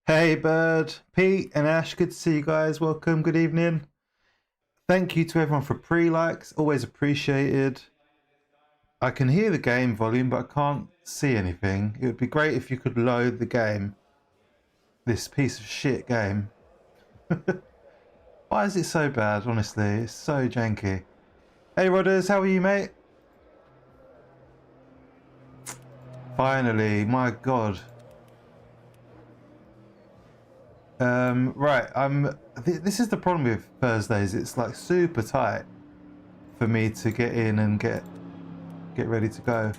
Hey Bird, Pete and Ash, good to see you guys. Welcome, good evening. Thank you to everyone for pre-likes, always appreciated. I can hear the game volume, but I can't see anything. It would be great if you could load the game. This piece of shit game. Why is it so bad, honestly? It's so janky. Hey Rodders, how are you, mate? Finally, my God. Right, this is the problem with Thursdays. It's like super tight for me to get in and get ready to go.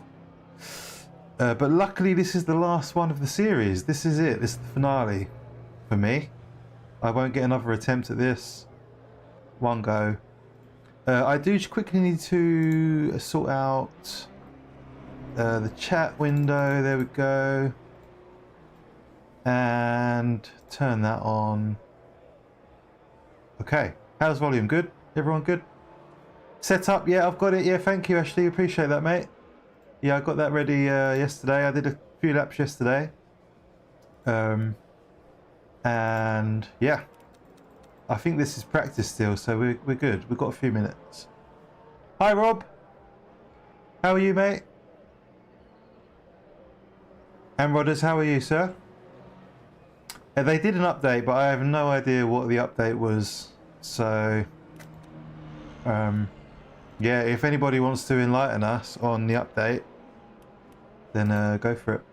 But luckily this is the last one of the series. This is it. This is the finale for me. I won't get another attempt at this. One go. I do quickly need to sort out the chat window. There we go. And turn that on. Okay, how's volume? Good? Everyone good? Set up? Yeah, I've got it. Yeah, thank you, Ashley. Appreciate that, mate. Yeah, I got that ready yesterday. I did a few laps yesterday. And yeah, I think this is practice still, so we're good. We've got a few minutes. Hi, Rob. How are you, mate? And Rodders, how are you, sir? They did an update, but I have no idea what the update was. So, yeah, if anybody wants to enlighten us on the update, then go for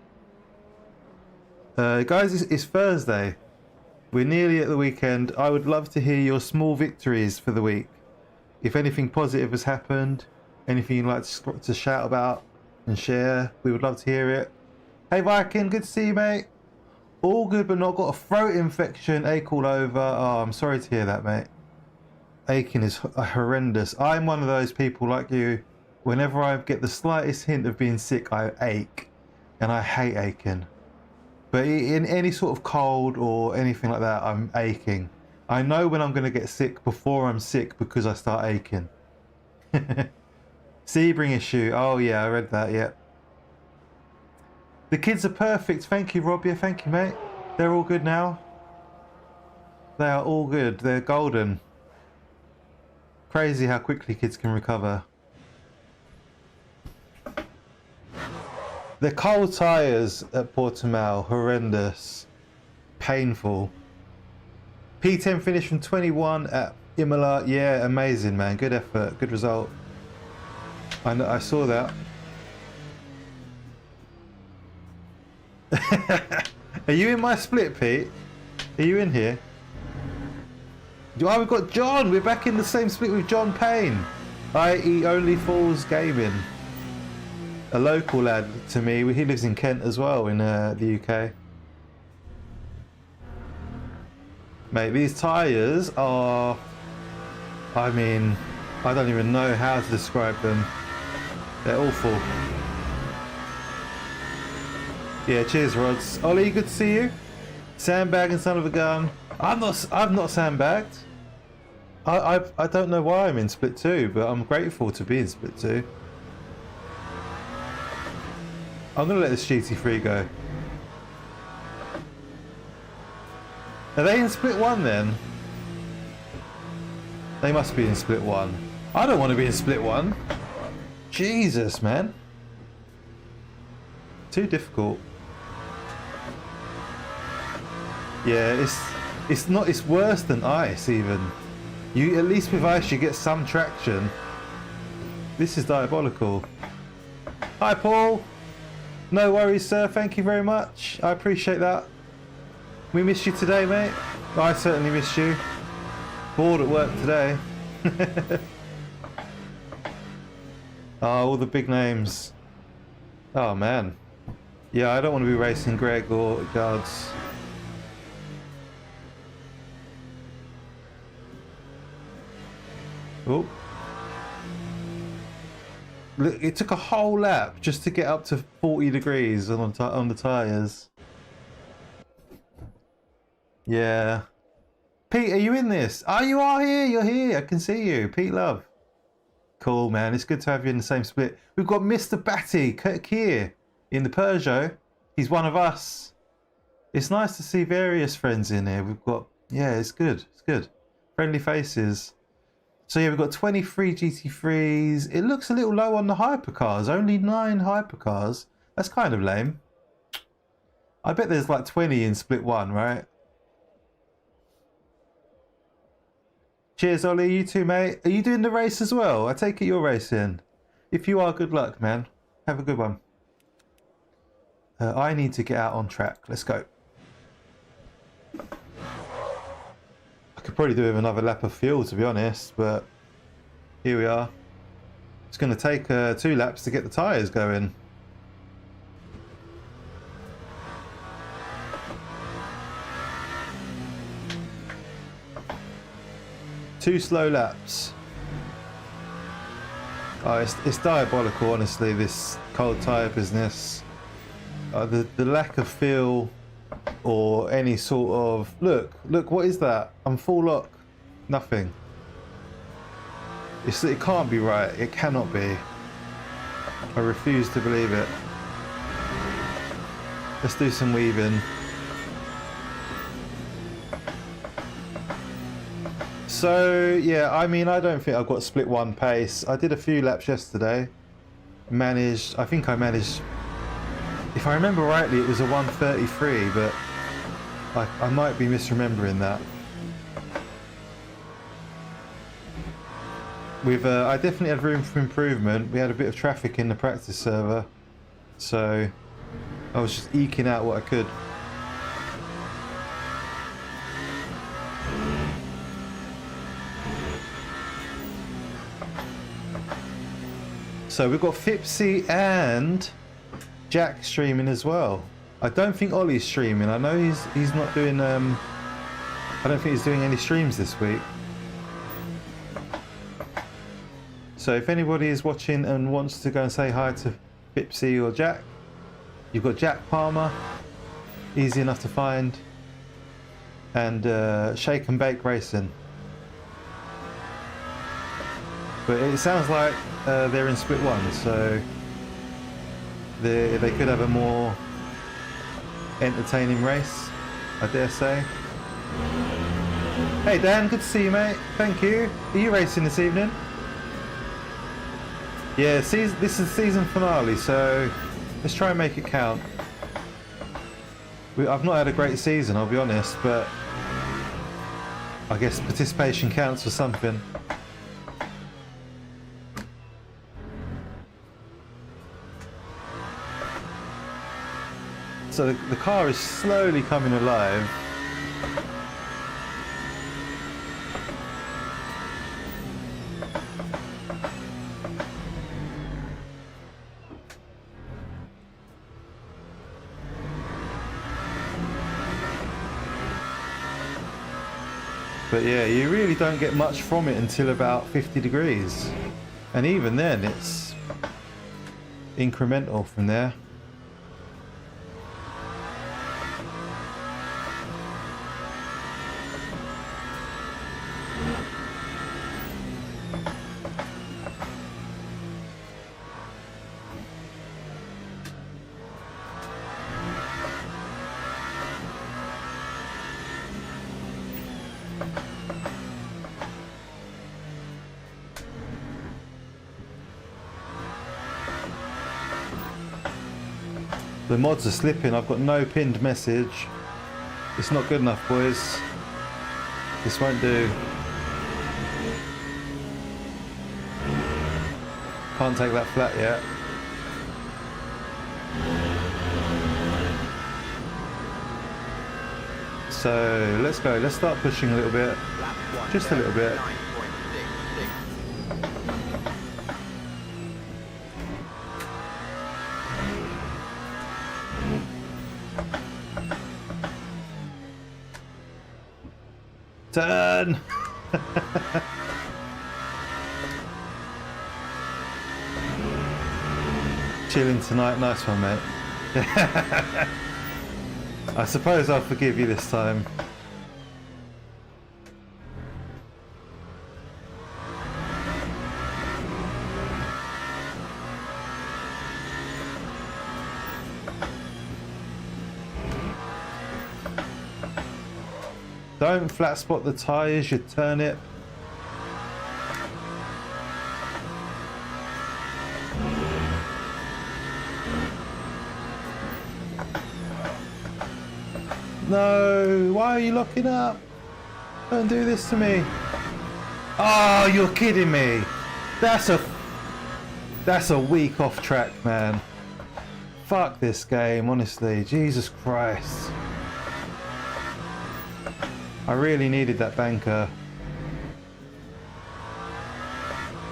it. Guys, it's Thursday. We're nearly at the weekend. I would love to hear your small victories for the week. If anything positive has happened, anything you'd like to shout about and share, we would love to hear it. Hey Viking, good to see you, mate. All good, but not got a throat infection, ache all over. Oh, I'm sorry to hear that, mate. Aching is horrendous. I'm one of those people like you. Whenever I get the slightest hint of being sick, I ache. And I hate aching. But in any sort of cold or anything like that, I'm aching. I know when I'm going to get sick before I'm sick because I start aching. Sebring issue. Oh, yeah, I read that, yeah. The kids are perfect. Thank you, Rob. Yeah, thank you, mate. They're all good now. They are all good. They're golden. Crazy how quickly kids can recover. The cold tyres at Portimao, horrendous. Painful. P10 finish from 21 at Imola. Yeah, amazing, man. Good effort. Good result. I saw that. Are you in my split, Pete? Are you in here? Oh, we've got John. We're back in the same split with John Payne, i.e. Only Fools Gaming. a local lad to me. He lives in Kent as well, in the UK. Mate, these tyres are, I mean, I don't even know how to describe them. They're awful. Yeah, cheers, Rods. Ollie, good to see you. Sandbagging son of a gun. I've not sandbagged. I don't know why I'm in Split 2, but I'm grateful to be in Split 2. I'm gonna let this GT3 go. Are they in Split 1 then? They must be in Split 1. I don't want to be in Split 1. Jesus, man. Too difficult. Yeah, it's worse than ice even. You at least with ice you get some traction. This is diabolical. Hi Paul. No worries sir, thank you very much. I appreciate that. We missed you today, mate. I certainly missed you. Bored at work today. Oh, all the big names. Oh man. Yeah, I don't want to be racing Greg or Guards. Oh. Look, it took a whole lap just to get up to 40 degrees on the tyres. Yeah. Pete, are you in this? Oh, you are here. You're here. I can see you. Pete Love. Cool, man. It's good to have you in the same split. We've got Mr. Batty Kier in the Peugeot. He's one of us. It's nice to see various friends in here. We've got, yeah, it's good. It's good. Friendly faces. So yeah, we've got 23 GT3s. It looks a little low on the hypercars. Only 9 hypercars. That's kind of lame. I bet there's like 20 in Split 1, right? Cheers, Ollie. You too, mate. Are you doing the race as well? I take it you're racing. If you are, good luck, man. Have a good one. I need to get out on track. Let's go. I could probably do with another lap of fuel, to be honest, but here we are. It's going to take 2 laps to get the tyres going. Two slow laps. Oh, it's diabolical, honestly, this cold tyre business. The lack of feel or any sort of... Look, what is that? I'm full lock. Nothing. It can't be right. It cannot be. I refuse to believe it. Let's do some weaving. So yeah, I mean, I don't think I've got Split 1 pace. I did a few laps yesterday. I think I managed, if I remember rightly, it was a 1:33, but I might be misremembering that. I definitely had room for improvement. We had a bit of traffic in the practice server, so I was just eking out what I could. So we've got Fipsy and Jack streaming as well. I don't think Ollie's streaming. I know he's not doing I don't think he's doing any streams this week. So if anybody is watching and wants to go and say hi to Fipsy or Jack, you've got Jack Palmer, easy enough to find, and Shake and Bake Racing. But it sounds like they're in Split 1, so they could have a more entertaining race, I dare say. Hey Dan, good to see you, mate. Thank you. Are you racing this evening? Yeah, this is the season finale, so let's try and make it count. I've not had a great season, I'll be honest, but I guess participation counts for something. So the car is slowly coming alive. But yeah, you really don't get much from it until about 50 degrees. And even then, it's incremental from there. The mods are slipping. I've got no pinned message. It's not good enough, boys. This won't do. Can't take that flat yet. So let's go. Let's start pushing a little bit. Just a little bit. Turn! Chilling tonight, nice one, mate. I suppose I'll forgive you this time. Don't flat spot the tyres, you turnip. No, why are you locking up? Don't do this to me. Oh, you're kidding me. That's a week off track, man. Fuck this game, honestly. Jesus Christ. I really needed that banker.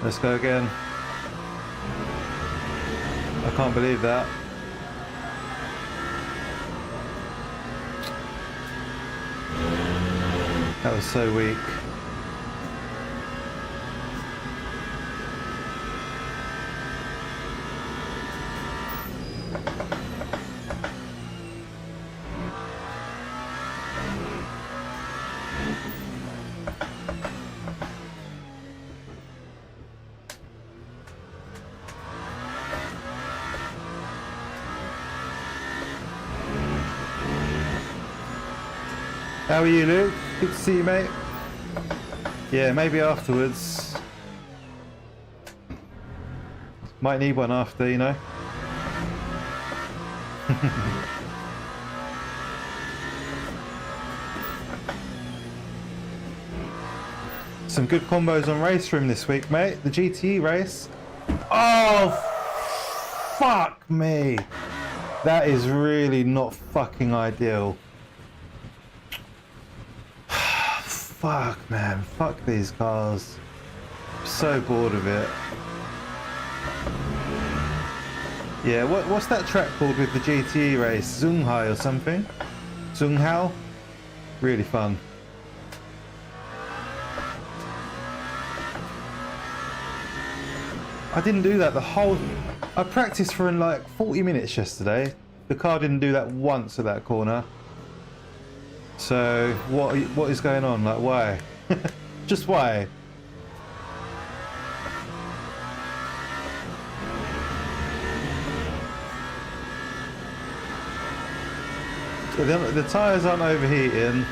Let's go again. I can't believe that. That was so weak. How are you, Luke? Good to see you, mate. Yeah, maybe afterwards. Might need one after, you know. Some good combos on Race Room this week, mate. The GTE race. Oh, fuck me. That is really not fucking ideal. Fuck, man. Fuck these cars. I'm so bored of it. Yeah, what's that track called with the GTE race? Zhonghai or something? Zhonghao? Really fun. I didn't do that the whole... I practiced for like 40 minutes yesterday. The car didn't do that once at that corner. So, what is going on? Like, why? Just why? The tyres aren't overheating.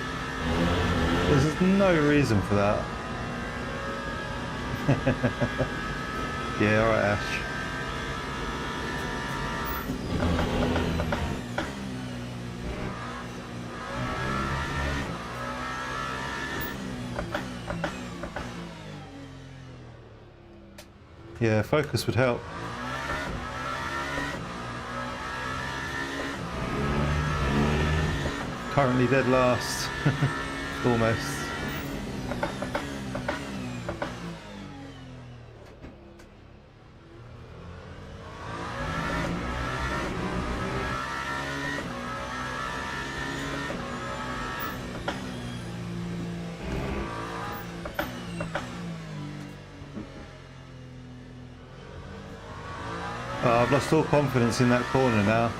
There's no reason for that. Yeah, alright, Ash. Yeah, focus would help. Currently dead last. Almost. Oh, I've lost all confidence in that corner now.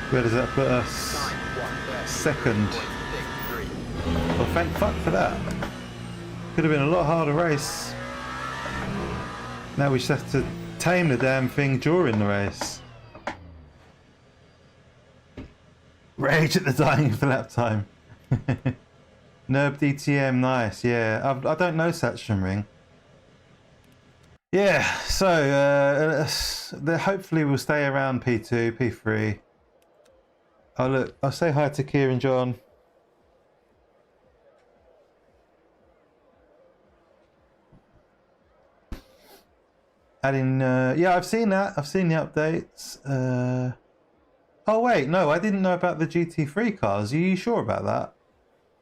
Where does that put us? Second. Well, thank fuck for that. Could have been a lot harder race. Now we just have to tame the damn thing during the race. Rage at the dying of the lap time. Nerb DTM, nice, yeah. I don't know Satcham Ring. Yeah, so hopefully we'll stay around P2, P3. Oh look, I'll say hi to Kieran John. Adding, yeah, I've seen that. I've seen the updates. Oh wait, no, I didn't know about the GT3 cars. Are you sure about that?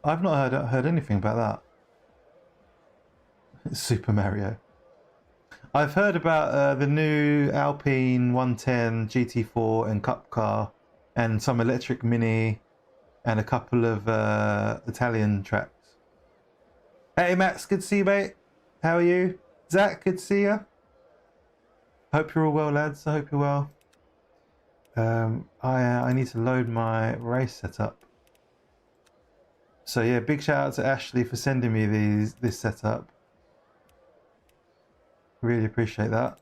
I've not heard anything about that. Super Mario. I've heard about the new Alpine 110 GT4 and Cup car, and some electric Mini, and a couple of Italian tracks. Hey Max, good to see you, mate. How are you? Zach, good to see you. Hope you're all well, lads. I hope you're well. I need to load my race setup. So yeah, big shout out to Ashley for sending me this setup. Really appreciate that.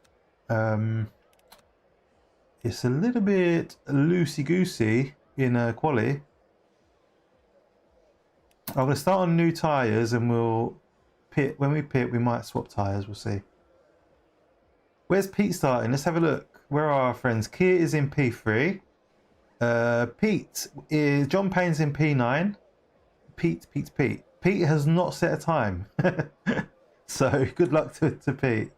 It's a little bit loosey-goosey in quali. I'm going to start on new tyres and we'll pit. When we pit, we might swap tyres. We'll see. Where's Pete starting? Let's have a look. Where are our friends? Kia is in P3. John Payne's in P9. Pete has not set a time. So good luck to Pete.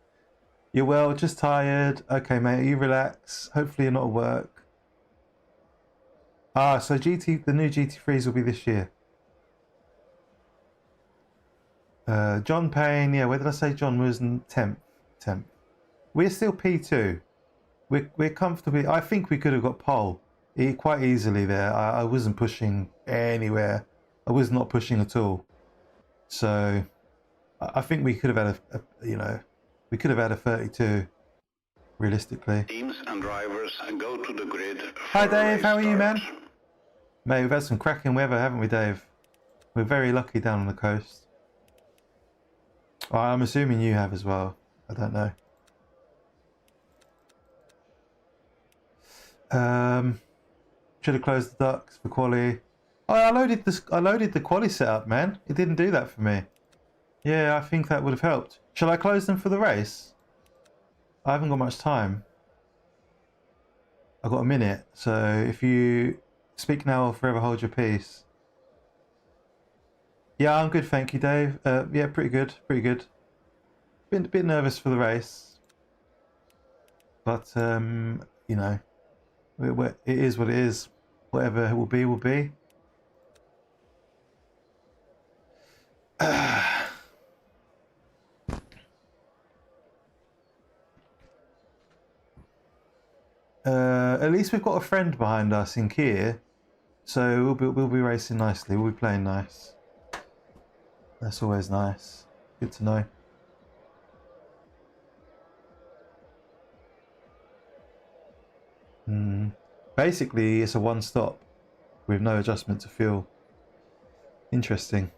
You're well, just tired. Okay, mate, you relax. Hopefully you're not at work. Ah, so the new GT3s will be this year. John Payne, yeah, where did I say John was? 10th. We're still P2. We're comfortably, I think we could have got pole quite easily there. I wasn't pushing anywhere. I was not pushing at all. So I think we could have had we could have had a 32, realistically. Teams and drivers go to the grid. Hi Dave, how are you, man? Mate, we've had some cracking weather, haven't we, Dave? We're very lucky down on the coast. Oh, I'm assuming you have as well. I don't know. Should have closed the ducts for quali. Oh, I loaded the quali setup, man. It didn't do that for me. Yeah, I think that would have helped. Shall I close them for the race? I haven't got much time. I've got a minute, so if you speak now or forever hold your peace. Yeah, I'm good, thank you, Dave. Yeah, pretty good. Been a bit nervous for the race, but you know, it is what it is. Whatever it will be, will be. At least we've got a friend behind us in Kia, so we'll be racing nicely. We'll be playing nice. That's always nice. Good to know. Basically, it's a one-stop with no adjustment to fuel. Interesting.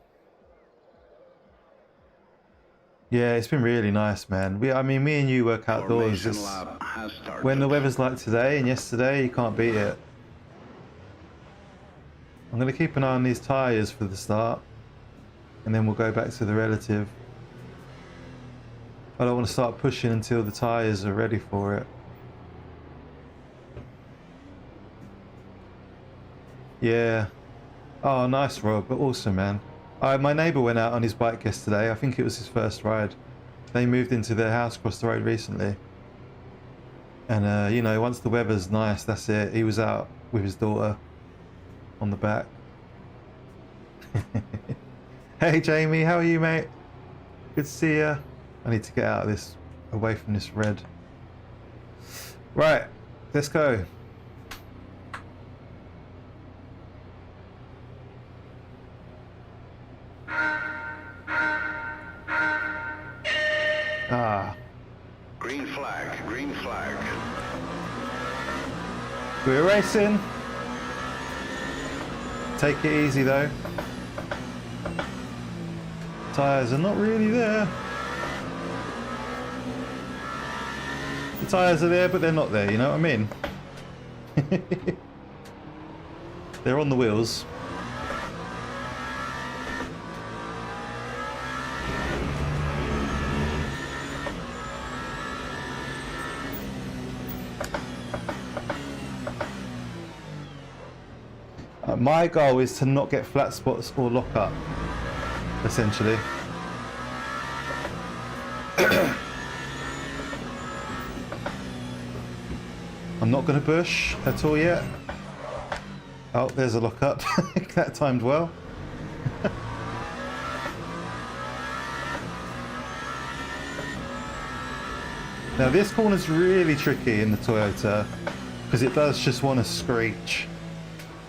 Yeah, it's been really nice, man. I mean, me and you work outdoors. When the weather's like today and yesterday, you can't beat it. I'm going to keep an eye on these tyres for the start, and then we'll go back to the relative. I don't want to start pushing until the tyres are ready for it. Yeah. Oh, nice, Rob. Awesome, man. My neighbour went out on his bike yesterday. I think it was his first ride. They moved into their house across the road recently. And, you know, once the weather's nice, that's it. He was out with his daughter on the back. Hey, Jamie. How are you, mate? Good to see you. I need to get out of this, away from this red. Right. Let's go. Ah. Green flag, green flag. We're racing. Take it easy though. Tyres are not really there. The tyres are there, but they're not there, you know what I mean? They're on the wheels. My goal is to not get flat spots or lock up, essentially. I'm not going to bush at all yet. Oh, there's a lock up. That timed well. Now this corner's really tricky in the Toyota because it does just want to screech.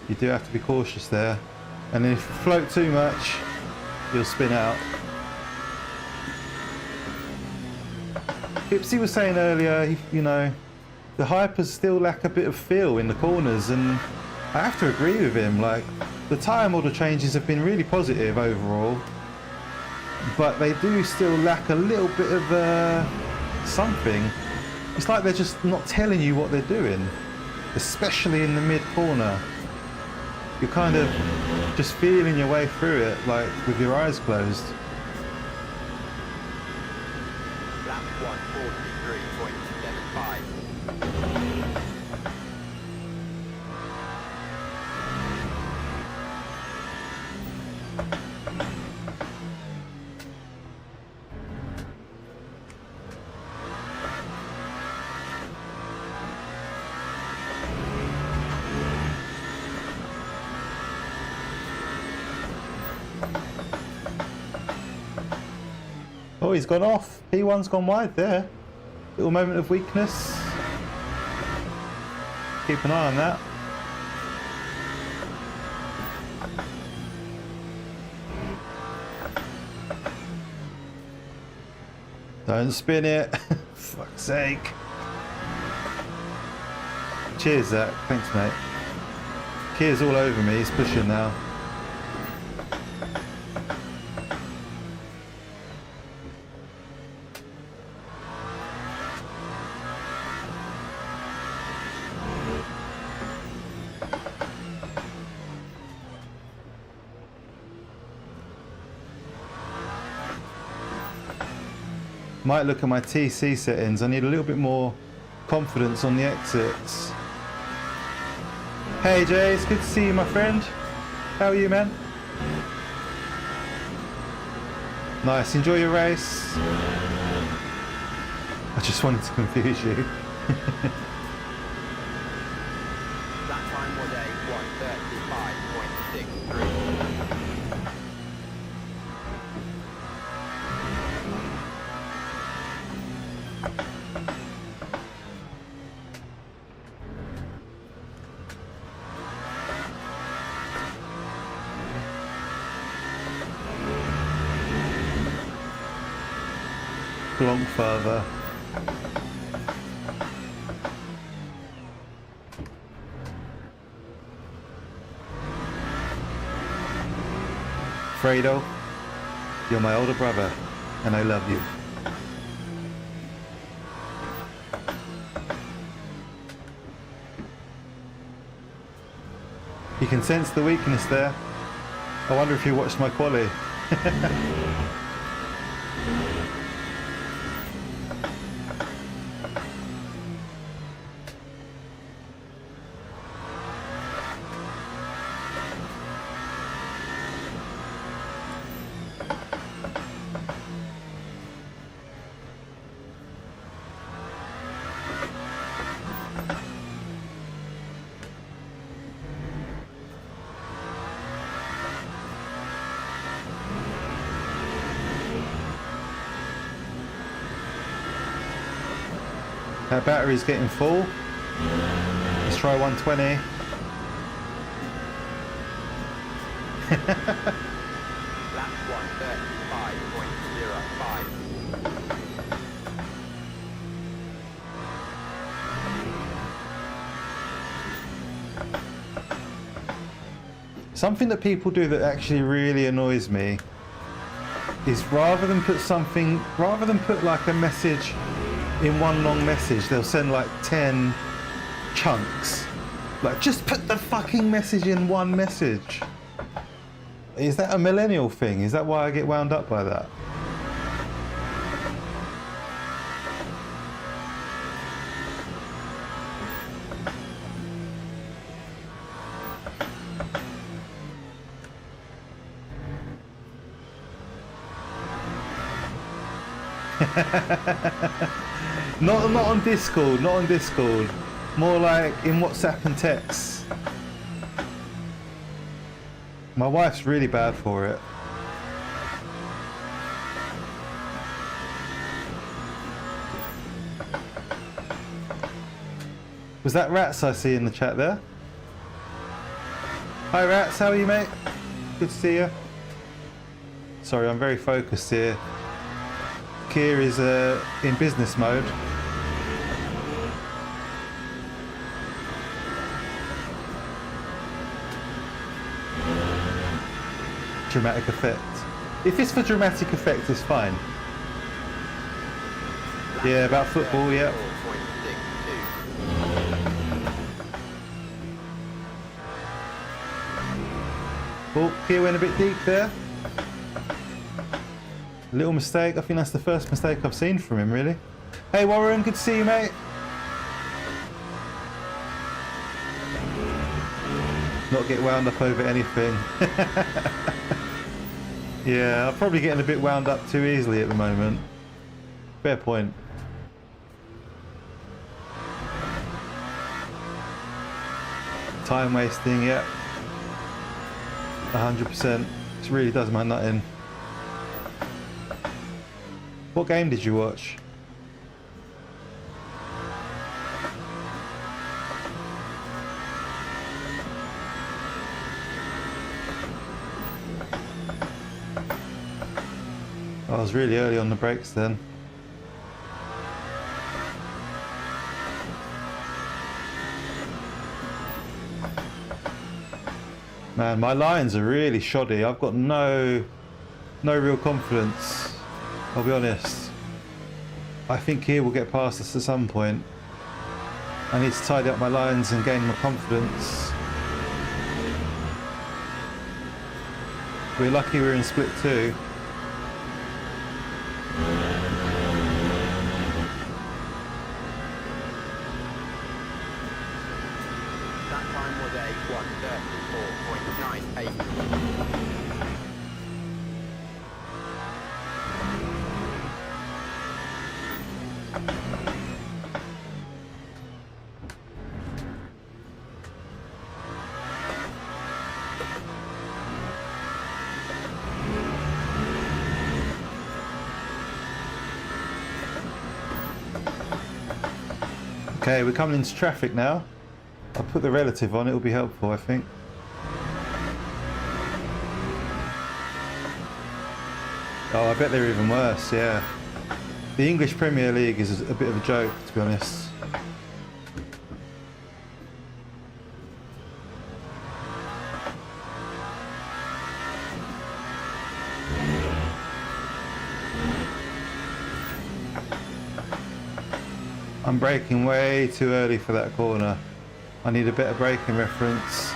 You do have to be cautious there, and then if you float too much, you'll spin out. Ipsy was saying earlier, you know, the Hypers still lack a bit of feel in the corners, and I have to agree with him. Like, the tyre model changes have been really positive overall, but they do still lack a little bit of something. It's like they're just not telling you what they're doing, especially in the mid-corner. You're kind of just feeling your way through it, like with your eyes closed. Lap 143.75. Oh, he's gone off. P1's gone wide there. Little moment of weakness. Keep an eye on that. Don't spin it. Fuck's sake. Cheers, Zach. Thanks, mate. Kier's all over me. He's pushing now. Might look at my TC settings. I need a little bit more confidence on the exits. Hey Jay, it's good to see you, my friend. How are you, man? Nice, enjoy your race. I just wanted to confuse you. That time was a 135.63. Long further. Fredo, you're my older brother, and I love you. You can sense the weakness there. I wonder if you watched my quali. Our battery's getting full. Let's try 120. Lap 1:35.05. Something that people do that actually really annoys me is rather than put like a message in one long message, they'll send like 10 chunks. Like, just put the fucking message in one message. Is that a millennial thing? Is that why I get wound up by that? Not on Discord, not on Discord. More like in WhatsApp and text. My wife's really bad for it. Was that Rats I see in the chat there? Hi Rats, how are you, mate? Good to see you. Sorry, I'm very focused here. Kia is in business mode. Dramatic effect. If it's for dramatic effect, it's fine. Yeah, about football, yeah. Oh, Kia went a bit deep there. Little mistake. I think that's the first mistake I've seen from him, really. Hey Warren, good to see you, mate. Not get wound up over anything. Yeah, I'm probably getting a bit wound up too easily at the moment. Fair point. Time wasting, yeah. 100%. This really does my nut in. What game did you watch? I was really early on the brakes then. Man, my lines are really shoddy. I've got no real confidence. I'll be honest. I think here we'll get past us at some point. I need to tidy up my lines and gain my confidence. We're lucky we're in split 2. That time was a 1:34.98. Okay, we're coming into traffic now. I'll put the relative on, it'll be helpful, I think. Oh, I bet they're even worse, yeah. The English Premier League is a bit of a joke, to be honest. I'm braking way too early for that corner. I need a better braking reference.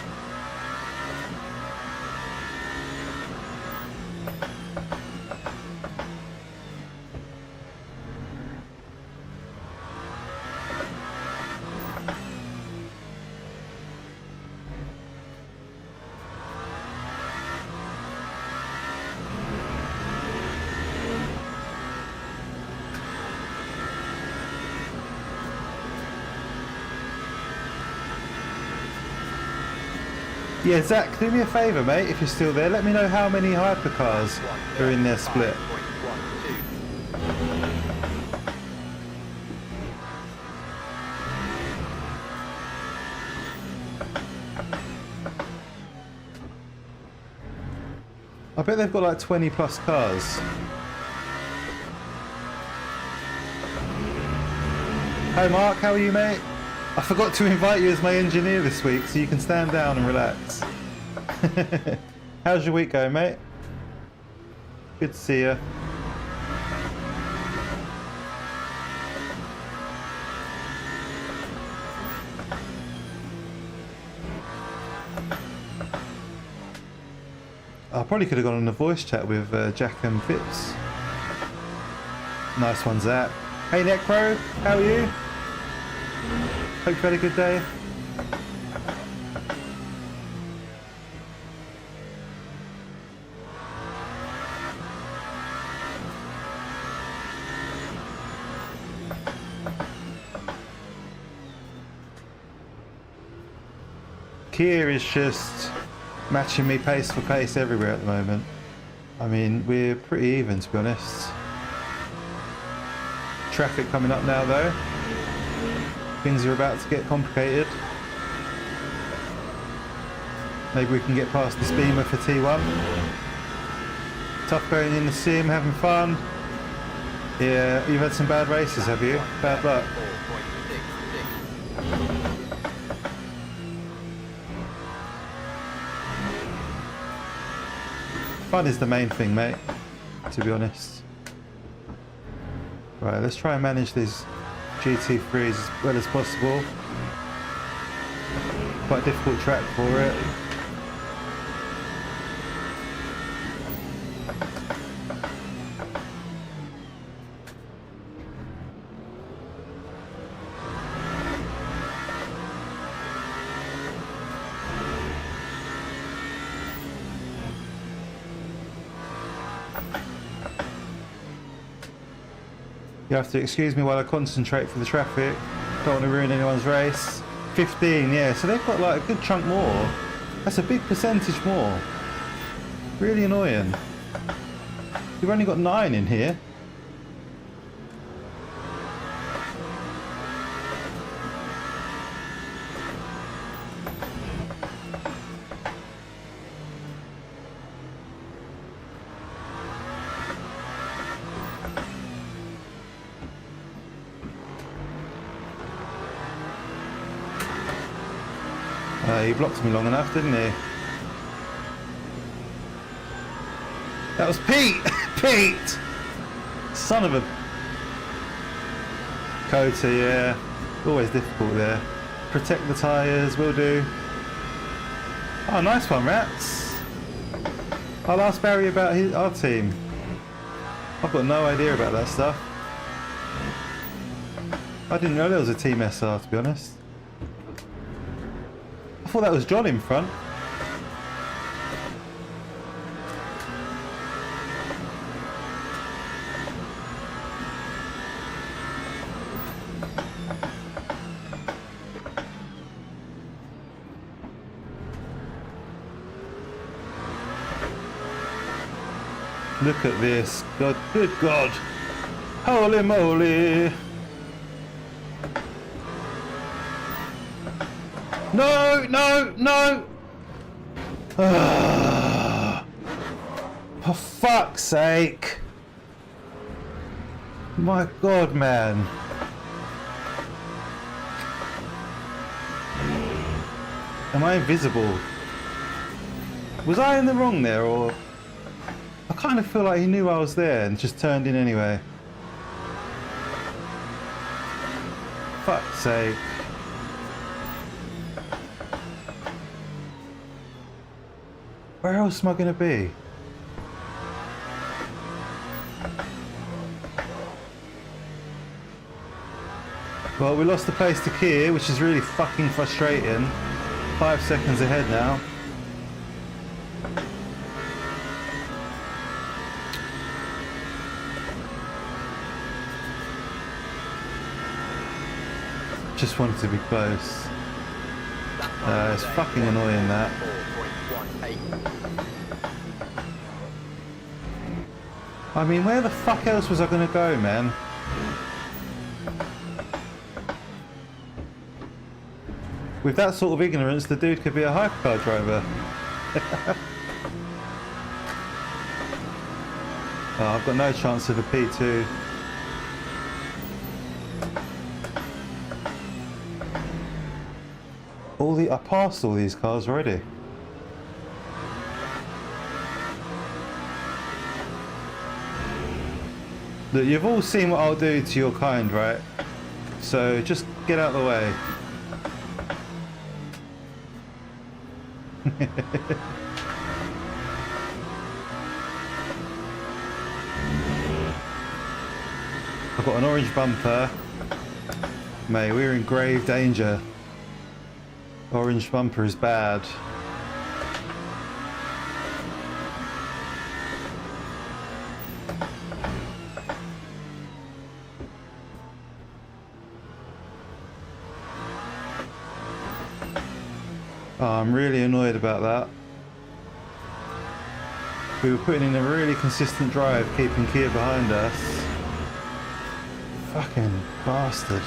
Yeah, Zach, do me a favour, mate, if you're still there. Let me know how many hypercars are in their split. I bet they've got like 20 plus cars. Hey Mark, how are you, mate? I forgot to invite you as my engineer this week, so you can stand down and relax. How's your week going, mate? Good to see you. I probably could have gone on a voice chat with Jack and Phipps. Nice one, Zach. Hey Necro, how are you? Hope you had a good day. Kia is just matching me pace for pace everywhere at the moment. I mean, we're pretty even, to be honest. Traffic coming up now though. Things are about to get complicated. Maybe we can get past this Beamer for T1. Tough going in the sim, having fun. Yeah, you've had some bad races, have you? Bad luck. Fun is the main thing, mate, to be honest. Right, let's try and manage these GT3s as well as possible. Quite a difficult track for it. You have to excuse me while I concentrate for the traffic. Don't want to ruin anyone's race. 15, yeah, so they've got like a good chunk more. That's a big percentage more. Really annoying. You've only got 9 in here. He blocked me long enough, didn't he? That was Pete! Pete! Son of a... Cota, yeah. Always difficult there. Protect the tyres, will do. Oh, nice one, Rats. I'll ask Barry about our team. I've got no idea about that stuff. I didn't know there was a Team SR, to be honest. I thought that was John in front. Look at this. God, good God. Holy moly. No, no, no! For fuck's sake! My God, man. Am I invisible? Was I in the wrong there, or... I kind of feel like he knew I was there and just turned in anyway. Fuck's sake. Where else am I going to be? Well, we lost the place to Kia, which is really fucking frustrating. 5 seconds ahead now. Just wanted to be close. It's fucking annoying that. I mean, where the fuck else was I going to go, man? With that sort of ignorance, the dude could be a hypercar driver. Oh, I've got no chance of a P2. I passed all these cars already. Look, you've all seen what I'll do to your kind, right? So just get out of the way. I've got an orange bumper. Mate, we're in grave danger. Orange bumper is bad. Oh, I'm really annoyed about that. We were putting in a really consistent drive, keeping Kia behind us. Fucking bastard.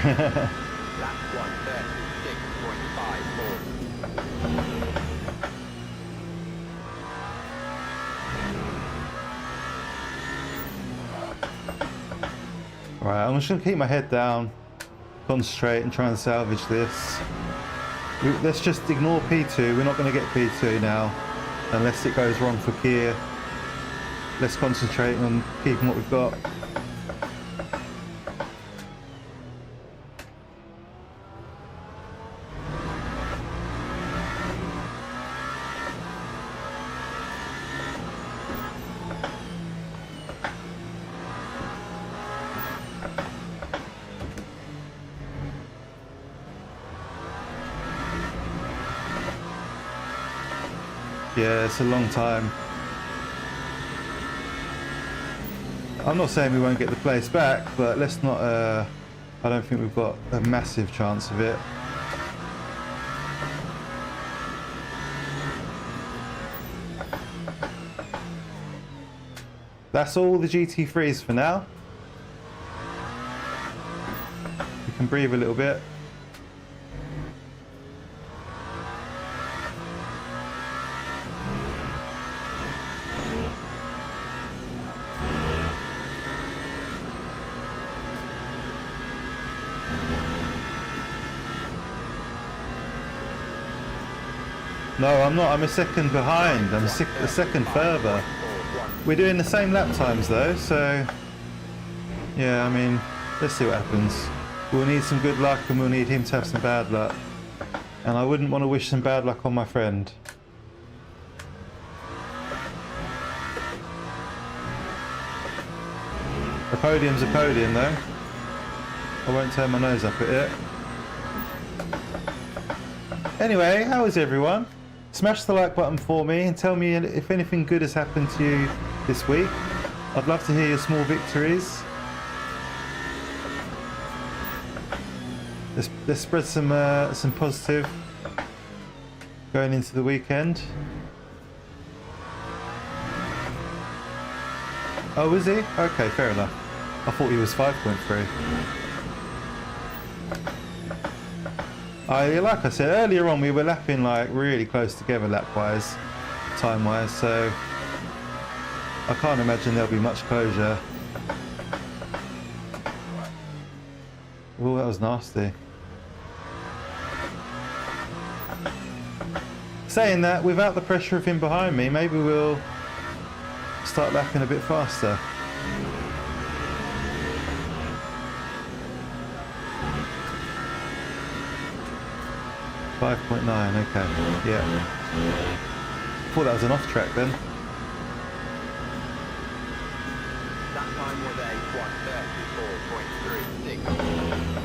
Lap 136.54. Right, I'm just gonna keep my head down, concentrate and try and salvage this. Let's just ignore P2, we're not gonna get P2 now, unless it goes wrong for Kia. Let's concentrate on keeping what we've got. Yeah, it's a long time. I'm not saying we won't get the place back, but let's not, I don't think we've got a massive chance of it. That's all the GT3s for now. You can breathe a little bit. No, I'm not. I'm a second behind. I'm a second further. We're doing the same lap times though, so yeah, I mean, let's see what happens. We'll need some good luck and we'll need him to have some bad luck. And I wouldn't want to wish some bad luck on my friend. A podium's a podium though. I won't turn my nose up at it. Anyway, how is everyone? Smash the like button for me and tell me if anything good has happened to you this week. I'd love to hear your small victories. Let's spread some positive going into the weekend. Oh, is he? Okay, fair enough. I thought he was 5.3. Like I said earlier on, we were lapping like really close together lap-wise, time-wise, so I can't imagine there'll be much closure. Oh, that was nasty. Saying that, without the pressure of him behind me, maybe we'll start lapping a bit faster. .9, okay, yeah. Thought that was an off track then. That time was a 134.36.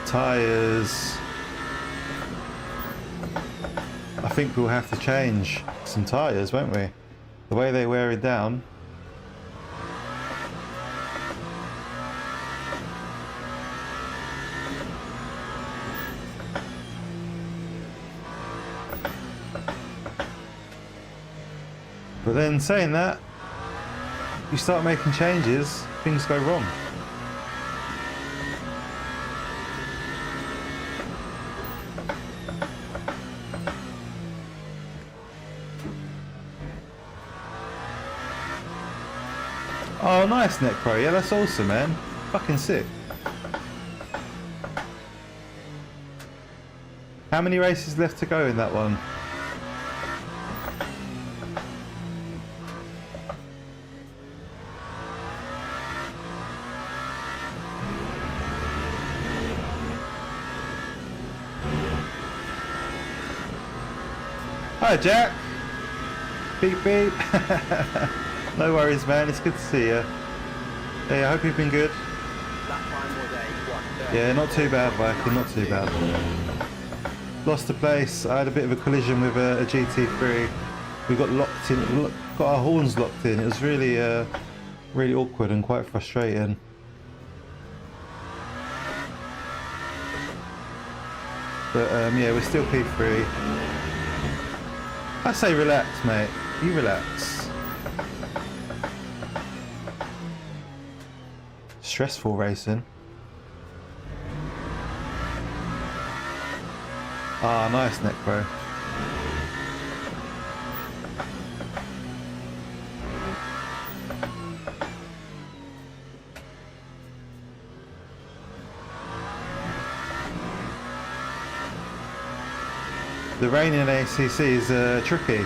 Tyres. I think we'll have to change some tyres, won't we? The way they wear it down. But then saying that, you start making changes, things go wrong. Oh, nice Neck Pro. Yeah, that's awesome, man. Fucking sick. How many races left to go in that one? Hi, Jack. Beep beep. No worries, man. It's good to see you. Hey, I hope you've been good. That time was a 1:30. Yeah, not too bad, Viking. Not too bad. Lost the place. I had a bit of a collision with a GT3. We got locked in. Got our horns locked in. It was really, really awkward and quite frustrating. But yeah, we're still P3. I say relax, mate. You relax. Stressful racing. Ah, nice Neck Pro. The rain in ACC is tricky.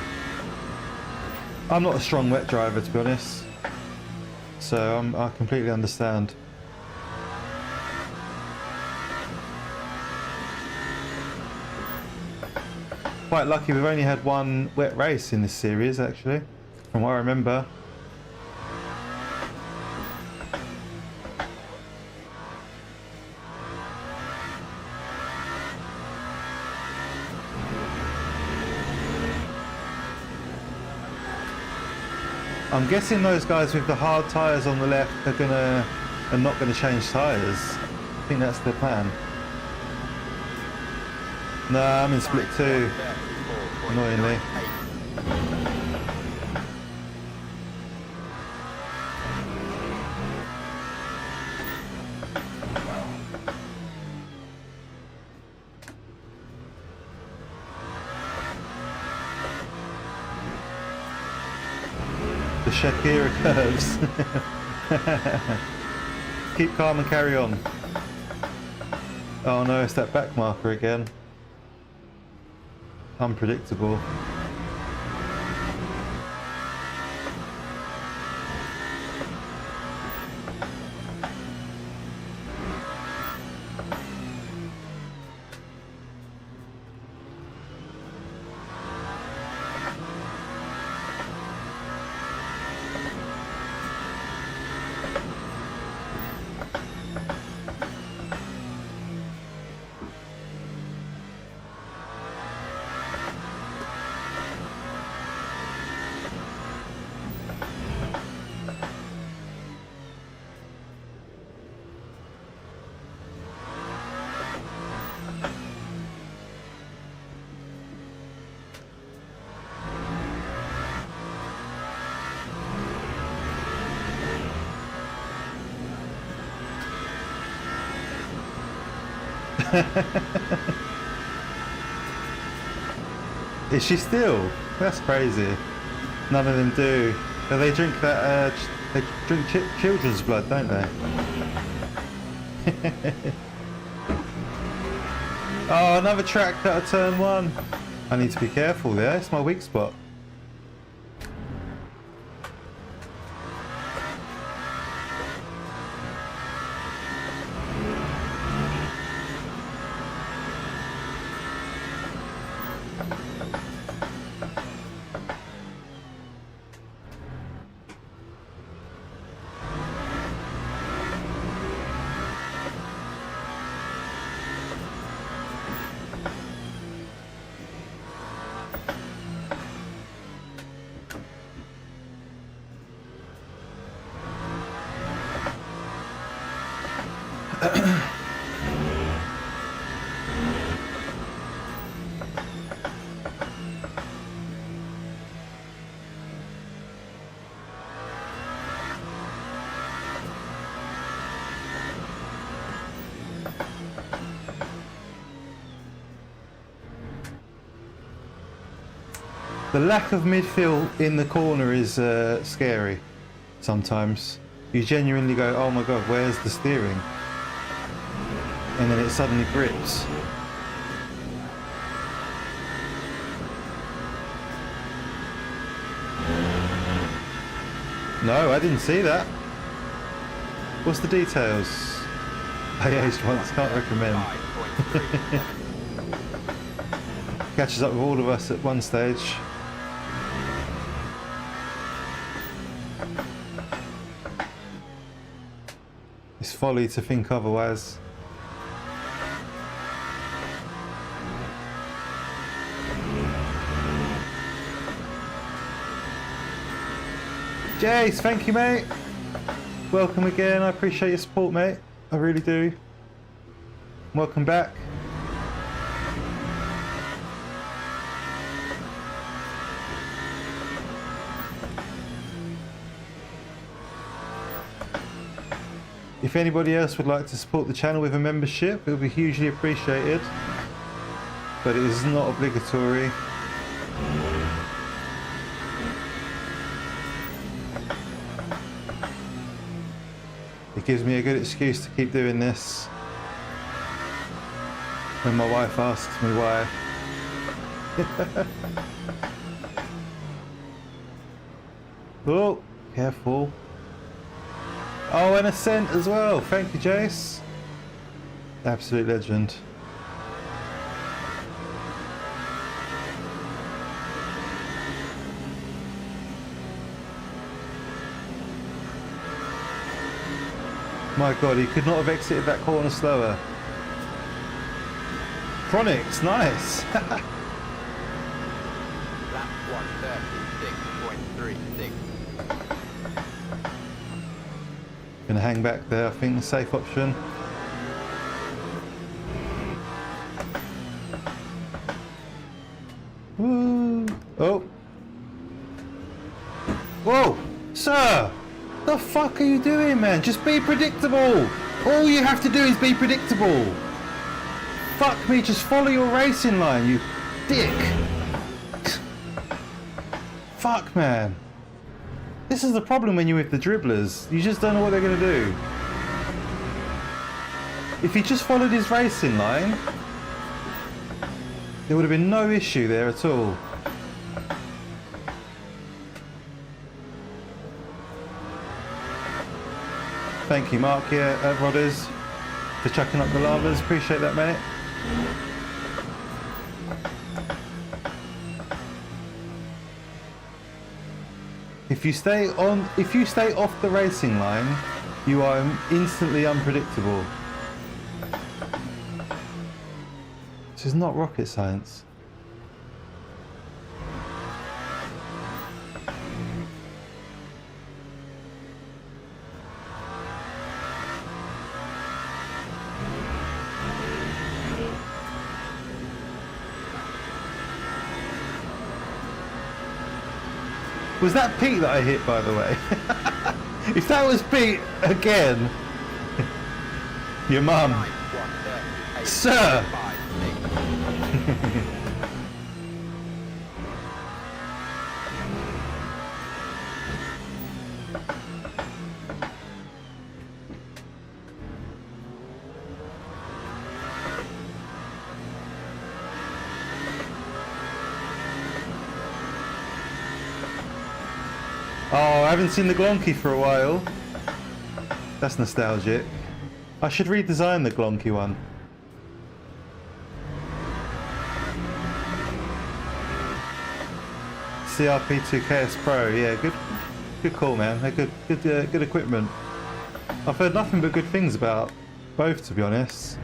I'm not a strong wet driver, to be honest, so I completely understand. Quite lucky we've only had one wet race in this series, actually, from what I remember. I'm guessing those guys with the hard tyres on the left are not gonna change tyres. I think that's their plan. No, I'm in split 2, annoyingly. The Shakira curves. Keep calm and carry on. Oh no, it's that back marker again. Unpredictable. Is she still? That's crazy. None of them do. But they drink that. They drink children's blood, don't they? Oh, another track cut at turn 1. I need to be careful there. It's my weak spot. The lack of midfield in the corner is scary sometimes. You genuinely go, oh my god, where's the steering? And then it suddenly grips. No, I didn't see that. What's the details? I aged once, can't recommend. 5.3. Catches up with all of us at one stage. It's folly to think otherwise. Jace, thank you, mate. Welcome again. I appreciate your support, mate. I really do. Welcome back. If anybody else would like to support the channel with a membership, it would be hugely appreciated. But it is not obligatory. It gives me a good excuse to keep doing this when my wife asks me why. Oh, careful. Oh, and Ascent as well. Thank you, Jace. Absolute legend. My god, he could not have exited that corner slower. Chronix, nice. Lap 136.36. Gonna hang back there, I think the safe option. Woo. Oh. Whoa, sir! The fuck are you doing, man? Just be predictable. All you have to do is be predictable. Fuck me, just follow your racing line, you dick. Fuck, man. This is the problem when you're with the dribblers. You just don't know what they're going to do. If he just followed his racing line, there would have been no issue there at all. Thank you, Mark, Rodders, for chucking up the lavas. Appreciate that, mate. If you stay off the racing line, you are instantly unpredictable. This is not rocket science. Was that Pete that I hit, by the way? If that was Pete again, your mum, sir. Oh, I haven't seen the Glonky for a while. That's nostalgic. I should redesign the Glonky one. CRP2 KS Pro, yeah, good call, man. They're good equipment. I've heard nothing but good things about both, to be honest.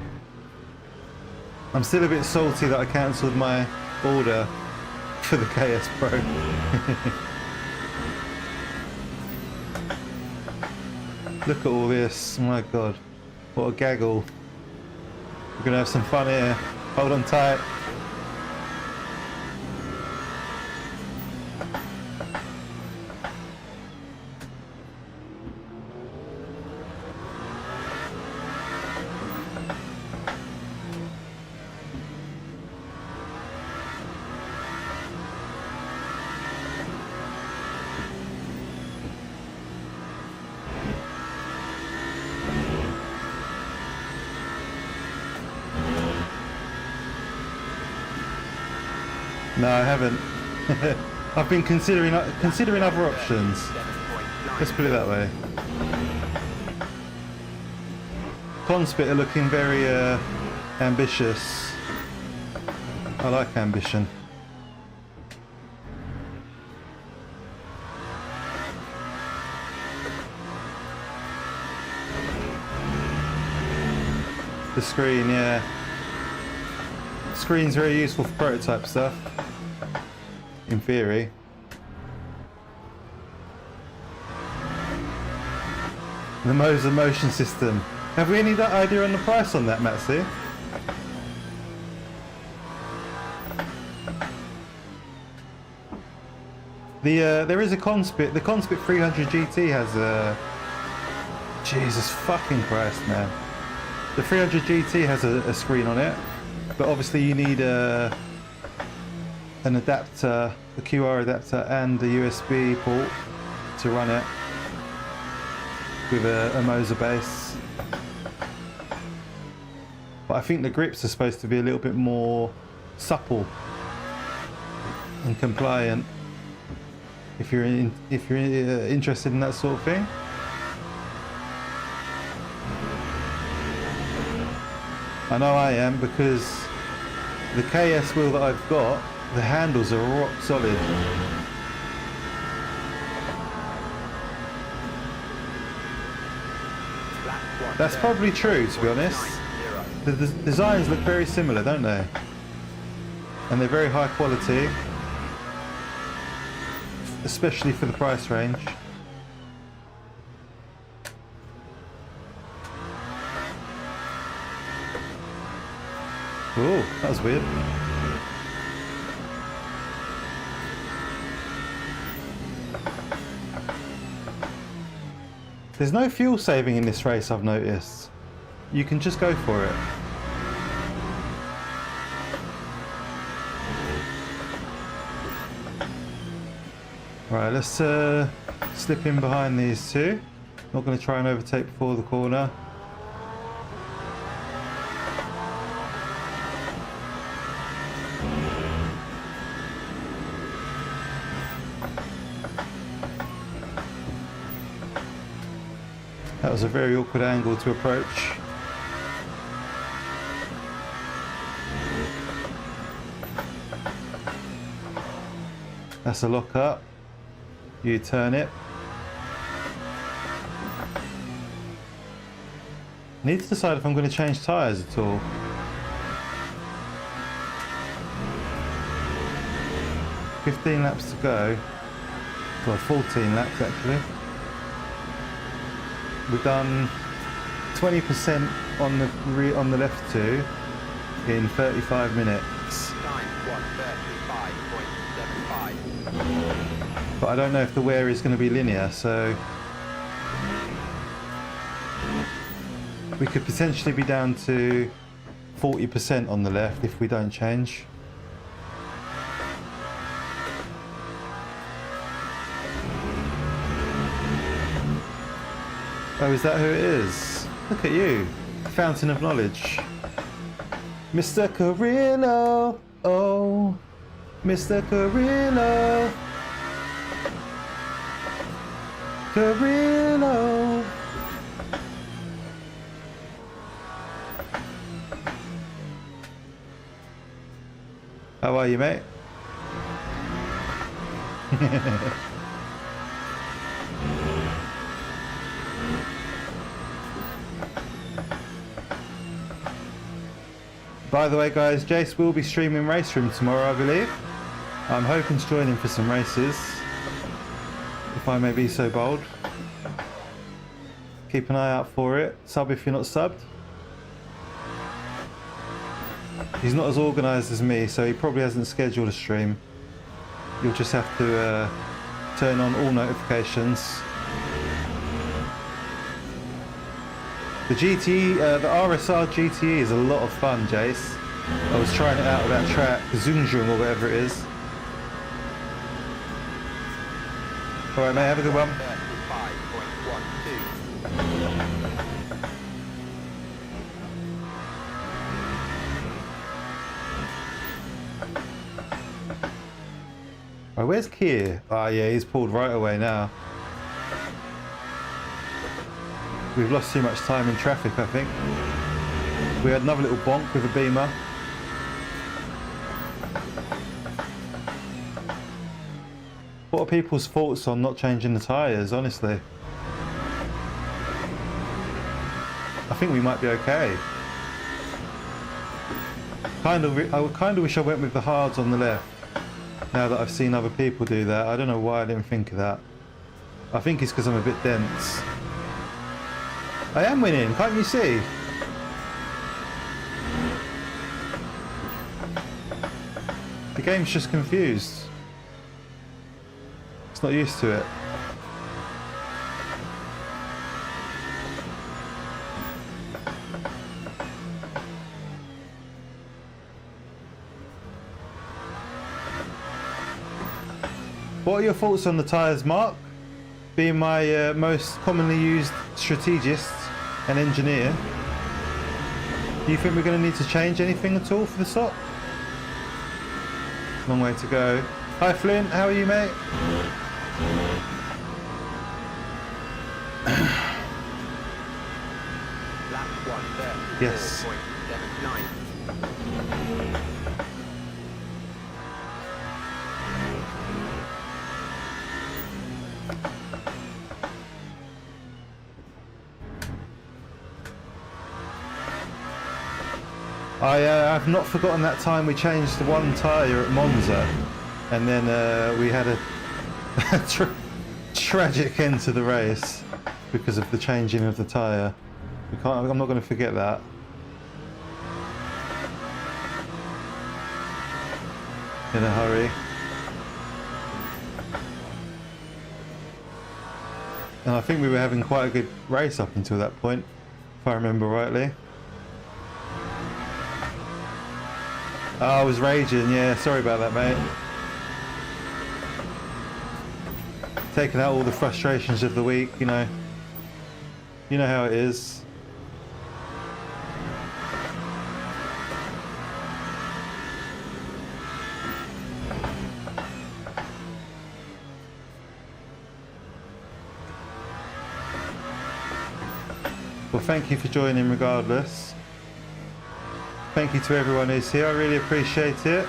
I'm still a bit salty that I cancelled my order for the KS Pro. Look at all this, my god, what a gaggle. We're gonna have some fun here, hold on tight. No, I haven't. I've been considering other options. 7.9. Let's put it that way. Conspit are looking very ambitious. I like ambition. The screen, yeah. Screen's very useful for prototype stuff. In theory. The Moza motion system. Have we any idea on the price on that, Matsu? There is a Conspit. The Conspit 300 GT has a... Jesus fucking Christ, man. The 300 GT has a screen on it, but obviously you need an adapter, a QR adapter and a USB port to run it with a Moza base. But I think the grips are supposed to be a little bit more supple and compliant if you're interested in that sort of thing. I know I am, because the KS wheel that I've got, the handles are rock solid. That's probably true, to be honest. The designs look very similar, don't they? And they're very high quality, especially for the price range. Oh, that was weird. There's no fuel saving in this race, I've noticed. You can just go for it. Right, let's slip in behind these two. Not going to try and overtake before the corner. That was a very awkward angle to approach. That's a lock up. You turn it. Need to decide if I'm going to change tyres at all. "15 laps to go." Well, 14 laps actually. We've done 20% on the left two in 35 minutes. Time 1:35.75. But I don't know if the wear is going to be linear, so we could potentially be down to 40% on the left if we don't change. Oh, is that who it is? Look at you, fountain of knowledge. Mr. Carrillo, oh, Mr. Carrillo. Carrillo. How are you, mate? By the way, guys, Jace will be streaming Race Room tomorrow, I believe. I'm hoping to join him for some races, if I may be so bold. Keep an eye out for it. Sub if you're not subbed. He's not as organised as me, so he probably hasn't scheduled a stream. You'll just have to turn on all notifications. The GTE, the RSR GTE is a lot of fun, Jace. I was trying it out with that track, Zungjung or whatever it is. Alright, mate, have a good one. 35.12. Oh, where's Kiyo? Ah, yeah, he's pulled right away now. We've lost too much time in traffic, I think. We had another little bonk with a beamer. What are people's thoughts on not changing the tyres, honestly? I think we might be okay. I kind of wish I went with the hards on the left. Now that I've seen other people do that, I don't know why I didn't think of that. I think it's because I'm a bit dense. I am winning, can't you see? The game's just confused. It's not used to it. What are your thoughts on the tyres, Mark? Being my most commonly used strategist and engineer, do you think we're going to need to change anything at all for the stop? Long way to go. Hi Flint, how are you, mate? Lap 130. Yes. 0.79. I've not forgotten that time we changed the one tyre at Monza, and then we had a tragic end to the race because of the changing of the tyre. I'm not going to forget that. In a hurry. And I think we were having quite a good race up until that point, if I remember rightly. Oh, I was raging, yeah, sorry about that, mate. Taking out all the frustrations of the week, you know. You know how it is. Well, thank you for joining regardless. Thank you to everyone who's here, I really appreciate it.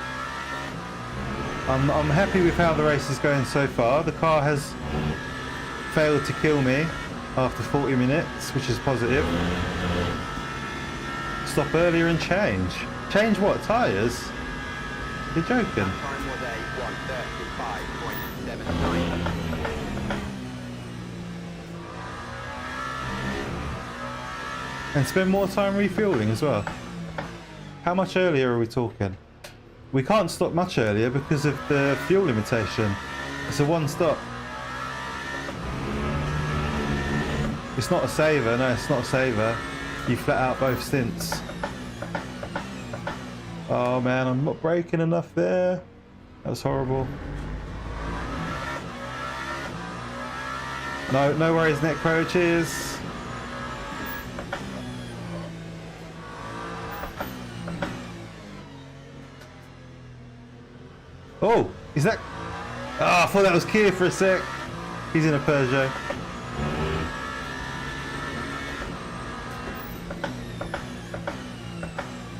I'm happy with how the race is going so far. The car has failed to kill me after 40 minutes, which is positive. Stop earlier and change. Change what? Tyres? You're joking. Time was a 135.79. And spend more time refueling as well. How much earlier are we talking? We can't stop much earlier because of the fuel limitation. It's a one stop. It's not a saver, no, it's not a saver. You flat out both stints. Oh man, I'm not braking enough there. That was horrible. No worries, Necro, cheers. Oh, is that... Oh, I thought that was Kiyo for a sec. He's in a Peugeot.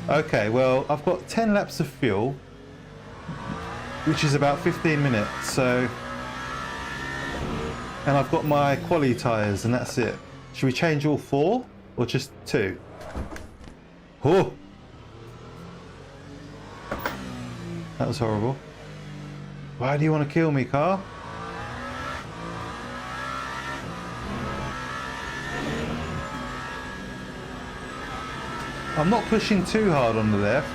Okay, well, I've got 10 laps of fuel, which is about 15 minutes, so... And I've got my quali tyres, and that's it. Should we change all 4, or just 2? Oh! That was horrible. Why do you want to kill me, car? I'm not pushing too hard on the left.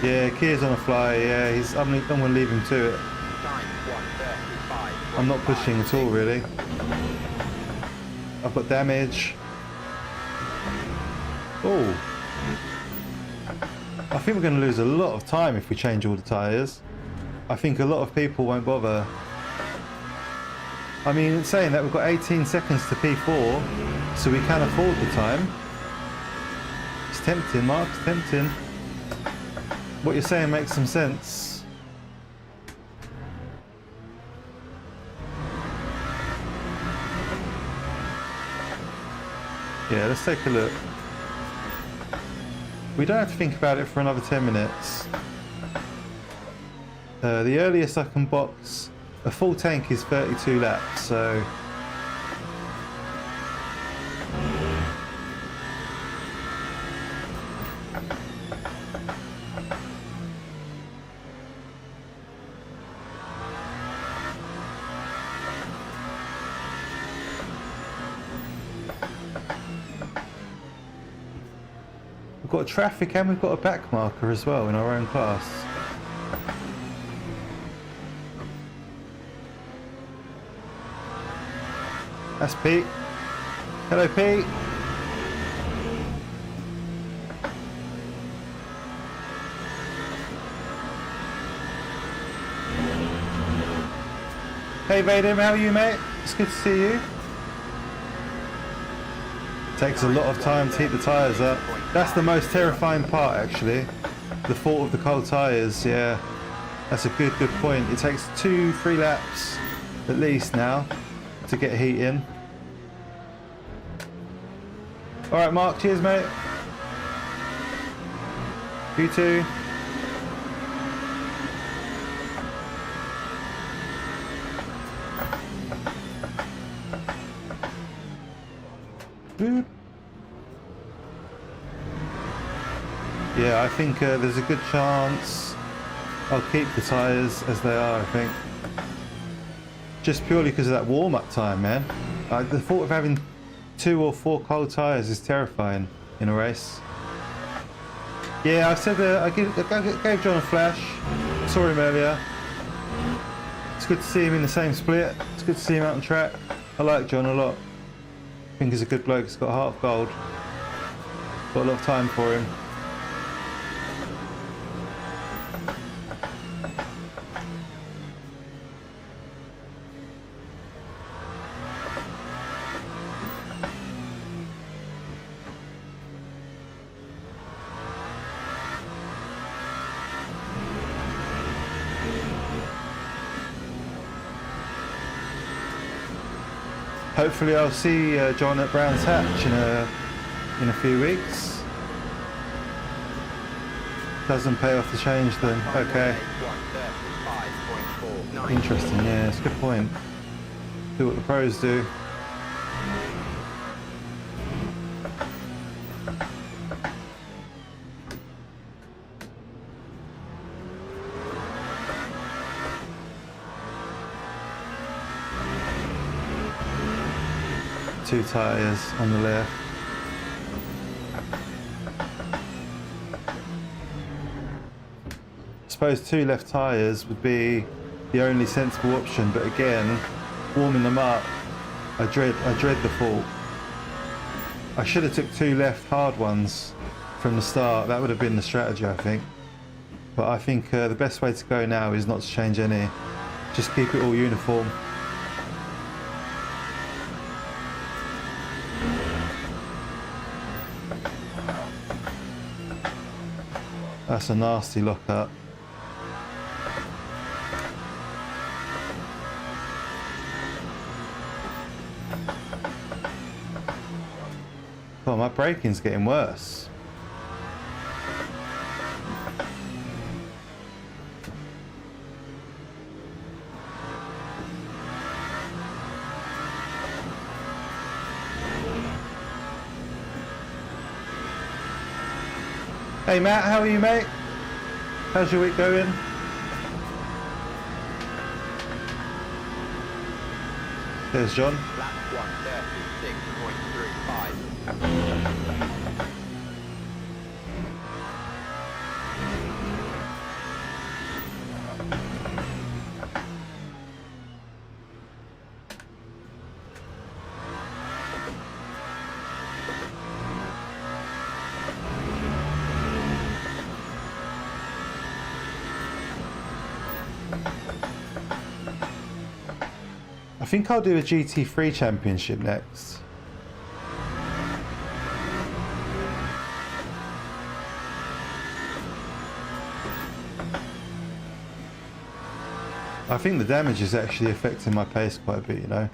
Yeah, Kiyo's on a fly, yeah, I'm going to leave him to it. Time 135. I'm not pushing at all, really. I've got damage. Oh. I think we're going to lose a lot of time if we change all the tyres. I think a lot of people won't bother. I mean, it's saying that we've got 18 seconds to P4, so we can afford the time. It's tempting, Mark, it's tempting. what you're saying makes some sense. Yeah, let's take a look. We don't have to think about it for another 10 minutes. The earliest I can box a full tank is 32 laps, so we've got traffic and we've got a back marker as well in our own class. That's Pete. Hello, Pete. Hey, Vadim, how are you, mate? It's good to see you. Takes a lot of time to heat the tyres up. That's the most terrifying part, actually. The fault of the cold tyres, yeah. That's a good point. It takes 2-3 laps at least now to get heat in. Alright, Mark, cheers, mate. You too. Boop. Yeah, I think there's a good chance I'll keep the tyres as they are, I think. Just purely because of that warm-up time, man. The thought of having 2 or 4 cold tyres is terrifying in a race. Yeah, I said I gave John a flash. Saw him earlier. It's good to see him in the same split. It's good to see him out on track. I like John a lot. I think he's a good bloke. He's got a heart of gold. Got a lot of time for him. Hopefully I'll see John at Brands Hatch in a few weeks. Doesn't pay off the change then. Okay. Interesting, yeah, it's a good point. Do what the pros do. Two tyres on the left. I suppose 2 left tyres would be the only sensible option, but again, warming them up, I dread the fault. I should have took 2 left hard ones from the start. That would have been the strategy, I think. But I think the best way to go now is not to change any. Just keep it all uniform. That's a nasty lockup. Oh, my braking's getting worse. Hey Matt, how are you, mate? How's your week going? There's John. Lap 1:36.35. I think I'll do a GT3 championship next. I think the damage is actually affecting my pace quite a bit, you know.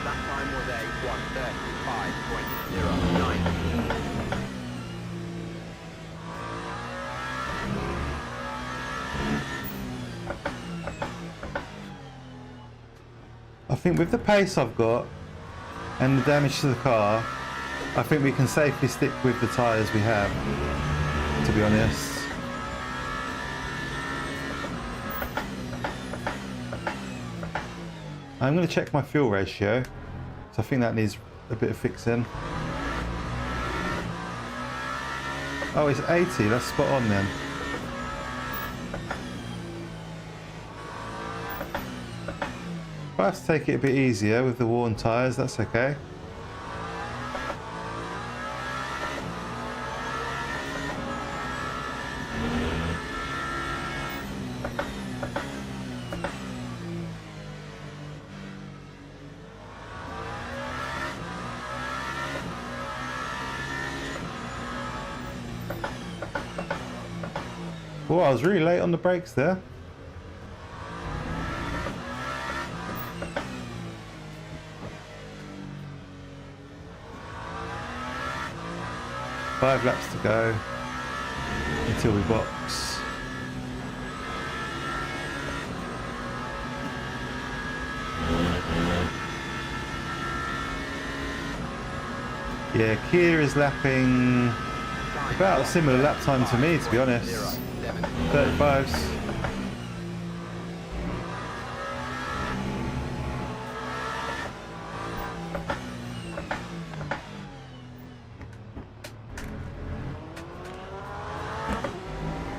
That time was a 1:35.09. I think with the pace I've got and the damage to the car, I think we can safely stick with the tyres we have, to be honest. I'm going to check my fuel ratio, so I think that needs a bit of fixing. Oh, it's 80, that's spot on then. If I have to take it a bit easier with the worn tyres, that's okay. Oh, I was really late on the brakes there. Five laps to go until we box. Yeah, Kia is lapping about a similar lap time to me, to be honest. 35s.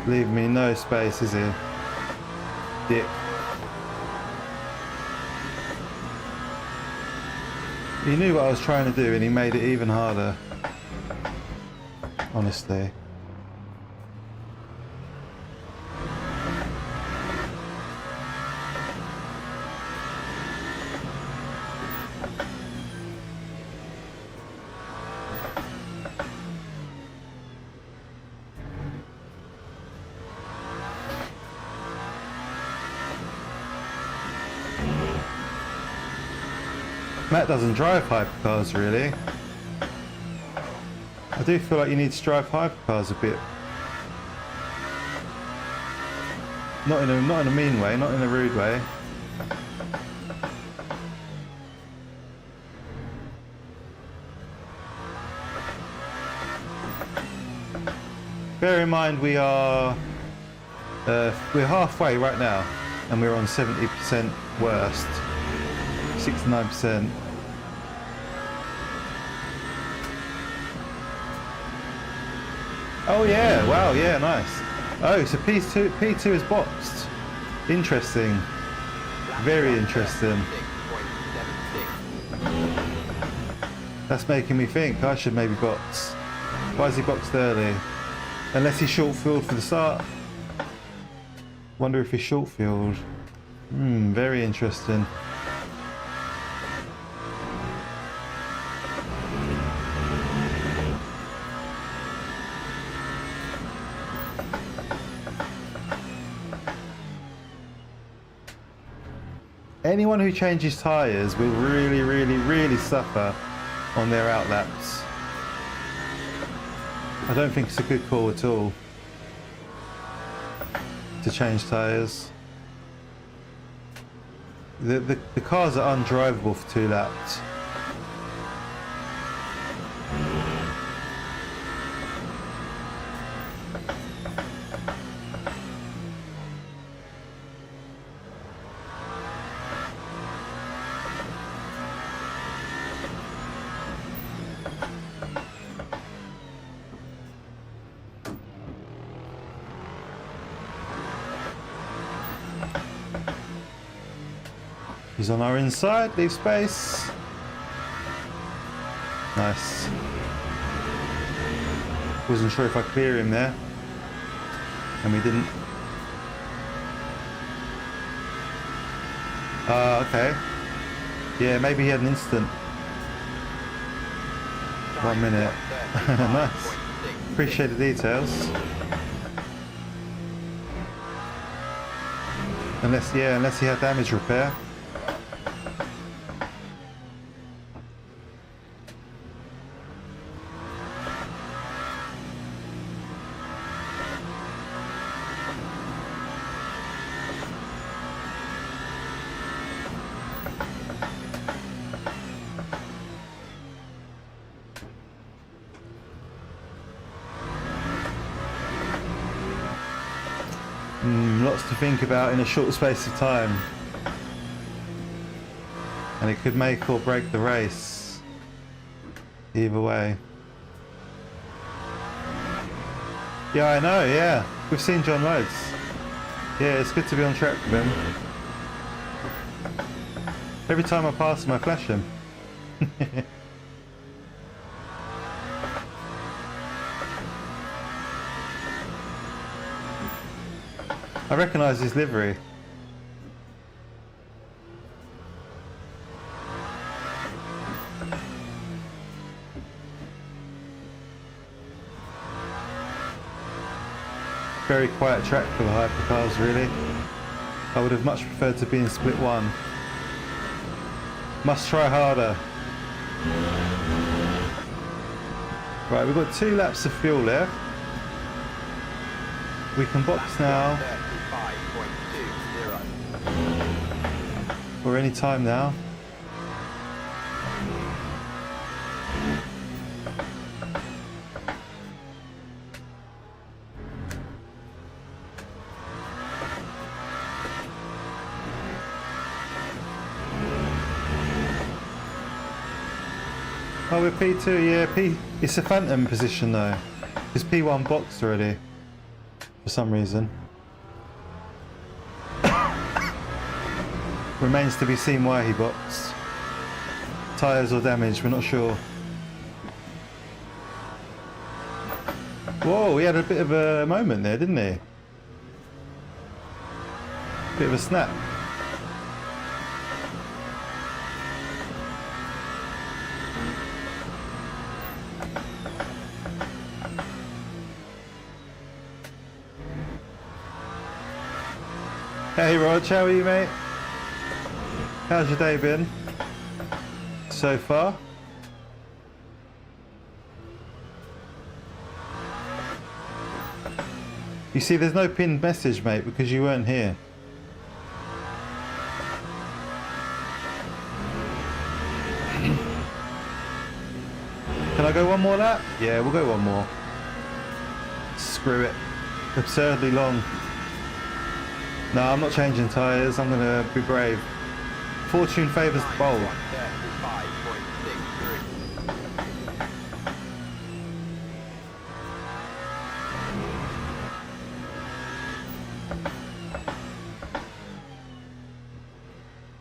Leave me no space, is he? Dick. He knew what I was trying to do and he made it even harder. Honestly. Matt doesn't drive hypercars really. I do feel like you need to drive hypercars a bit. Not in a mean way, not in a rude way. Bear in mind we're halfway right now and we're on 70% worst. 69%. Oh yeah, wow, yeah, nice. Oh, so P2 is boxed. Interesting. Very interesting. That's making me think I should maybe box. Why is he boxed early? Unless he's short fueled for the start. Wonder if he's short fueled. Very interesting. Anyone who changes tyres will really suffer on their outlaps. I don't think it's a good call at all to change tyres. The cars are undrivable for 2 laps. He's on our inside, leave space. Nice. Wasn't sure if I clear him there. And we didn't. Okay. Yeah, maybe he had an instant. 1 minute. Nice. Appreciate the details. Unless he had damage repair. Lots to think about in a short space of time. And it could make or break the race. Either way. Yeah, I know, yeah. We've seen John loads. Yeah, it's good to be on track with him. Every time I pass him, I flash him. I recognise his livery. Very quiet track for the hypercars, really. I would have much preferred to be in split one. Must try harder. Right, we've got 2 laps of fuel left. We can box now. Or any time now. Oh, we're P2, yeah, it's a phantom position though. It's P1 boxed already. For some reason. Remains to be seen why he boxed. Tyres or damage, we're not sure. Whoa, he had a bit of a moment there, didn't he? Bit of a snap. Hey Rog, how are you, mate? How's your day been so far? You see, there's no pinned message, mate, because you weren't here. Can I go one more lap? Yeah, we'll go one more. Screw it. Absurdly long. No, I'm not changing tyres. I'm going to be brave. Fortune favours the bold.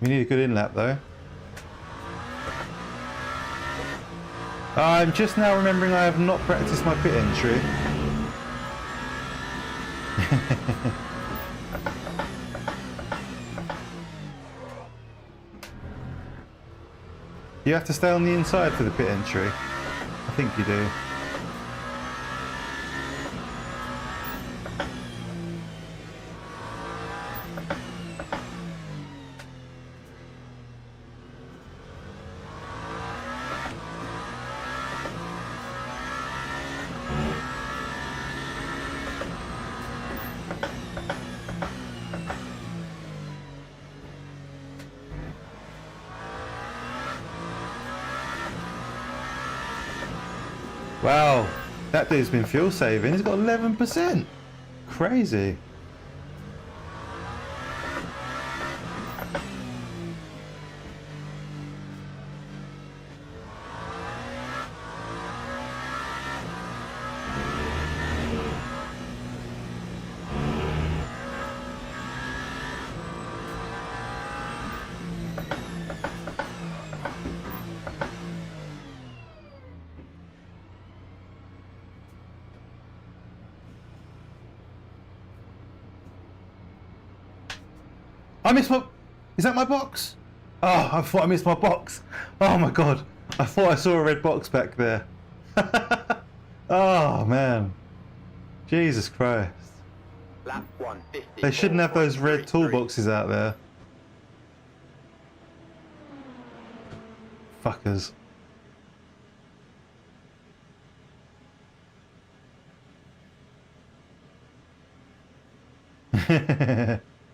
We need a good in-lap though. I'm just now remembering I have not practiced my pit entry. You have to stay on the inside for the pit entry. I think you do. Wow, that dude's been fuel saving. He's got 11%. Crazy. I missed my... Is that my box? Oh, I thought I missed my box. Oh my god. I thought I saw a red box back there. Oh man. Jesus Christ. Lap 150. They shouldn't have those red toolboxes out there. Fuckers.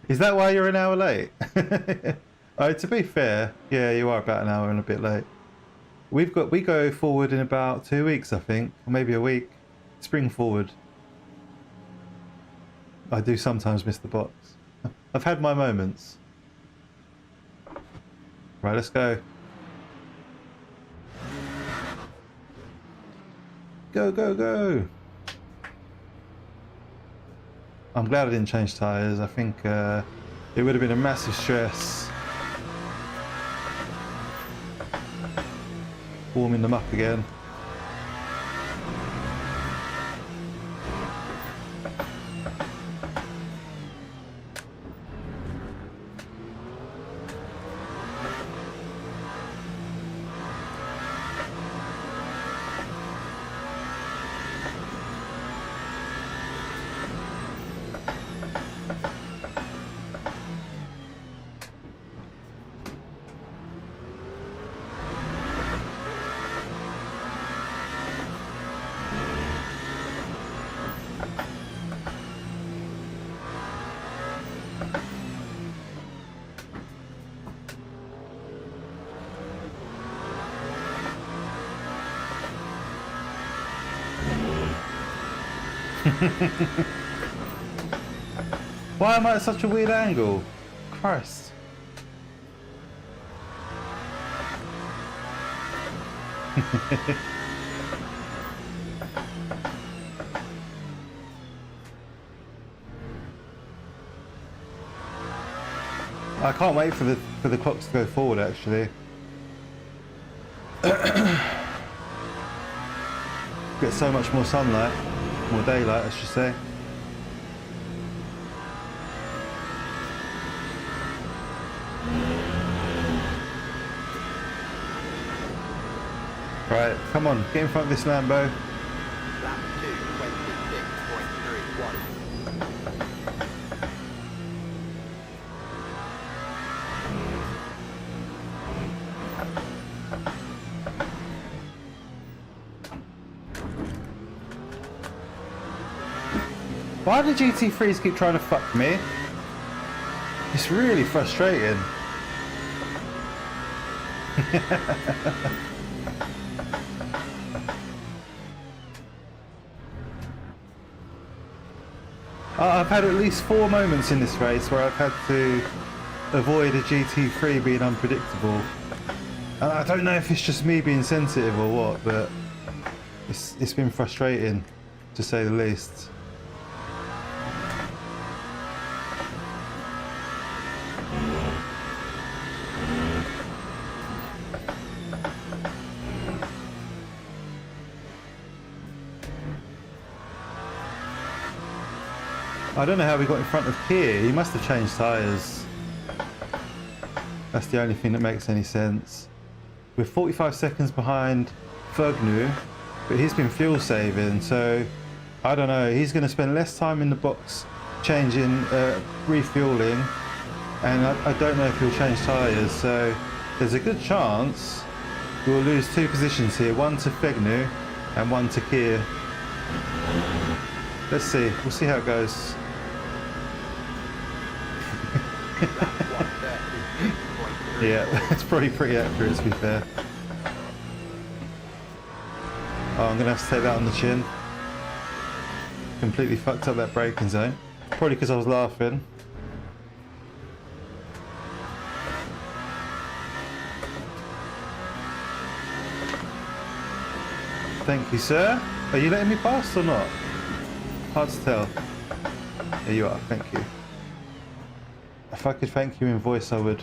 Is that why you're an hour late? To be fair, yeah, you are about an hour and a bit late. We go forward in about 2 weeks, I think, or maybe a week. Spring forward. I do sometimes miss the box. I've had my moments. Right, let's go. Go, go, go! I'm glad I didn't change tyres. I think it would have been a massive stress warming them up again. Why am I at such a weird angle? Christ. I can't wait for the clocks to go forward actually. Get so much more sunlight, more daylight I should say. Right, come on, get in front of this Lambo. Lap 2:26.31. Why do GT3s keep trying to fuck me? It's really frustrating. I've had at least 4 moments in this race where I've had to avoid a GT3 being unpredictable. And I don't know if it's just me being sensitive or what, but it's been frustrating to say the least. I don't know how we got in front of Kiyo. He must have changed tyres. That's the only thing that makes any sense. We're 45 seconds behind Fugnu, but he's been fuel saving, so I don't know. He's going to spend less time in the box changing, refueling, and I don't know if he'll change tyres, so there's a good chance we'll lose 2 positions here, one to Fugnu and one to Kiyo. Let's see. We'll see how it goes. Yeah, it's probably pretty accurate to be fair. Oh, I'm going to have to take that on the chin. Completely fucked up that braking zone. Probably because I was laughing. Thank you, sir. Are you letting me pass or not? Hard to tell. There you are, thank you. If I could thank you in voice, I would.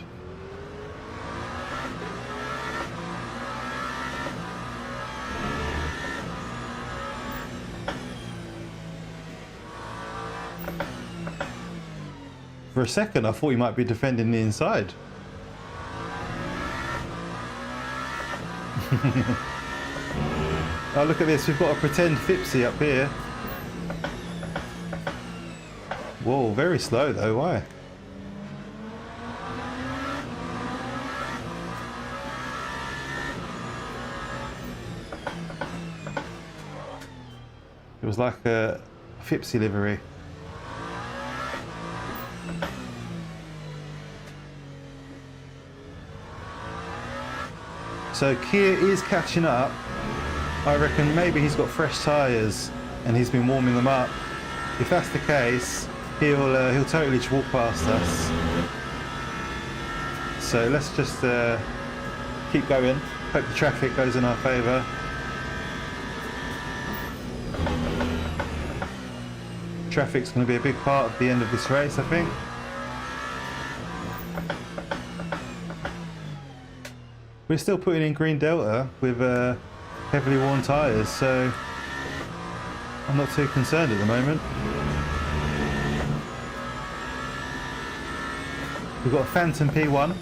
For a second, I thought he might be defending the inside. Oh, look at this. We've got a pretend Fipsy up here. Whoa, very slow though. Why? It was like a Fipsy livery. So Kiyo is catching up. I reckon maybe he's got fresh tyres and he's been warming them up. If that's the case, he'll totally just walk past us. So let's just keep going. Hope the traffic goes in our favour. Traffic's going to be a big part of the end of this race, I think. We're still putting in green delta with heavily worn tyres, so I'm not too concerned at the moment. We've got a Phantom P1.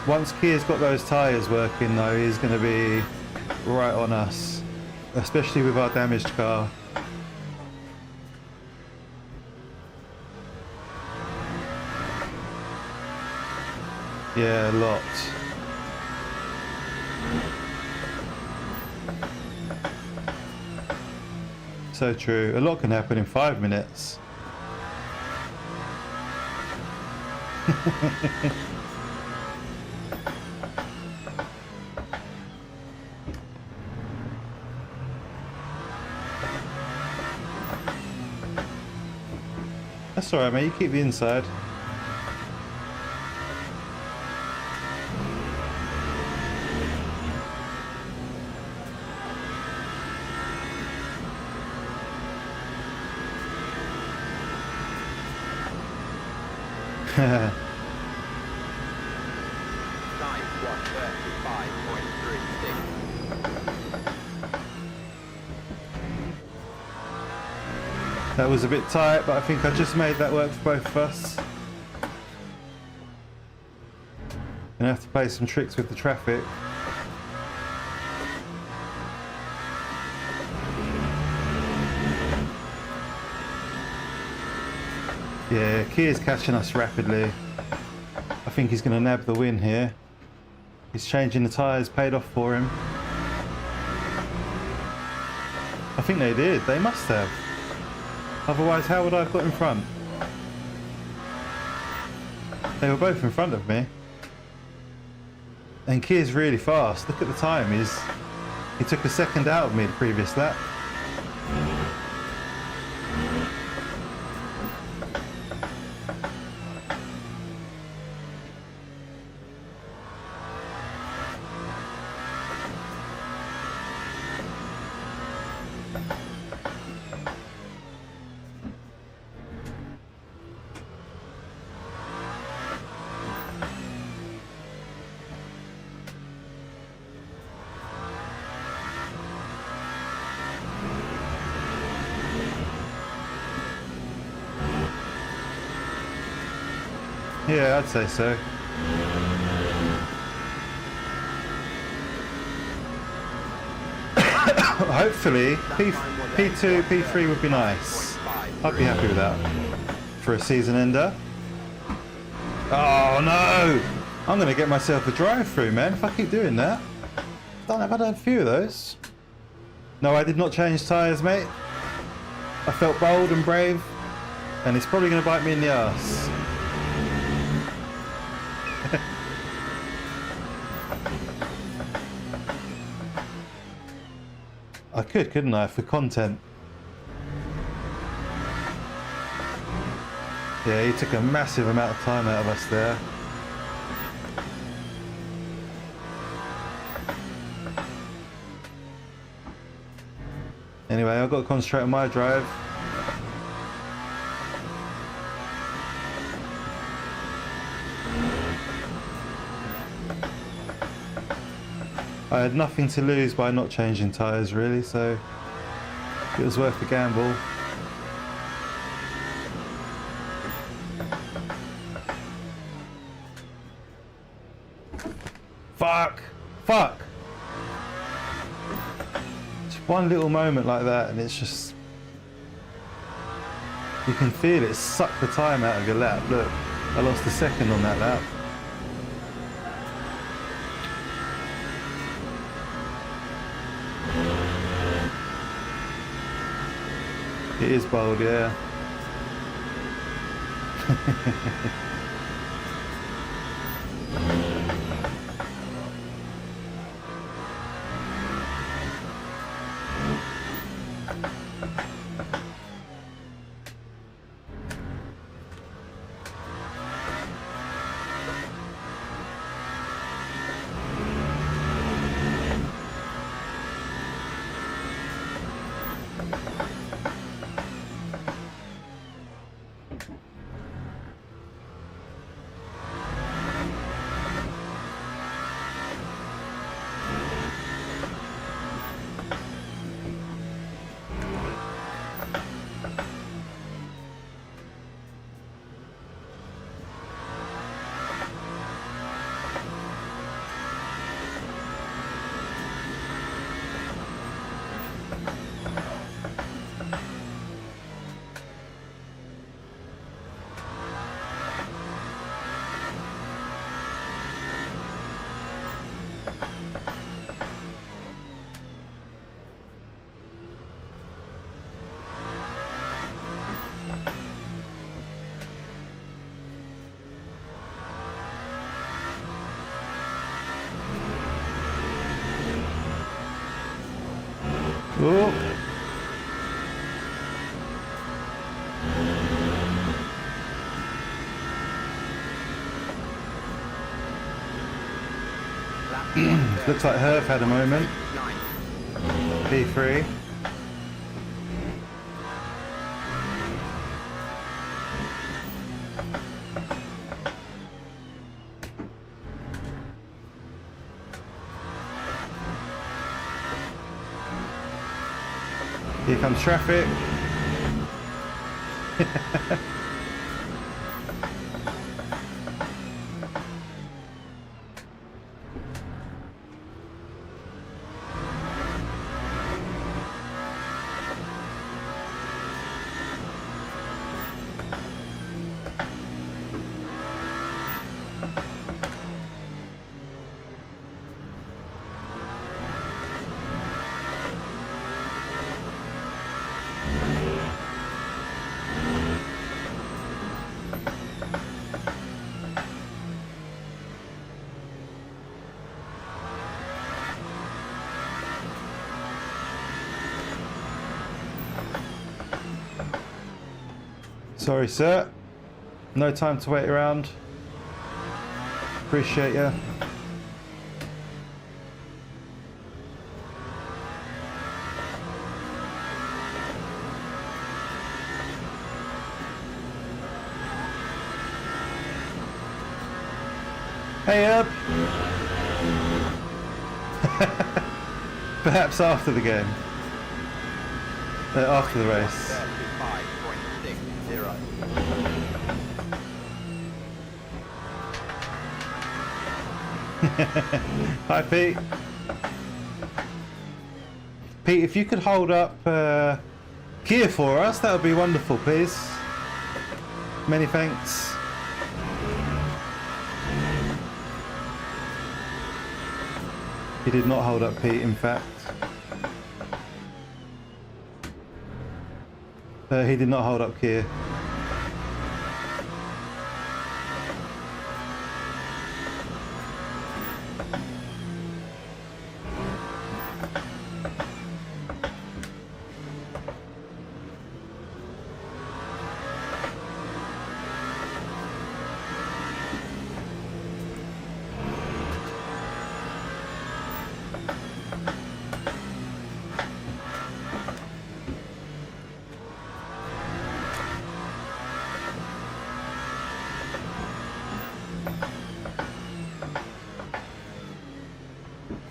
Once Kiyo's got those tyres working though, he's going to be right on us, especially with our damaged car. Yeah, a lot. So true. A lot can happen in 5 minutes. That's alright, mate. You keep the inside. Time 1:35.36. That was a bit tight, but I think I just made that work for both of us. Gonna have to play some tricks with the traffic. Yeah, Kiyo's catching us rapidly. I think he's going to nab the win here. He's changing the tyres, paid off for him. I think they did. They must have. Otherwise, how would I have got in front? They were both in front of me. And Kiyo's really fast. Look at the time. He took a second out of me the previous lap. Yeah, I'd say so. Hopefully, P2, P3 would be nice. I'd be happy with that for a season ender. Oh no! I'm going to get myself a drive-through, man, if I keep doing that. I've had a few of those. No, I did not change tyres, mate. I felt bold and brave, and it's probably going to bite me in the arse. I could, couldn't I, for content? Yeah, he took a massive amount of time out of us there. Anyway, I've got to concentrate on my drive. I had nothing to lose by not changing tyres really, so it was worth the gamble. Fuck! Fuck! Just one little moment like that and it's just... You can feel it suck the time out of your lap. Look, I lost a second on that lap. It is bold, yeah. Oh. Looks like Herb had a moment. P3. Here comes traffic. Sorry, sir. No time to wait around. Appreciate ya. Hey up. Perhaps after the game. After the race. Hi Pete. Pete, if you could hold up gear for us, that would be wonderful, please. Many thanks. He did not hold up Pete, in fact. He did not hold up gear.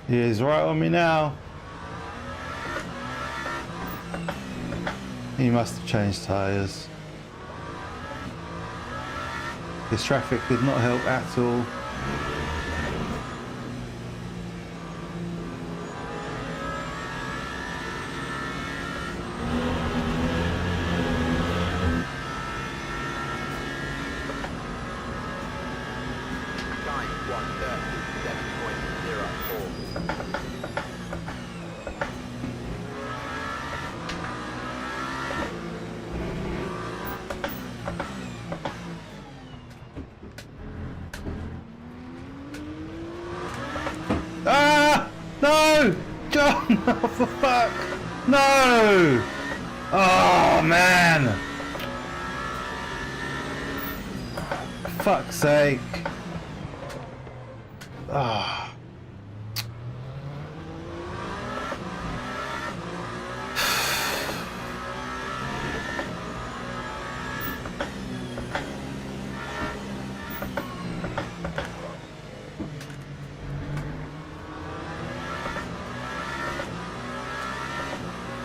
He's right on me now. He must have changed tyres. This traffic did not help at all. Ah! No! John! Oh, for fuck! No! Oh, man! Fuck's sake. Ah.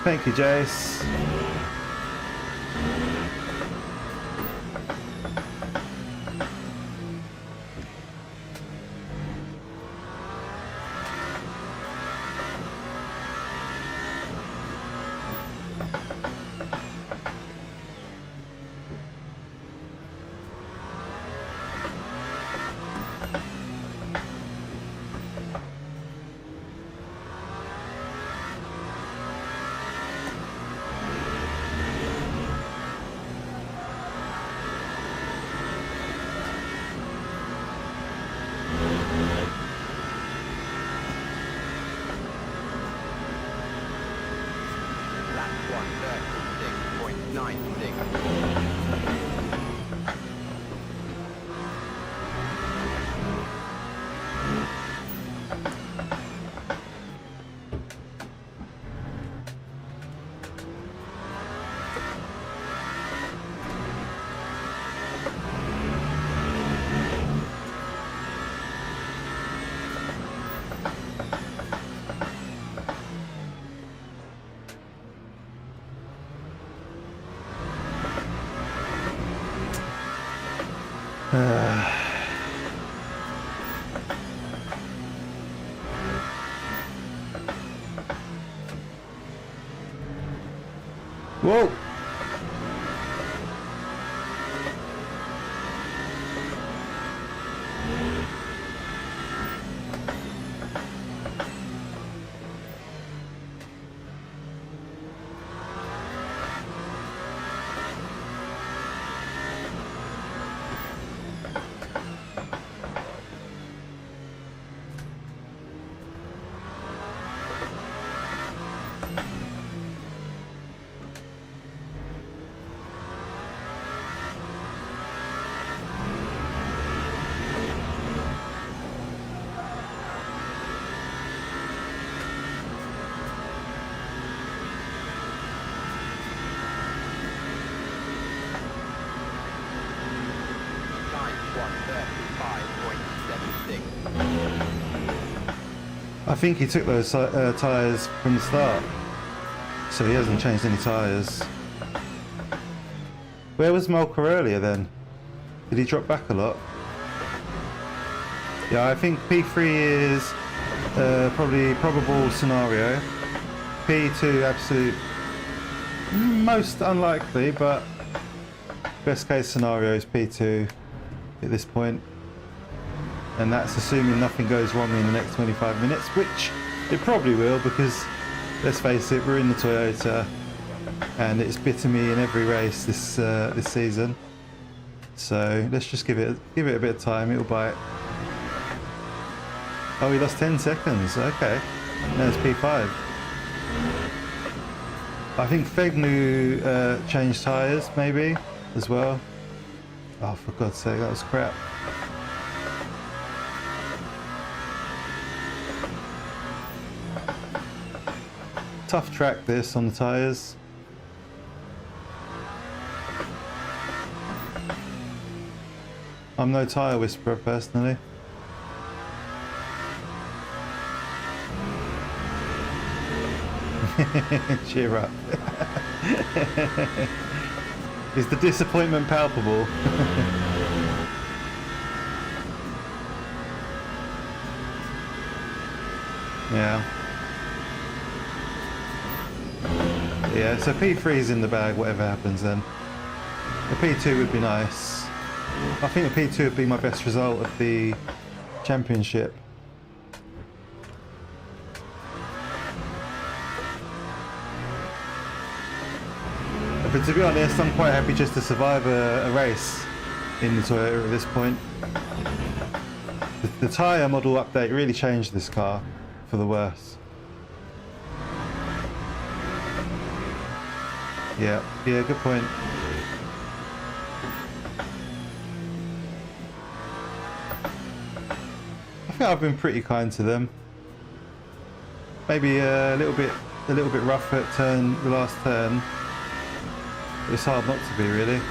Thank you, Jace. Whoa! I think he took those tyres from the start, so he hasn't changed any tyres. Where was Molker earlier then? Did he drop back a lot? Yeah, I think P3 is probably probable scenario. P2 absolute most unlikely, but best case scenario is P2 at this point. And that's assuming nothing goes wrong in the next 25 minutes, which it probably will, because let's face it, we're in the Toyota and it's bitten me in every race this season. So let's just give it a bit of time, it'll bite. Oh, he lost 10 seconds, okay. Now it's P5. I think Fegnu changed tyres maybe as well. Oh, for God's sake, that was crap. Tough track this on the tyres. I'm no tyre whisperer personally. Cheer up. Is the disappointment palpable? Yeah. Yeah, so P3 is in the bag, whatever happens then. The P2 would be nice. I think the P2 would be my best result of the championship. But to be honest, I'm quite happy just to survive a race in the Toyota at this point. The tyre model update really changed this car for the worse. Yeah, good point. I think I've been pretty kind to them. Maybe a little bit rough at the last turn. It's hard not to be, really.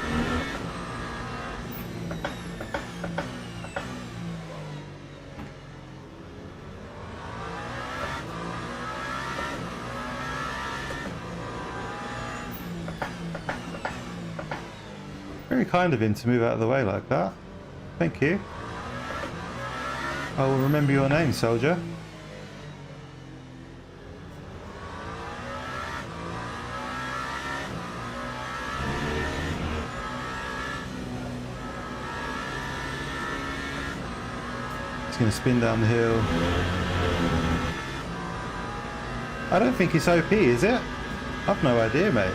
Very kind of him to move out of the way like that. Thank you. I will remember your name, soldier. He's going to spin down the hill. I don't think it's OP, is it? I've no idea, mate.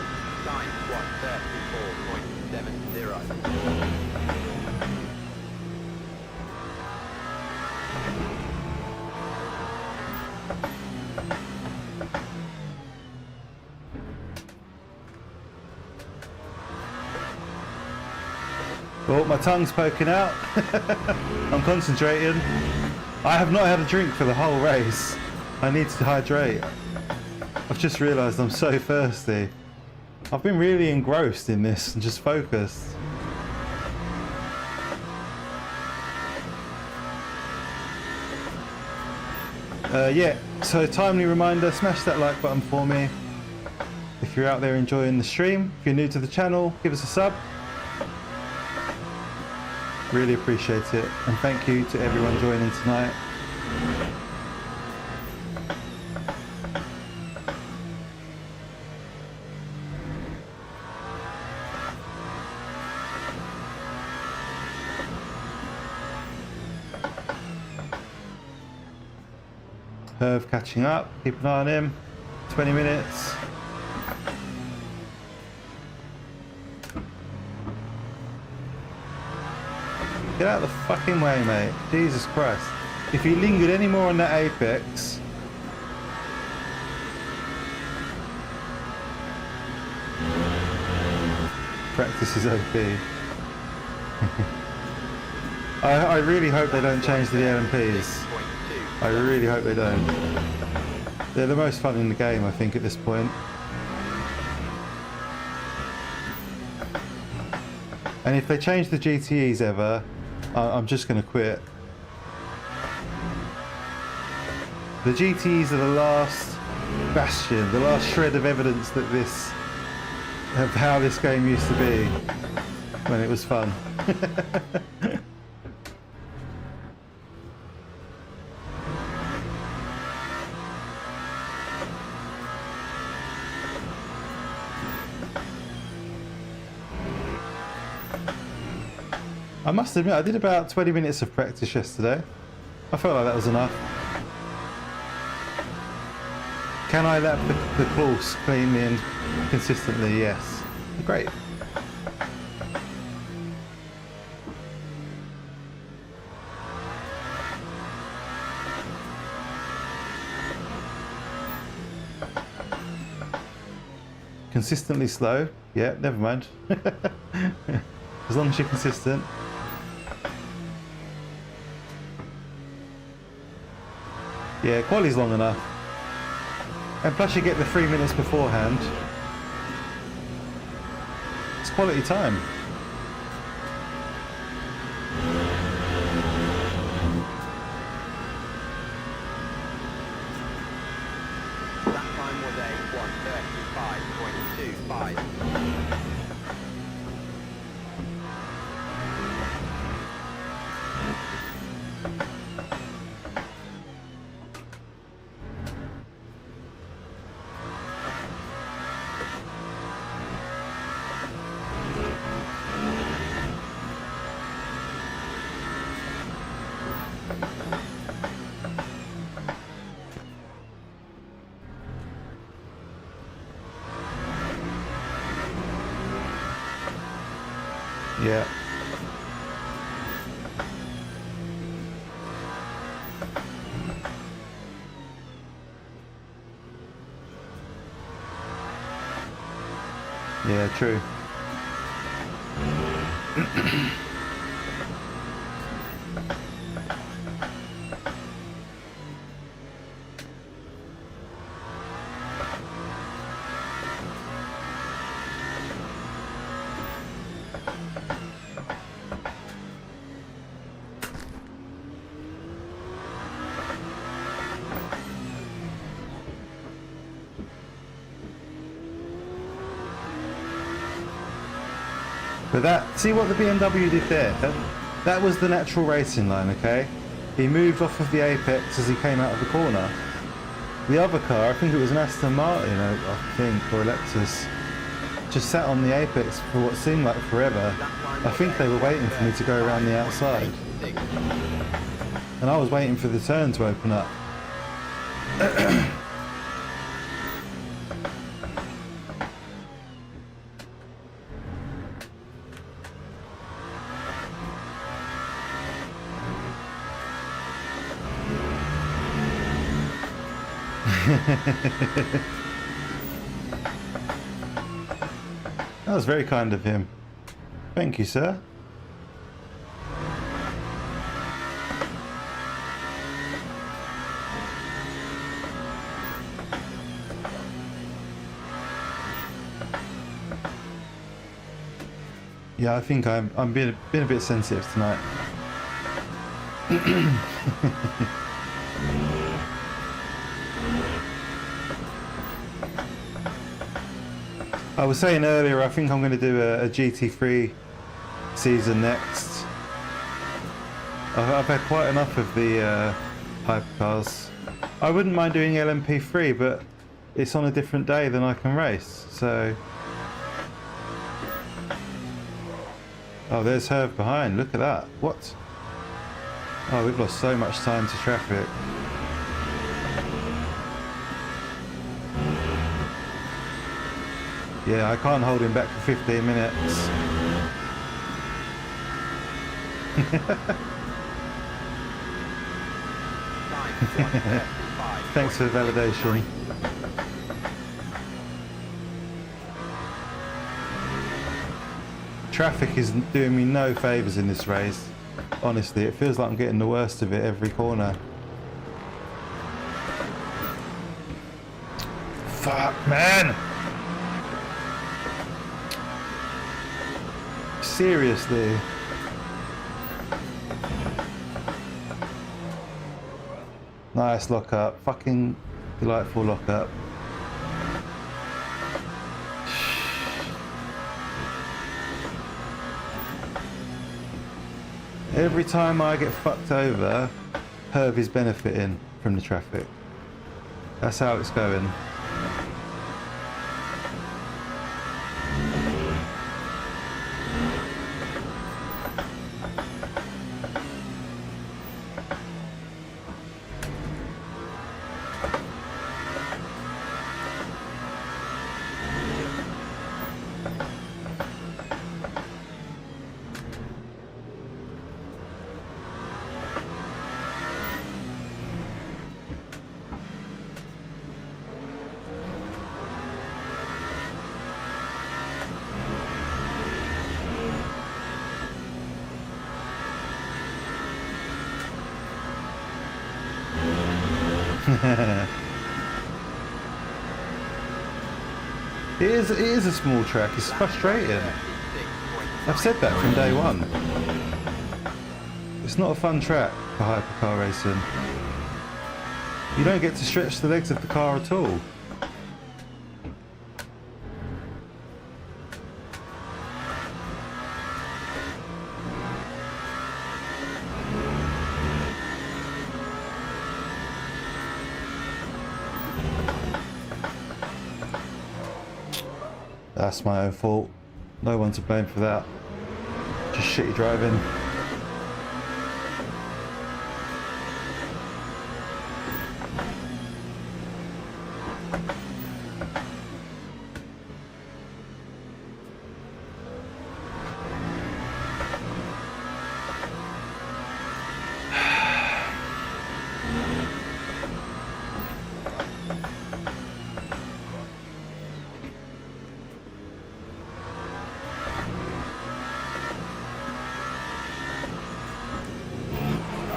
Oh, my tongue's poking out. I'm concentrating. I have not had a drink for the whole race. I need to hydrate. I've just realised I'm so thirsty. I've been really engrossed in this and just focused. Yeah, so timely reminder, smash that like button for me. If you're out there enjoying the stream, if you're new to the channel, give us a sub. Really appreciate it, and thank you to everyone joining tonight. Herv catching up, keep an eye on him. 20 minutes. Get out of the fucking way, mate. Jesus Christ. If he lingered any more on that apex... Practice is OP. I really hope they don't change the LMPs. I really hope they don't. They're the most fun in the game, I think, at this point. And if they change the GTEs ever, I'm just going to quit. The GTEs are the last bastion, the last shred of evidence that of how this game used to be when it was fun. I must admit, I did about 20 minutes of practice yesterday. I felt like that was enough. Can I lap the course cleanly and consistently? Yes. Great. Consistently slow? Yeah, never mind. As long as you're consistent. Yeah, quali's long enough. And plus you get the 3 minutes beforehand. It's quality time. Lap time time was a 1:35.25. Yeah. Yeah, true. But that, see what the BMW did there? That was the natural racing line, okay? He moved off of the apex as he came out of the corner. The other car, I think it was an Aston Martin, I think, or a Lexus, just sat on the apex for what seemed like forever. I think they were waiting for me to go around the outside. And I was waiting for the turn to open up. That was very kind of him. Thank you, sir. Yeah, I think I'm being a bit sensitive tonight. I was saying earlier, I think I'm going to do a GT3 season next. I've had quite enough of the hypercars. I wouldn't mind doing LMP3, but it's on a different day than I can race, so... Oh, there's Herb behind, look at that. What? Oh, we've lost so much time to traffic. Yeah, I can't hold him back for 15 minutes. Thanks for the validation. Traffic is doing me no favours in this race. Honestly, it feels like I'm getting the worst of it every corner. Fuck, man! Seriously. Nice lockup. Fucking delightful lockup. Every time I get fucked over, Herb is benefiting from the traffic. That's how it's going. It is a small track, it's frustrating. I've said that from day one. It's not a fun track for hypercar racing. You don't get to stretch the legs of the car at all. That's my own fault. No one to blame for that. Just shitty driving.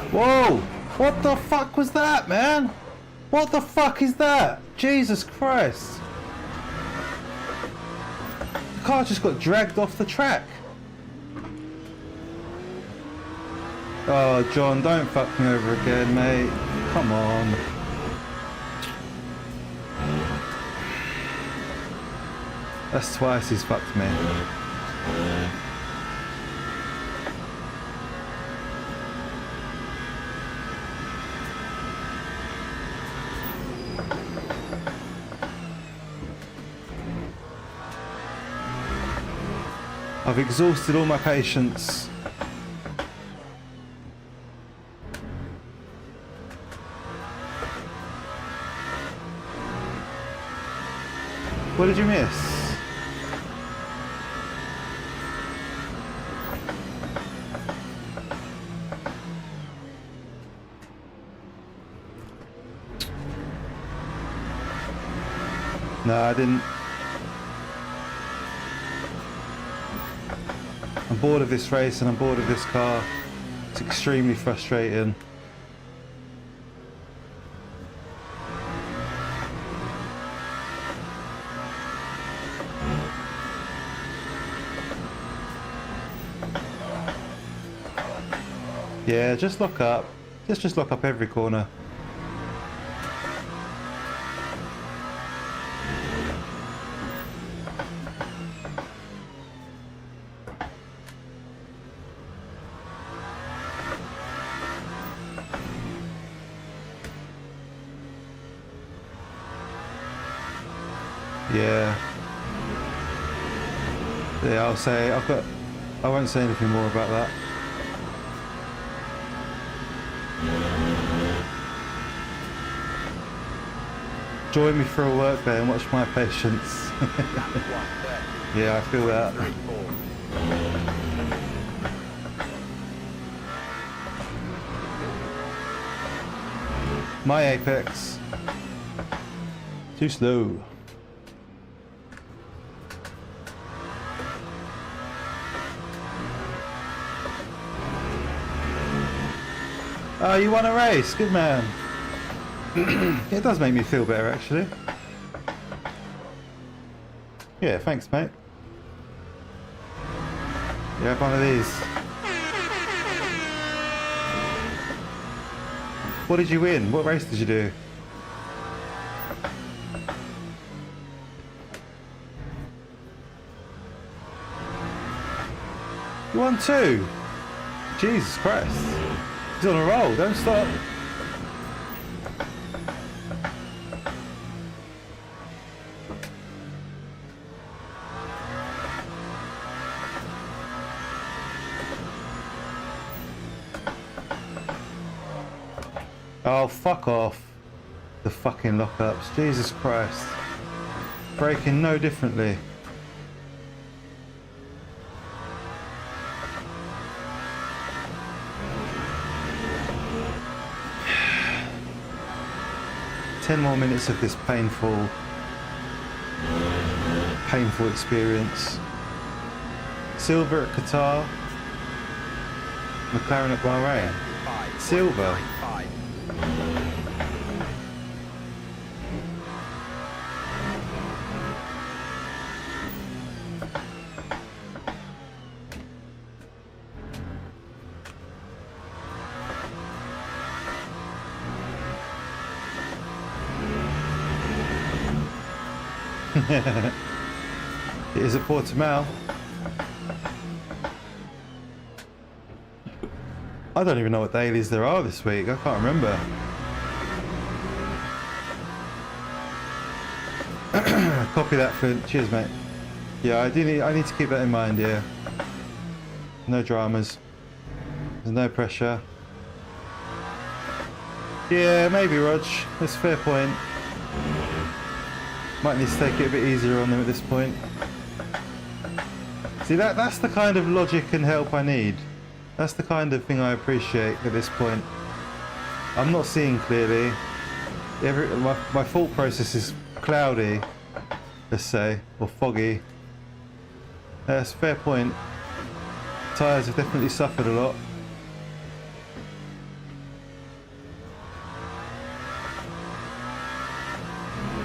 Whoa! What the fuck was that, man? What the fuck is that? Jesus Christ! The car just got dragged off the track. Oh, John, don't fuck me over again, mate. Come on. That's twice he's fucked me. I've exhausted all my patience. What did you miss? No, I didn't. I'm bored of this race and I'm bored of this car. It's extremely frustrating. Yeah, just lock up. Just lock up every corner. Yeah. Yeah, I'll say, I won't say anything more about that. Join me for a work day and watch my patience. Yeah, I feel that. My apex. Too slow. Oh, you won a race. Good man. It does make me feel better, actually. Yeah, thanks, mate. You have one of these. What did you win? What race did you do? You won 2. Jesus Christ. He's on a roll, don't stop. Oh, fuck off. The fucking lockups. Jesus Christ. Braking no differently. Ten more minutes of this painful experience. Silver at Qatar. McLaren at Bahrain. Silver. It is at Portimao. I don't even know what dailies there are this week. I can't remember. Copy that, Flint. Cheers, mate. Yeah, I need to keep that in mind, yeah. No dramas. There's no pressure. Yeah, maybe, Rog. That's a fair point. Might need to take it a bit easier on them at this point. See, that's the kind of logic and help I need. That's the kind of thing I appreciate at this point. I'm not seeing clearly. My thought process is cloudy, let's say, or foggy. That's a fair point. Tyres have definitely suffered a lot.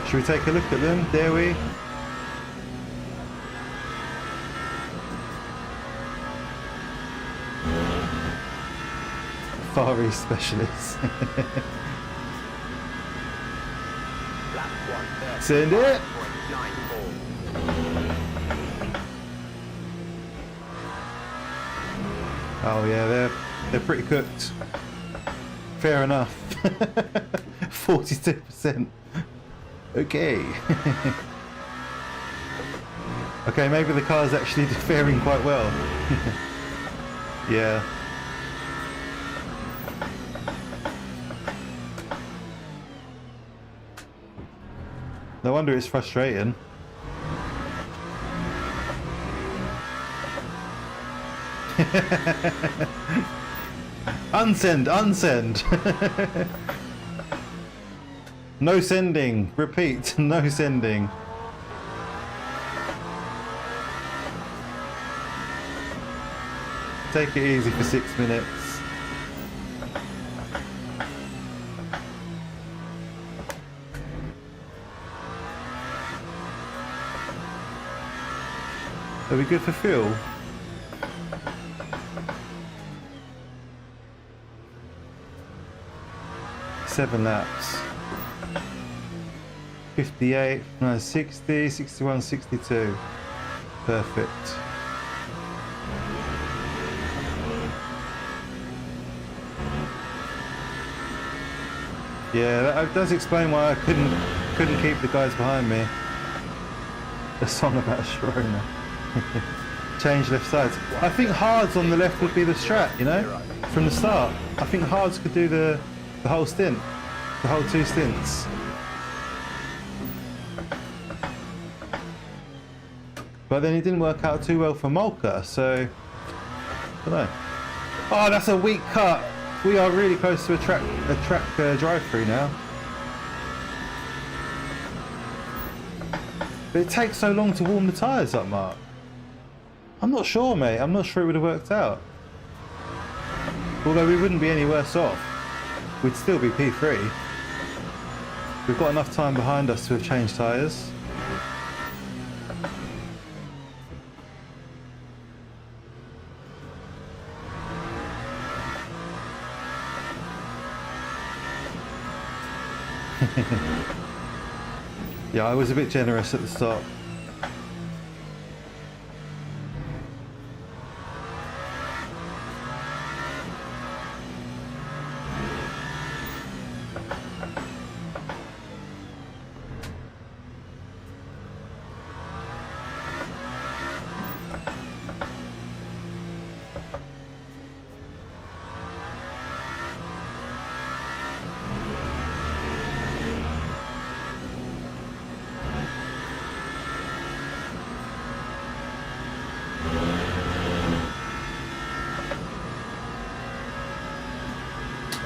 Should we take a look at them, dare we? Far East specialists. Send it! Oh yeah, they're pretty cooked. Fair enough. 42%. Okay. Okay, maybe the car's actually faring quite well. Yeah. No wonder it's frustrating. Unsend, unsend. No sending. Repeat, no sending. Take it easy for 6 minutes. Are we good for fuel? Seven laps. 58, no, 60, 61, 62. Perfect. Yeah, that does explain why I couldn't keep the guys behind me. A song about Sharona. Change left sides. I think hards on the left would be the strat, you know, from the start. I think hards could do the whole stint, the whole 2 stints. But then it didn't work out too well for Mocha, so I don't know. Oh, that's a weak cut. We are really close to a track drive-through now. But it takes so long to warm the tyres up, Mark. I'm not sure, mate. I'm not sure it would have worked out. Although we wouldn't be any worse off. We'd still be P3. We've got enough time behind us to have changed tyres. Yeah, I was a bit generous at the start.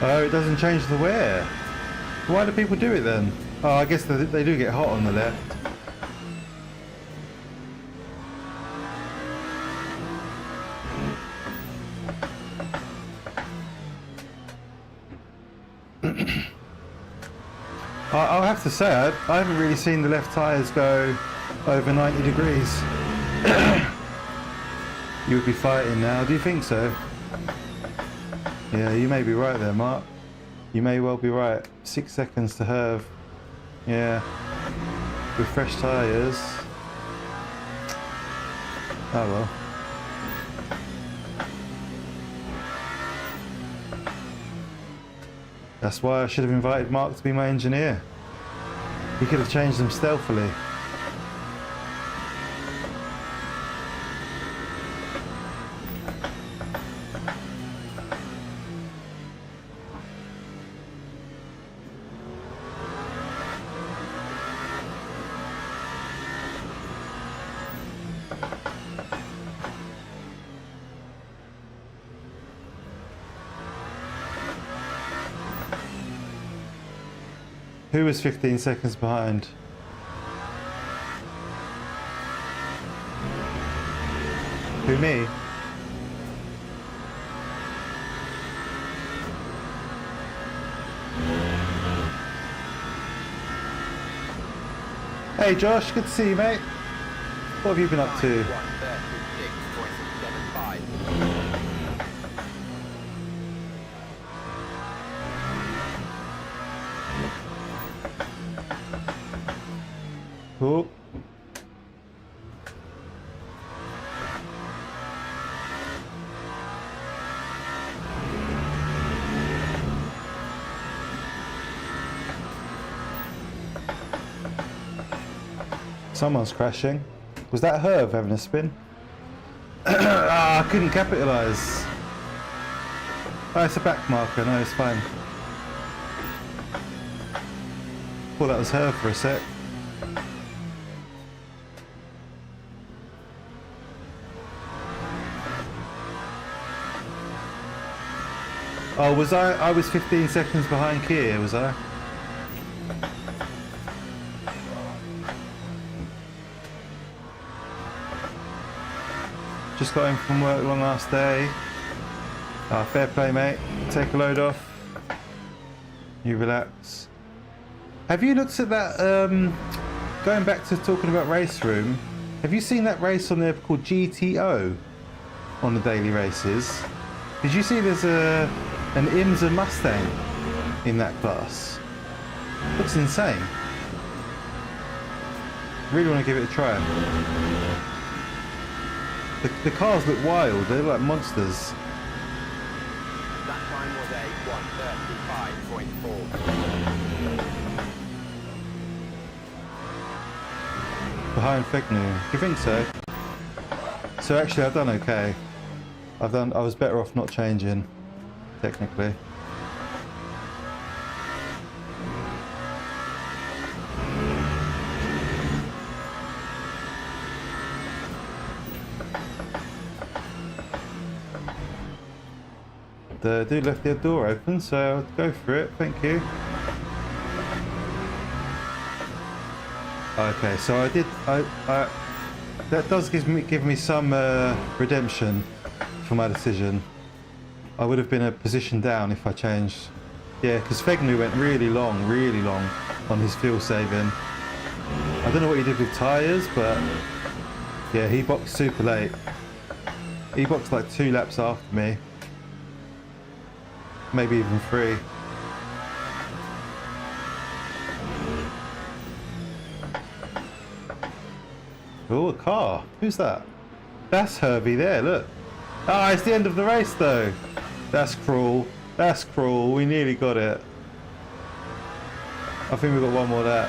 Oh, it doesn't change the wear. Why do people do it then? Oh, I guess they do get hot on the left. I'll have to say, I haven't really seen the left tyres go over 90 degrees. You would be fighting now, do you think so? Yeah, you may be right there, Mark. You may well be right. 6 seconds to Herve. Yeah. With fresh tyres. Oh well. That's why I should have invited Mark to be my engineer. He could have changed them stealthily. Who was 15 seconds behind? Who, me? Hey Josh, good to see you, mate. What have you been up to? Cool. Someone's crashing. Was that Herb having a spin? Ah, I couldn't capitalise. Oh, it's a back marker. No, it's fine. Thought that was Herb for a sec. Oh, was I was 15 seconds behind Kia, was I? Just got in from work, long last day. Fair play, mate. Take a load off. You relax. Have you looked at that, going back to talking about race room, have you seen that race on there called GTO on the daily races? Did you see there's an IMSA Mustang in that class? Looks insane. Really want to give it a try. The cars look wild, they look like monsters. That time was a 1:35.4. Behind Fegnu. Do you think so? So actually I've done okay. I was better off not changing, technically. The dude left the door open, so I'll go for it, thank you. Okay, so I that does give me some redemption for my decision. I would have been a position down if I changed. Yeah, because Fegnu went really long on his fuel saving. I don't know what he did with tyres, but yeah, he boxed super late. He boxed like 2 laps after me. Maybe even 3. Oh, a car. Who's that? That's Herbie there, look. Ah, it's the end of the race though. That's cruel. That's cruel. We nearly got it. I think we've got one more lap.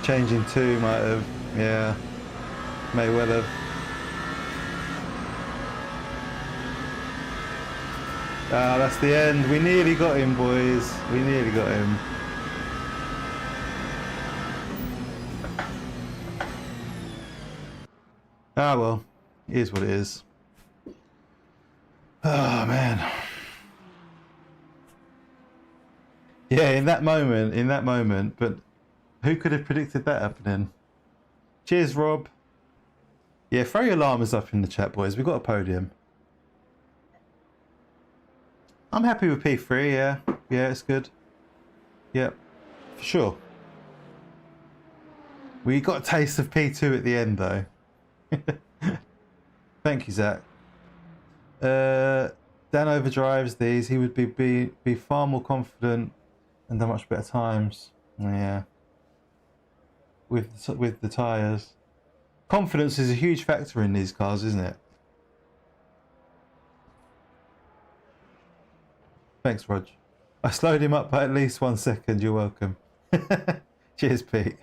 Changing 2 might have. Yeah. May well have. Ah, that's the end. We nearly got him, boys. We nearly got him. Ah, well. It is what it is. Oh, man. Yeah, in that moment, but who could have predicted that happening? Cheers, Rob. Yeah, throw your llamas up in the chat, boys. We've got a podium. I'm happy with P3, yeah. Yeah, it's good. Yep, for sure. We got a taste of P2 at the end, though. Thank you, Zach. Dan overdrives these. He would be far more confident and have much better times. Yeah. With the tyres. Confidence is a huge factor in these cars, isn't it? Thanks, Rog. I slowed him up by at least 1 second. You're welcome. Cheers, Pete.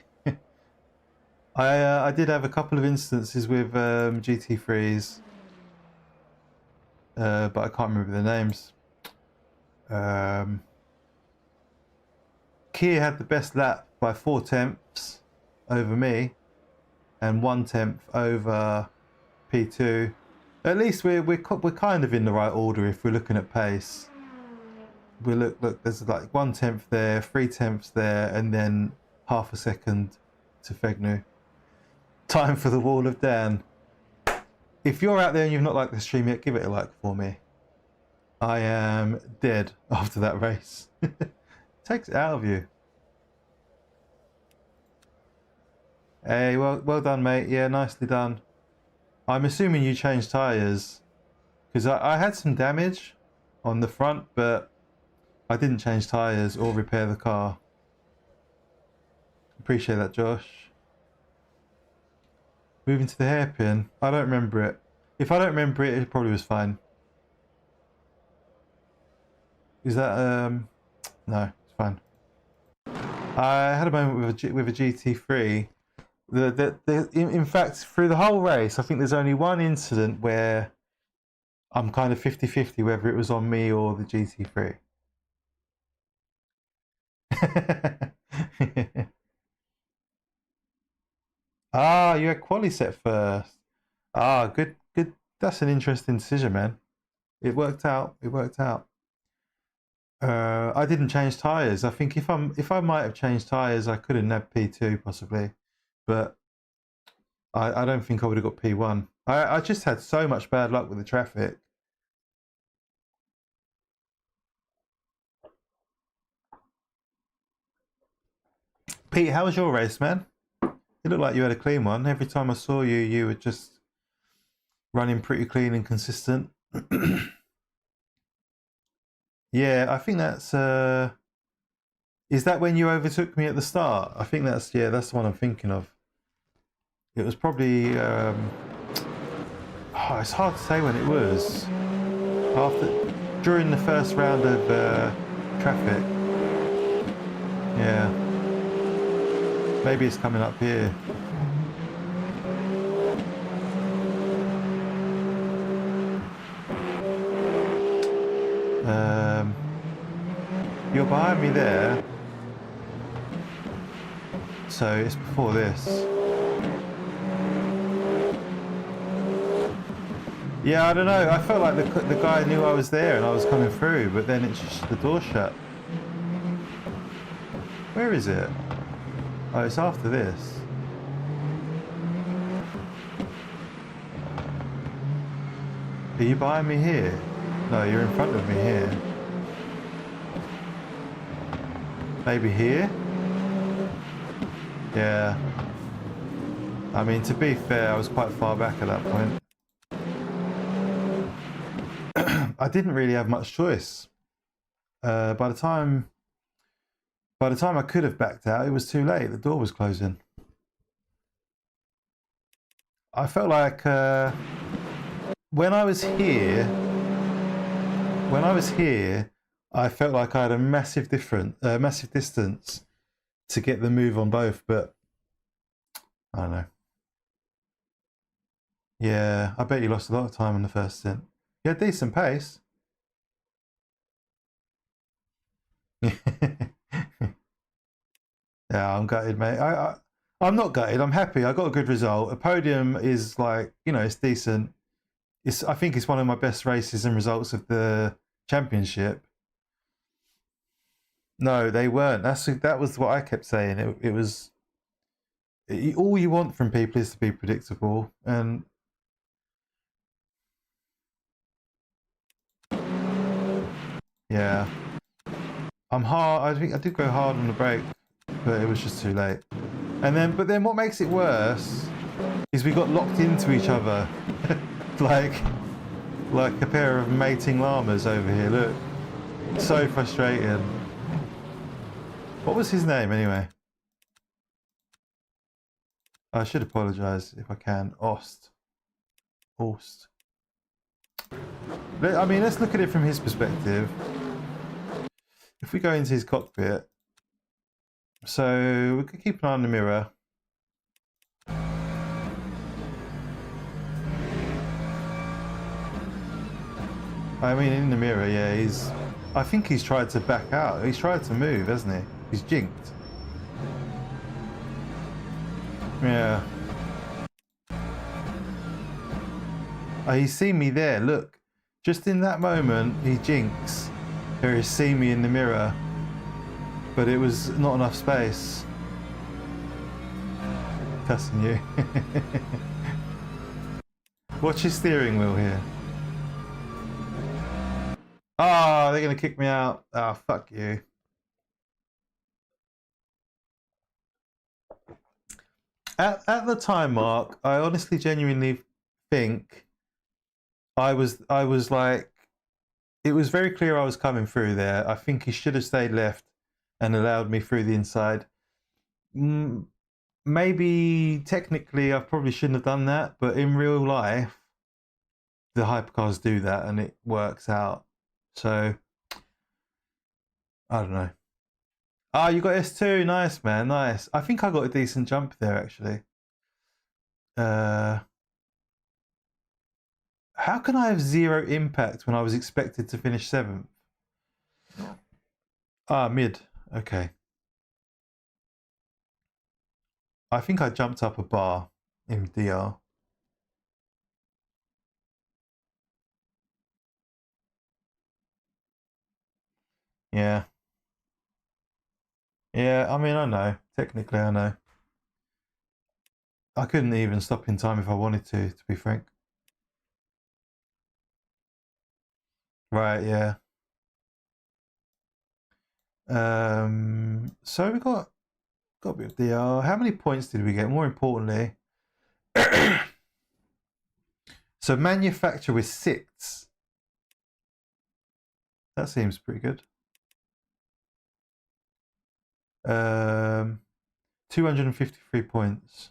I did have a couple of instances with GT3s, but I can't remember their names. Kia had the best lap by 4 tenths over me, and 1/10 over P2. At least we're kind of in the right order if we're looking at pace. We look, there's like 1/10 there, 3/10 there, and then half a second to Fegnu. Time for the Wall of Dan. If you're out there and you've not liked the stream yet, give it a like for me. I am dead after that race. Takes it out of you. Hey, well done, mate. Yeah, nicely done. I'm assuming you changed tyres, because I had some damage on the front, but I didn't change tyres or repair the car. Appreciate that, Josh. Moving to the hairpin. I don't remember it. If I don't remember it, it probably was fine. Is that no, it's fine. I had a moment with a GT3. In fact, through the whole race, I think there's only one incident where I'm kind of 50-50 whether it was on me or the GT3. Ah, you had quali set first. Ah, good. That's an interesting decision, man. It worked out. It worked out. I didn't change tyres. I think if I might have changed tyres, I could have nabbed P2 possibly, but I don't think I would have got P1. I just had so much bad luck with the traffic. Pete, how was your race, man? It looked like you had a clean one. Every time I saw you, you were just running pretty clean and consistent. Yeah, I think that's... is that when you overtook me at the start? I think that's... Yeah, that's the one I'm thinking of. It was probably... oh, it's hard to say when it was. During the first round of traffic. Yeah. Maybe it's coming up here. You're behind me there. So it's before this. Yeah, I don't know. I felt like the guy knew I was there and I was coming through, but then it's just the door shut. Where is it? Oh, it's after this. Are you behind me here? No, you're in front of me here. Maybe here? Yeah. I mean, to be fair, I was quite far back at that point. I didn't really have much choice. By the time I could have backed out, it was too late. The door was closing. I felt like when I was here, I felt like I had a massive distance to get the move on both, but I don't know. Yeah, I bet you lost a lot of time in the first stint. You had decent pace. Yeah, I'm gutted, mate. I'm not gutted. I'm happy. I got a good result. A podium is like, you know, it's decent. I think it's one of my best races and results of the championship. No, they weren't. That was what I kept saying. It was all you want from people is to be predictable, and yeah, I'm hard. I think I did go hard on the brake, but it was just too late. But then what makes it worse is we got locked into each other, like a pair of mating llamas over here. Look, so frustrating. What was his name anyway? I should apologise if I can. Horst. I mean, let's look at it from his perspective. If we go into his cockpit, so we could keep an eye on the mirror. I mean, in the mirror, yeah, I think he's tried to back out. He's tried to move, hasn't he? He's jinked. Yeah. Oh, he's seen me there. Look, just in that moment, he jinx. Or he's seen me in the mirror, but it was not enough space. Cussing you. Watch his steering wheel here. Oh, they're gonna kick me out. Oh, fuck you. At the time mark, I honestly, genuinely think I was like, it was very clear I was coming through there. I think he should have stayed left and allowed me through the inside. Maybe technically I probably shouldn't have done that, but in real life, the hypercars do that and it works out. So, I don't know. Ah, you got S2. Nice, man. Nice. I think I got a decent jump there, actually. How can I have 0 impact when I was expected to finish 7th? Ah, mid. Okay. I think I jumped up a bar in DR. Yeah. Yeah, I mean, I know. Technically, I know. I couldn't even stop in time if I wanted to be frank. Right, yeah. So we got a bit of DR. How many points did we get? More importantly, so manufacture with 6. That seems pretty good. 253 points.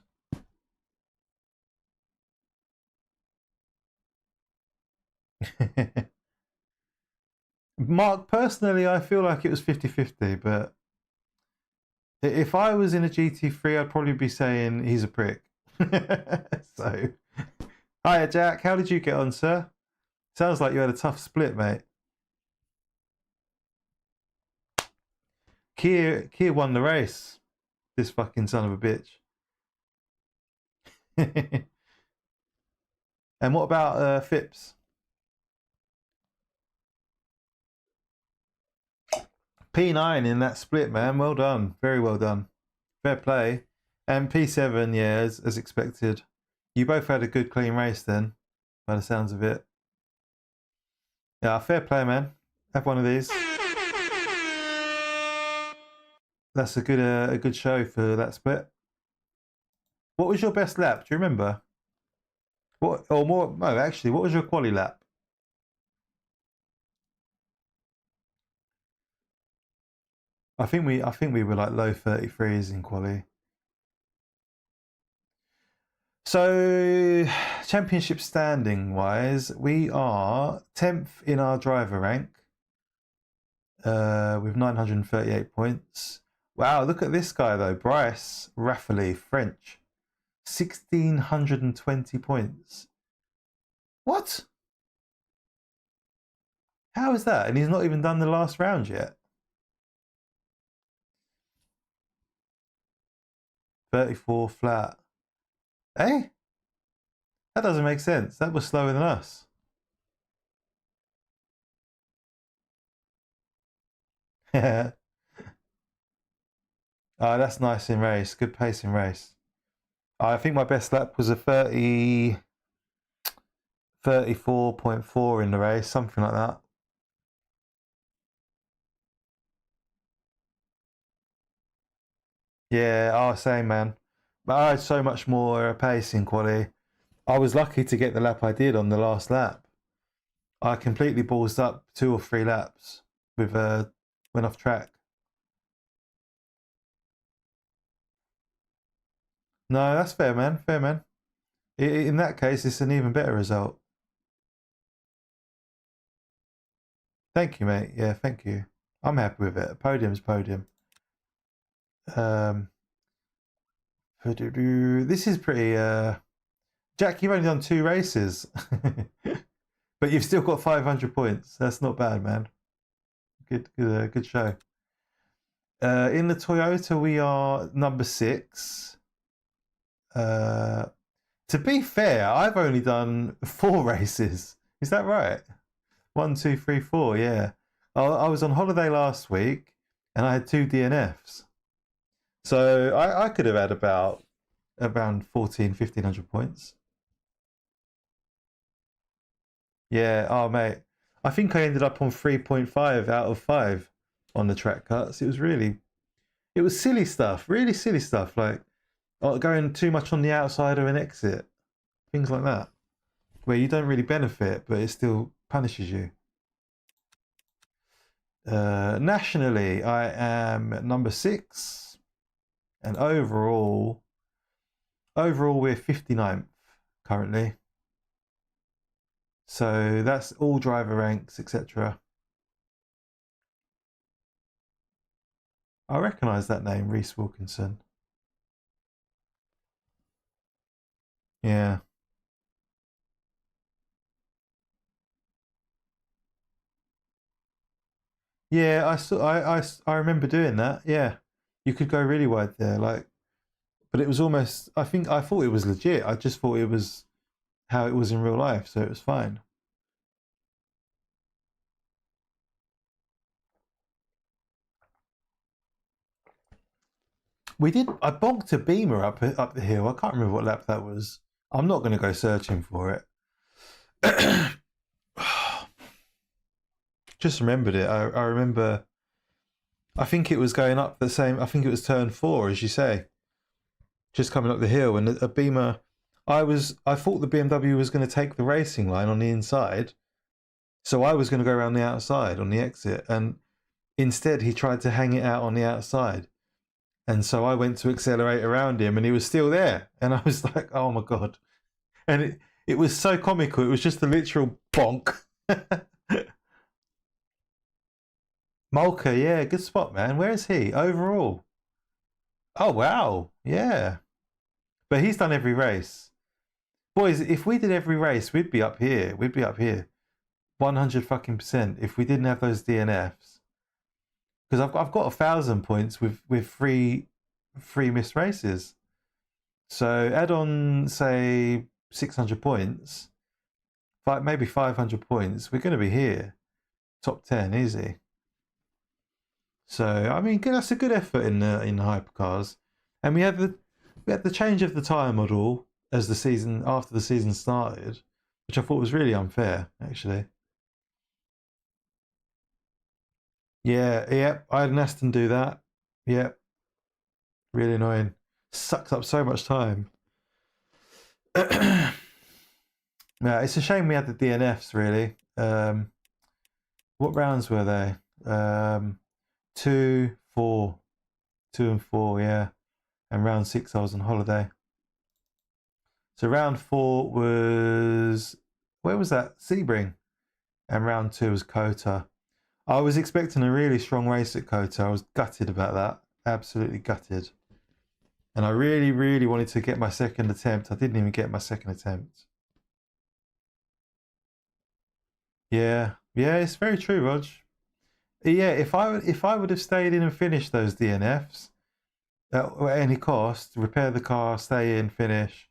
Mark, personally, I feel like it was 50-50, but if I was in a GT3, I'd probably be saying he's a prick. So, hiya, Jack. How did you get on, sir? Sounds like you had a tough split, mate. Kia won the race. This fucking son of a bitch. And what about Phipps? P9 in that split, man. Well done. Very well done. Fair play. And P7, yeah, as expected. You both had a good, clean race then, by the sounds of it. Yeah, fair play, man. Have one of these. That's a good show for that split. What was your best lap? Do you remember? What or more? No, actually, what was your quali lap? I think we were like low 33s in quali. So, championship standing wise, we are 10th in our driver rank with 938 points. Wow, look at this guy though, Bryce Raffaele, French, 1,620 points. What? How is that? And he's not even done the last round yet. 34 flat. Eh? That doesn't make sense. That was slower than us. Oh, that's nice in race. Good pace in race. I think my best lap was a 34.4 in the race, something like that. Yeah, oh, same, man. But I had so much more pace in quali. I was lucky to get the lap I did on the last lap. I completely ballsed up 2 or 3 laps with went off track. No, that's fair, man. Fair, man. In that case, it's an even better result. Thank you, mate. Yeah, thank you. I'm happy with it. Podium's podium. This is pretty... Jack, you've only done 2 races. But you've still got 500 points. That's not bad, man. Good show. In the Toyota, we are number 6. To be fair, I've only done 4 races. Is that right? 1, 2, 3, 4. Yeah. I was on holiday last week, and I had 2 DNFs. So I could have had around 1,500 points. Yeah. Oh, mate. I think I ended up on 3.5 out of 5 on the track cuts. It was silly stuff. Really silly stuff. Like going too much on the outside of an exit. Things like that. Where you don't really benefit, but it still punishes you. Nationally, I am at number 6. And overall we're 59th currently. So that's all driver ranks, etc. I recognise that name, Reese Wilkinson. Yeah. Yeah, I remember doing that. Yeah. You could go really wide there, like, but it was almost, I thought it was legit. I just thought it was how it was in real life, so it was fine. I bonked a Beamer up the hill. I can't remember what lap that was. I'm not going to go searching for it. Just remembered it. I remember, I think it was going up the same, I think it was turn 4, as you say. Just coming up the hill, and a Beamer, I thought the BMW was going to take the racing line on the inside. So I was going to go around the outside on the exit, and instead he tried to hang it out on the outside. And so I went to accelerate around him, and he was still there. And I was like, oh my God. And it was so comical. It was just a literal bonk. Molka, yeah, good spot, man. Where is he? Overall. Oh, wow. Yeah. But he's done every race. Boys, if we did every race, we'd be up here. We'd be up here. 100 fucking %. If we didn't have those DNFs. Because I've got 1,000 points with three missed races. So add on, say, 600 points, maybe 500 points. We're going to be here, top 10, easy. So I mean, that's a good effort in the hypercars, and we had the change of the tyre model as after the season started, which I thought was really unfair, actually. Yeah, I had an Aston do that. Yep. Really annoying. Sucks up so much time. Yeah, it's a shame we had the DNFs, really. What rounds were they? 2, 4. 2 and 4, yeah. And round 6 I was on holiday. So round 4 was... Where was that? Sebring. And round 2 was Kota. I was expecting a really strong race at Kota. I was gutted about that. Absolutely gutted. And I really, really wanted to get my second attempt. I didn't even get my second attempt. Yeah, it's very true, Rog. Yeah, if I would have stayed in and finished those DNFs at any cost, repair the car, stay in, finish,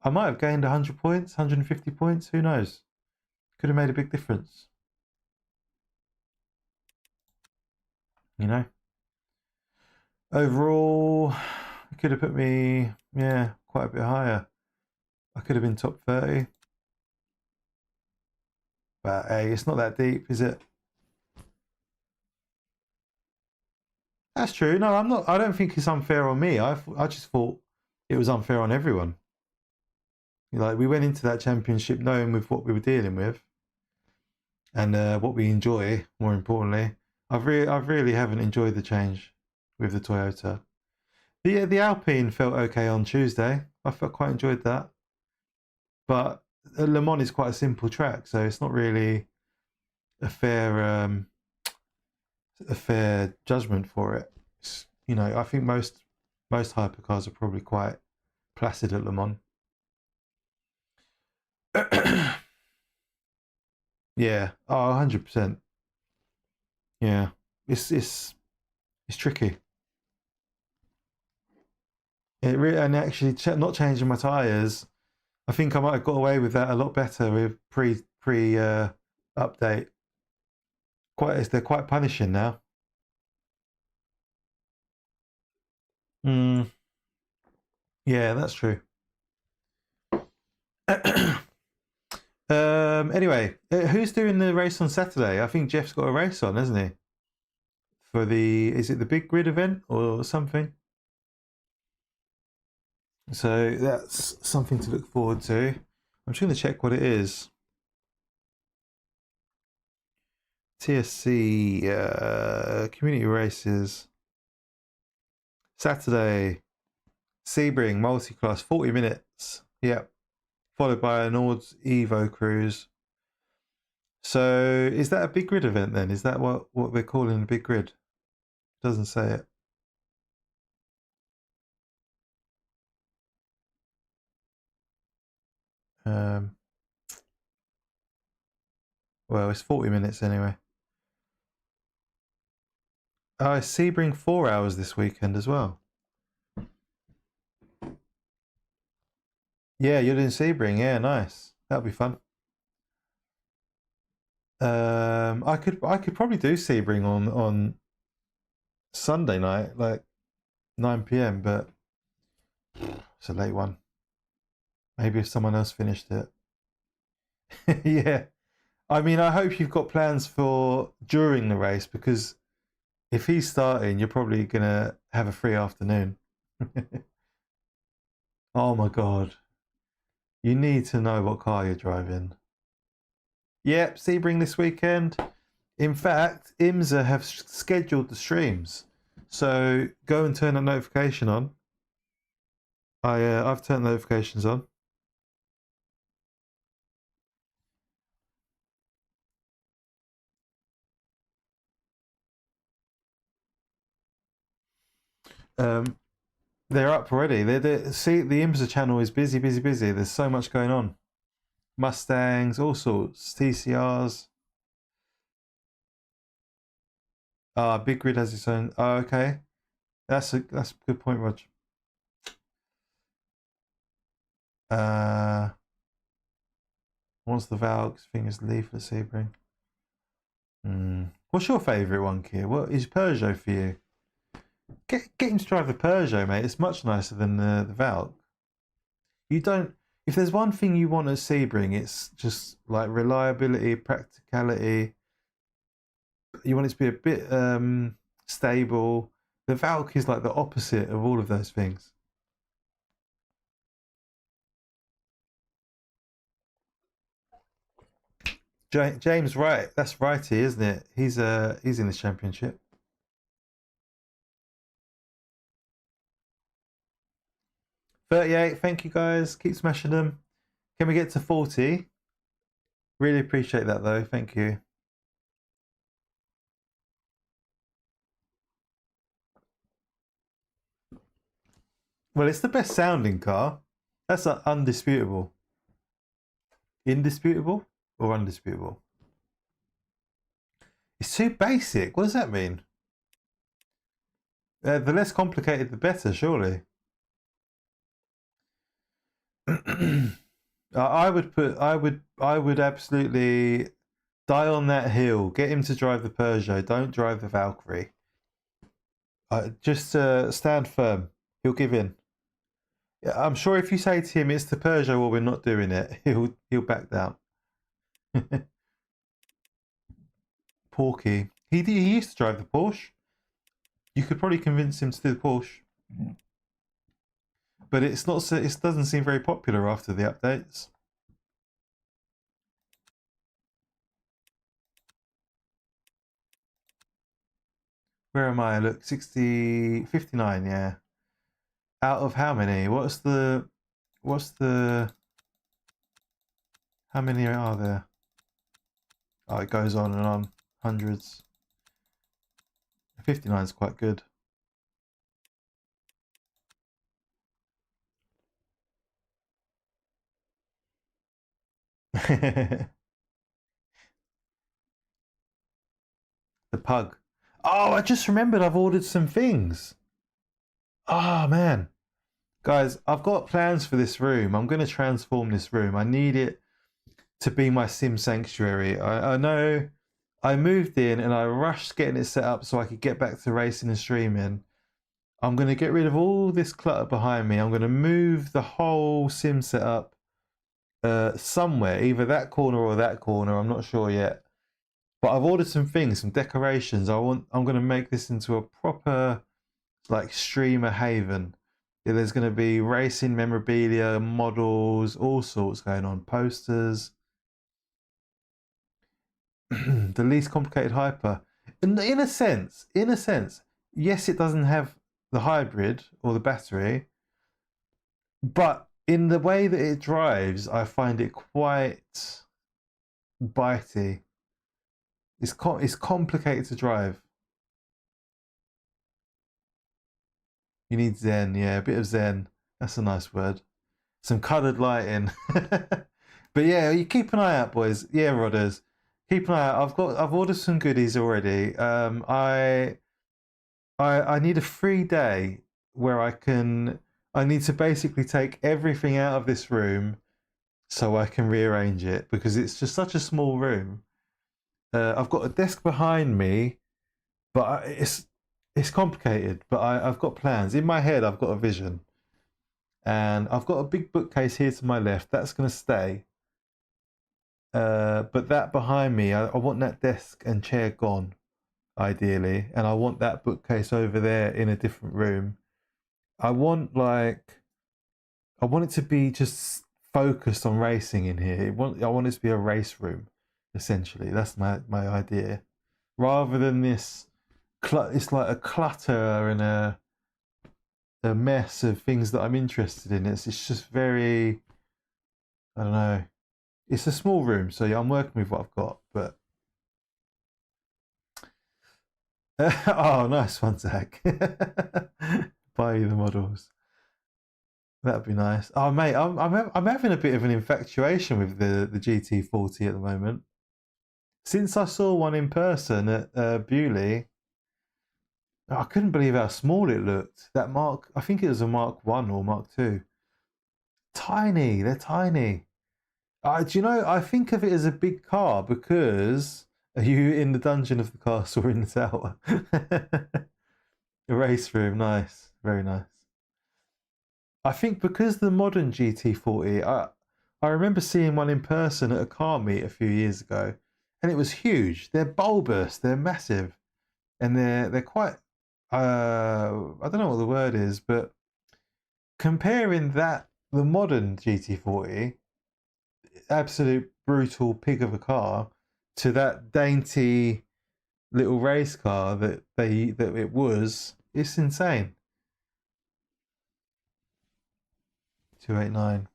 I might have gained 100 points, 150 points. Who knows? Could have made a big difference. You know, overall, it could have put me, quite a bit higher. I could have been top 30. But hey, it's not that deep, is it? That's true. No, I'm not. I don't think it's unfair on me. I just thought it was unfair on everyone. Like, we went into that championship knowing with what we were dealing with, and what we enjoy. More importantly, I really haven't enjoyed the change with the Toyota. The Alpine felt okay on Tuesday. I quite enjoyed that, but Le Mans is quite a simple track, so it's not really a fair judgment for it. You know, I think most hypercars are probably quite placid at Le Mans. Yeah, 100%. Yeah, it's tricky. And actually, not changing my tyres I think I might have got away with that a lot better with pre update. They're quite punishing now. Yeah, that's true. Anyway, who's doing the race on Saturday? I think Jeff's got a race on, hasn't he? For is it the Big Grid event or something? So that's something to look forward to. I'm just going to check what it is. TSC community races. Saturday, Sebring multi-class, 40 minutes. Yep. Followed by an Ords Evo cruise. So is that a Big Grid event then? Is that what they're calling a Big Grid? Doesn't say it. Well, it's 40 minutes anyway. Oh, it's Sebring 4 hours this weekend as well. Yeah, you're doing Sebring. Yeah, nice. That'll be fun. I could probably do Sebring on Sunday night, like 9 p.m. But it's a late one. Maybe if someone else finished it. Yeah. I mean, I hope you've got plans for during the race, because if he's starting, you're probably going to have a free afternoon. Oh my God. You need to know what car you're driving. Yep, Sebring this weekend. In fact, IMSA have scheduled the streams. So go and turn that notification on. I've turned notifications on. They're up already. See, the IMSA channel is busy. There's so much going on. Mustangs, all sorts, TCRs. Big Grid has its own. Oh, okay. That's a good point, Rog. What's the Valks thing is leaflet Sebring? What's your favourite one, Kia? What is Peugeot for you? Get him to drive the Peugeot, mate. It's much nicer than the Valk. You don't. If there's one thing you want at Sebring, it's just like reliability, practicality. You want it to be a bit stable. The Valk is like the opposite of all of those things. James Wright, that's righty, isn't it? He's in the championship. $38, thank you guys. Keep smashing them. Can we get to 40? Really appreciate that though, thank you. Well, it's the best sounding car. That's undisputable. Indisputable or undisputable? It's too basic. What does that mean? The less complicated, the better, surely. I would absolutely die on that hill. Get him to drive the Peugeot. Don't drive the Valkyrie. Just stand firm. He'll give in. I'm sure if you say to him it's the Peugeot, well, we're not doing it, he'll back down. Porky. He used to drive the Porsche. You could probably convince him to do the Porsche. But it's not. It doesn't seem very popular after the updates. Where am I? Look, 59. Yeah. Out of how many? What's the? How many are there? Oh, it goes on and on. Hundreds. 59 is quite good. The pug. Oh, I just remembered I've ordered some things. Oh man. Guys, I've got plans for this room. I'm going to transform this room. I need it to be my sim sanctuary. I know I moved in and I rushed getting it set up so I could get back to racing and streaming. I'm going to get rid of all this clutter behind me. I'm going to move the whole sim setup somewhere, either that corner or that corner. I'm not sure yet. But I've ordered some things, some decorations. I'm going to make this into a proper like streamer haven. Yeah, there's going to be racing memorabilia, models, all sorts going on, posters. The least complicated hyper. In a sense, yes, it doesn't have the hybrid or the battery, but in the way that it drives, I find it quite bitey. It's complicated to drive. You need zen, yeah, a bit of zen. That's a nice word. Some coloured lighting. But yeah, you keep an eye out, boys. Yeah, Rodders. Keep an eye out. I've ordered some goodies already. I need a free day where I need to basically take everything out of this room so I can rearrange it, because it's just such a small room. I've got a desk behind me, but it's complicated. But I've got plans in my head. I've got a vision, and I've got a big bookcase here to my left. That's going to stay. But that behind me, I want that desk and chair gone, ideally, and I want that bookcase over there in a different room. I want it to be just focused on racing in here. I want it to be a race room, essentially. That's my idea, rather than this. It's like a clutter and a mess of things that I'm interested in. It's just very, I don't know. It's a small room, so yeah, I'm working with what I've got. But oh, nice one, Zach. Buy you the models. That'd be nice. Oh, mate, I'm having a bit of an infatuation with the GT40 at the moment. Since I saw one in person at Bewley, I couldn't believe how small it looked. That I think it was a Mark 1 or Mark 2. Tiny, they're tiny. Do you know, I think of it as a big car because are you in the dungeon of the castle or in the tower? A race room, nice, very nice. I think because the modern GT40, I remember seeing one in person at a car meet a few years ago, and it was huge. They're bulbous, they're massive, and they're quite. I don't know what the word is, but comparing the modern GT40, absolute brutal pig of a car, to that dainty little race car that it was, it's insane. 289.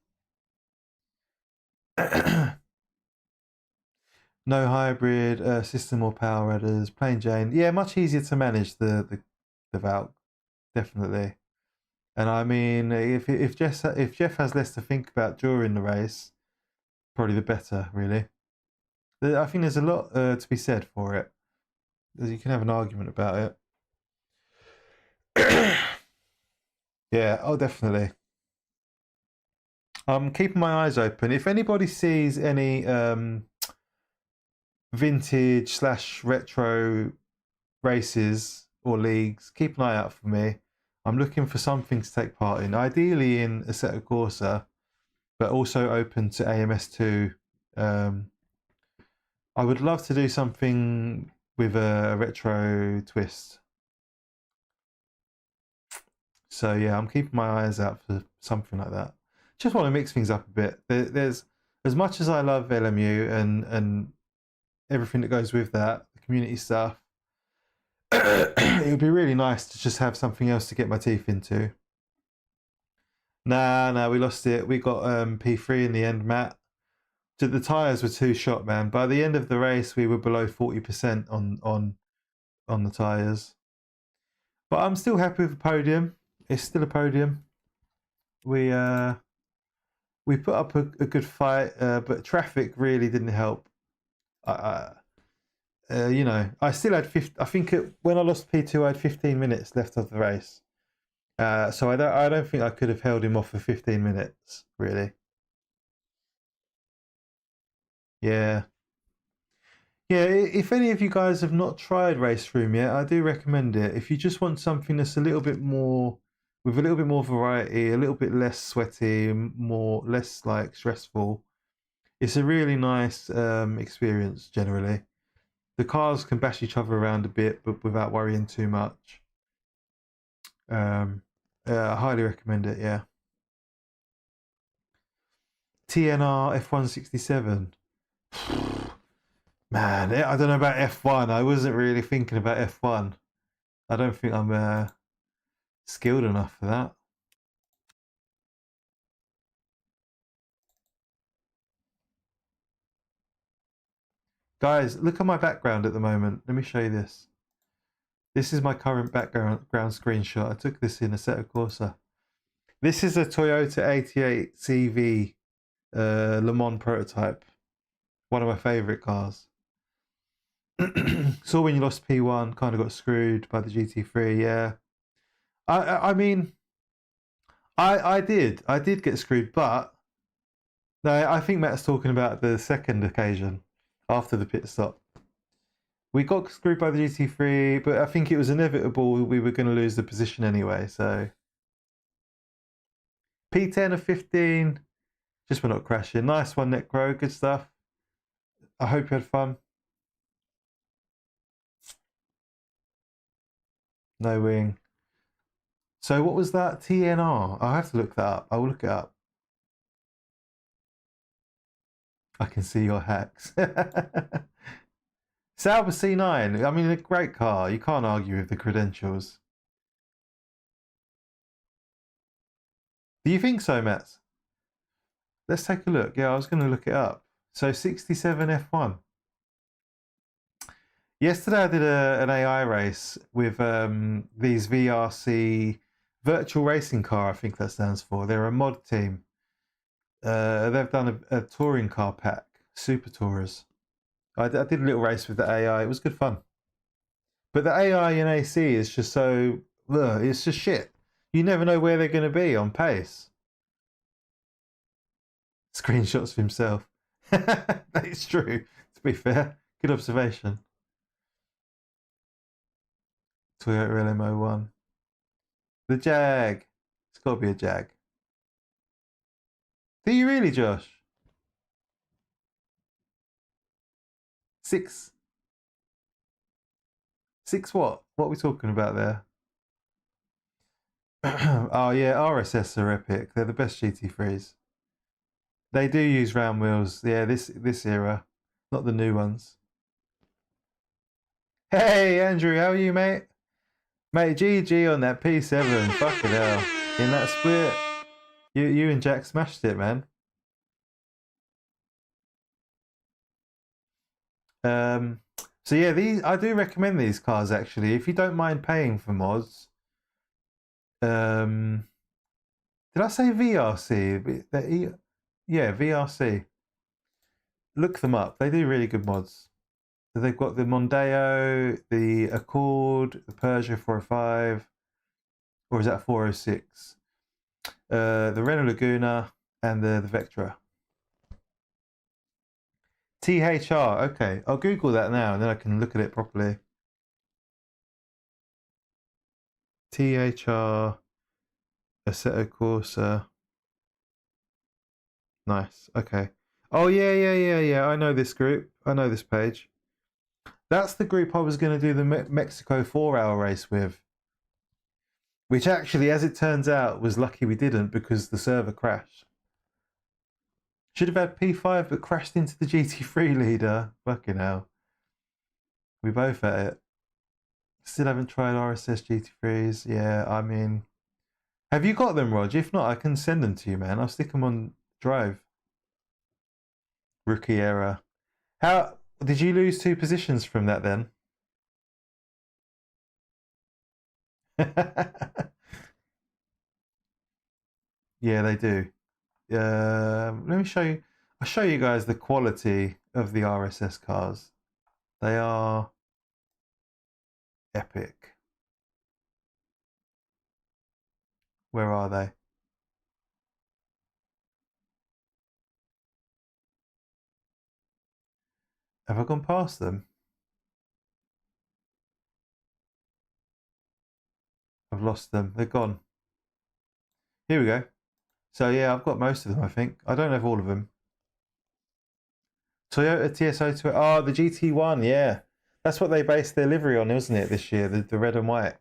No hybrid system or power adders, plain Jane. Yeah, much easier to manage the Valk, definitely. And I mean, if Jeff has less to think about during the race, probably the better, really. I think there's a lot to be said for it. You can have an argument about it. Yeah, oh, definitely. I'm keeping my eyes open. If anybody sees any vintage / retro races or leagues, keep an eye out for me. I'm looking for something to take part in, ideally in Assetto Corsa, but also open to AMS2. I would love to do something with a retro twist. So yeah, I'm keeping my eyes out for something like that. Just want to mix things up a bit. There's, as much as I love LMU and everything that goes with that, the community stuff, it would be really nice to just have something else to get my teeth into. Nah, we lost it. We got P3 in the end, Matt. The tyres were too shot, man. By the end of the race, we were below 40% on the tyres. But I'm still happy with the podium. It's still a podium. We put up a good fight, but traffic really didn't help. You know, I still had 50. I think when I lost P2, I had 15 minutes left of the race, So I don't think I could have held him off for 15 minutes, really. Yeah. Yeah, if any of you guys have not tried Race Room yet, I do recommend it. If you just want something that's a little bit more, with a little bit more variety, a little bit less sweaty, less like stressful, it's a really nice experience generally. The cars can bash each other around a bit, but without worrying too much. I highly recommend it, yeah. TNR F167. Man, I don't know about F1. I wasn't really thinking about F1. I don't think I'm skilled enough for that. Guys, look at my background at the moment. Let me show you this. This is my current background screenshot. I took this in Assetto Corsa. This is a Toyota 88 CV Le Mans prototype. One of my favourite cars. Saw when you lost P1, kind of got screwed by the GT3, yeah. I mean, I did get screwed, but no, I think Matt's talking about the second occasion after the pit stop. We got screwed by the GT3, but I think it was inevitable we were going to lose the position anyway, so. P10 of 15, just we're not crashing. Nice one, Necro, good stuff. I hope you had fun. No wing. So what was that? TNR? I'll have to look that up. I will look it up. I can see your hacks. Sauber C9. I mean, a great car. You can't argue with the credentials. Do you think so, Matt? Let's take a look. Yeah, I was going to look it up. So 67 F1. Yesterday I did an AI race with these VRC Virtual Racing Car, I think that stands for. They're a mod team. They've done a touring car pack, Super Tourers. I did a little race with the AI. It was good fun. But the AI in AC is just so, it's just shit. You never know where they're going to be on pace. Screenshots of himself. That is true, to be fair. Good observation. Toyota LMO1. The Jag. It's got to be a Jag. Do you really, Josh? 6. 6 what? What are we talking about there? Oh yeah, RSS are epic. They're the best GT3s. They do use round wheels. Yeah, this era, not the new ones. Hey Andrew, how are you, mate? Mate, GG on that P7. Fucking hell. In that split, you and Jack smashed it, man. So yeah, I do recommend these cars actually. If you don't mind paying for mods. Did I say VRC? Yeah, VRC. Look them up. They do really good mods. So they've got the Mondeo, the Accord, the Peugeot 405, or is that 406? The Renault Laguna and the Vectra. THR, okay. I'll Google that now and then I can look at it properly. THR Assetto Corsa. Nice, okay. Oh yeah. I know this group. I know this page. That's the group I was going to do the Mexico 4-hour race with. Which actually, as it turns out, was lucky we didn't because the server crashed. Should have had P5 but crashed into the GT3 leader. Fucking hell. We both at it. Still haven't tried RSS GT3s. Yeah, I mean... Have you got them, Rog? If not, I can send them to you, man. I'll stick them on Drive. Rookie error. How... Did you lose 2 positions from that then? Yeah, they do. Let me show you. I'll show you guys the quality of the RSS cars. They are epic. Where are they? Have I gone past them? I've lost them. They're gone. Here we go. So yeah, I've got most of them, I think. I don't have all of them. Toyota TS02. Oh, the GT1, yeah. That's what they based their livery on, isn't it, this year? The red and white.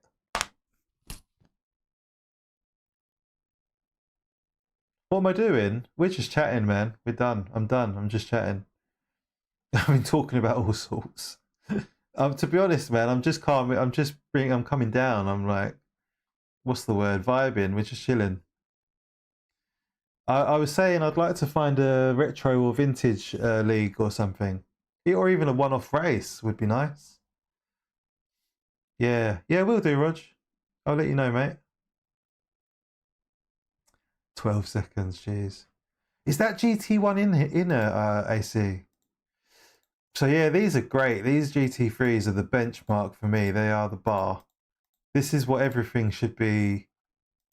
What am I doing? We're just chatting, man. We're done. I'm done. I'm just chatting. I've been talking about all sorts. To be honest, man, I'm just calm. I'm coming down. I'm like, what's the word? Vibing. We're just chilling. I was saying I'd like to find a retro or vintage league or something. Or even a one-off race would be nice. Yeah. Yeah, we'll do, Rog. I'll let you know, mate. 12 seconds, jeez. Is that GT1 in AC? So yeah, these are great. These GT3s are the benchmark for me. They are the bar. This is what everything should be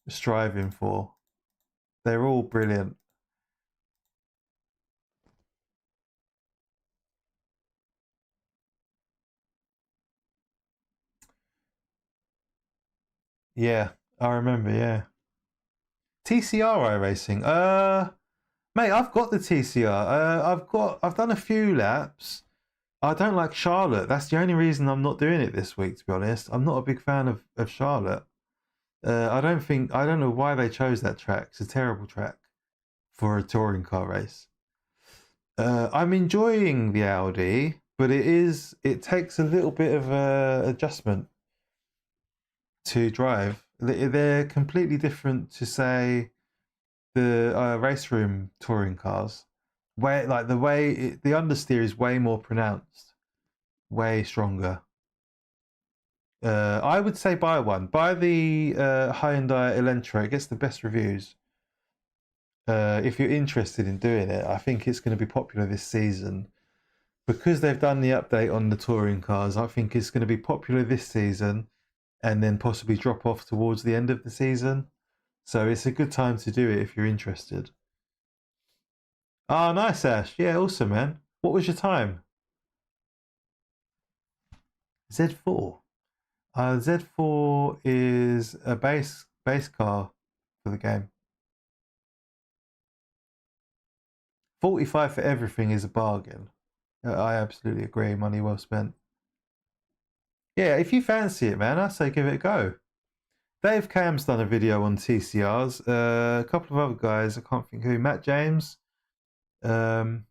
striving for. They're all brilliant. Yeah, I remember, yeah. TCR iRacing. Mate, I've got the TCR. I've done a few laps. I don't like Charlotte. That's the only reason I'm not doing it this week, to be honest. I'm not a big fan of Charlotte. I don't know why they chose that track. It's a terrible track for a touring car race. I'm enjoying the Audi, but it takes a little bit of adjustment to drive. They're completely different to, say, the race room touring cars. The understeer is way more pronounced, way stronger. I would say buy one. Buy the Hyundai Elantra. It gets the best reviews. If you're interested in doing it, I think it's going to be popular this season. Because they've done the update on the touring cars, I think it's going to be popular this season and then possibly drop off towards the end of the season. So it's a good time to do it if you're interested. Oh, nice, Ash. Yeah, awesome, man. What was your time? Z4. Z4 is a base car for the game. 45 for everything is a bargain. I absolutely agree. Money well spent. Yeah, if you fancy it, man, I say give it a go. Dave Cam's done a video on TCRs. A couple of other guys, I can't think who. Matt James. I'd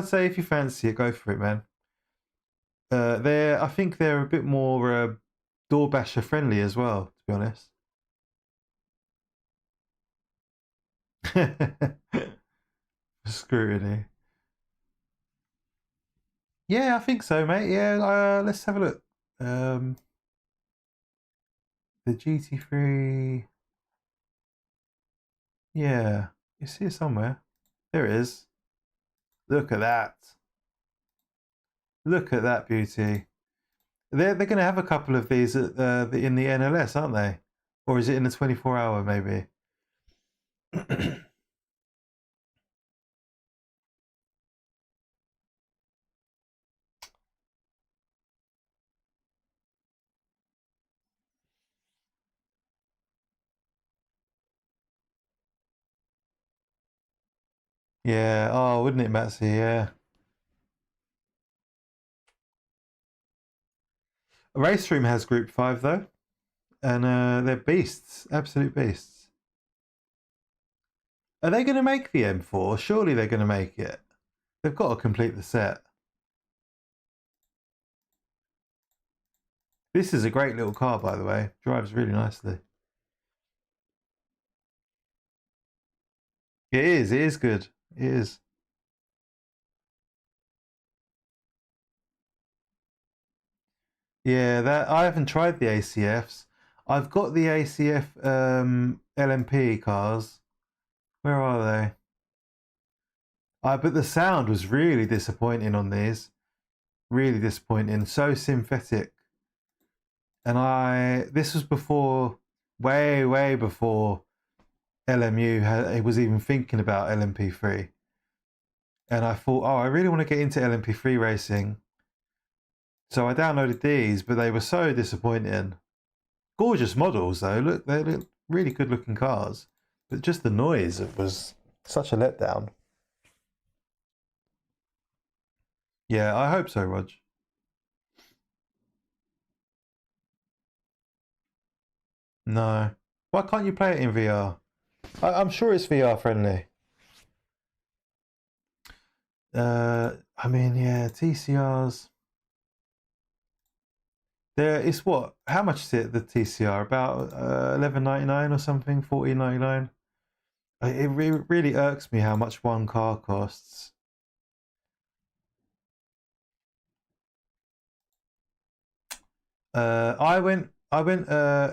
say if you fancy it, go for it, man. I think they're a bit more door basher friendly as well, to be honest. Scrutiny. Yeah, I think so, mate. Yeah, let's have a look. The GT3. Yeah, you see it somewhere. There it is. Look at that. Look at that beauty. They're going to have a couple of these in the NLS, aren't they? Or is it in the 24-hour maybe? Yeah. Oh, wouldn't it, Matsy? Yeah. Race Room has Group 5 though, and they're beasts, absolute beasts. Are they going to make the M4? Surely they're going to make it. They've got to complete the set. This is a great little car, by the way. Drives really nicely. It is good. It is. Yeah, that I haven't tried the ACFs. I've got the ACF LMP cars. Where are they? But the sound was really disappointing on these. Really disappointing. So synthetic. And this was before way before LMU was even thinking about LMP3. And I thought, oh, I really want to get into LMP3 racing. So I downloaded these, but they were so disappointing. Gorgeous models though. Look, they look really good looking cars. But just the noise, it was such a letdown. Yeah, I hope so, Rog. No. Why can't you play it in VR? I'm sure it's VR friendly. I mean, yeah, TCRs. It's what? How much is it, the TCR? About $11.99 or something? $14.99? It really irks me how much one car costs.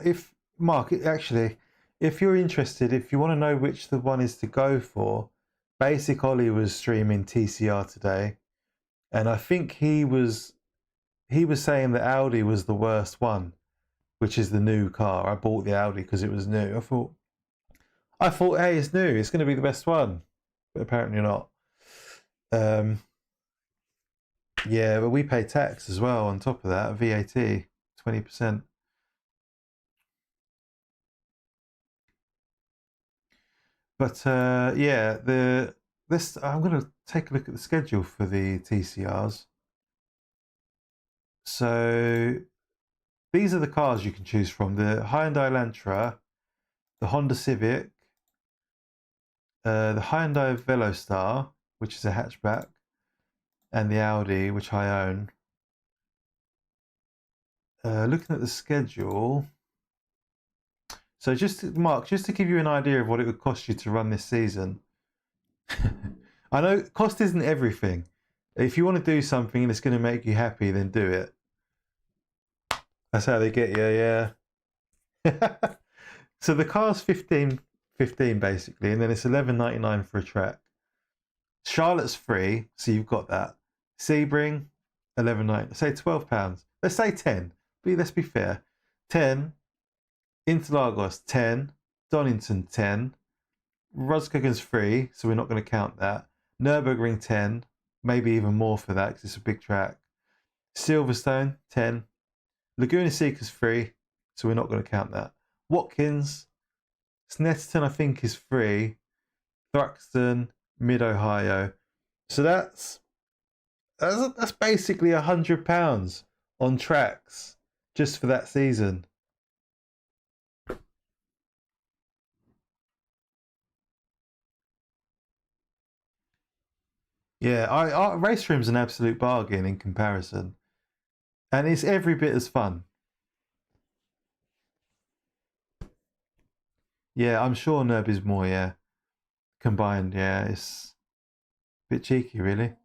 If Mark, actually, if you're interested, if you want to know which the one is to go for, Basic Ollie was streaming TCR today, and I think he was saying that Audi was the worst one, which is the new car. I bought the Audi because it was new. I thought, hey, it's new, it's going to be the best one, but apparently not. Yeah, but we pay tax as well on top of that, VAT, 20%. But yeah, I'm going to take a look at the schedule for the TCRs. So these are the cars you can choose from: the Hyundai Elantra, the Honda Civic, the Hyundai Velostar, which is a hatchback, and the Audi, which I own. Looking at the schedule, so Mark, just to give you an idea of what it would cost you to run this season. I know cost isn't everything. If you want to do something and it's going to make you happy, then do it. That's how they get you, yeah. So the car's 15 basically, and then it's $11.99 for a track. Charlotte's free, so you've got that. Sebring, $11.99. Say £12. Let's say 10. But let's be fair. 10. Interlagos, 10. Donington, 10. Roscoe's free, so we're not going to count that. Nürburgring, 10. Maybe even more for that because it's a big track. Silverstone, 10. Laguna Seca's free, so we're not going to count that. Watkins, Snetterton I think is free. Thruxton, Mid-Ohio. So that's basically £100 on tracks just for that season. Yeah, our race room's an absolute bargain in comparison. And it's every bit as fun. Yeah, I'm sure Nerb is more, yeah. Combined, yeah, it's a bit cheeky, really.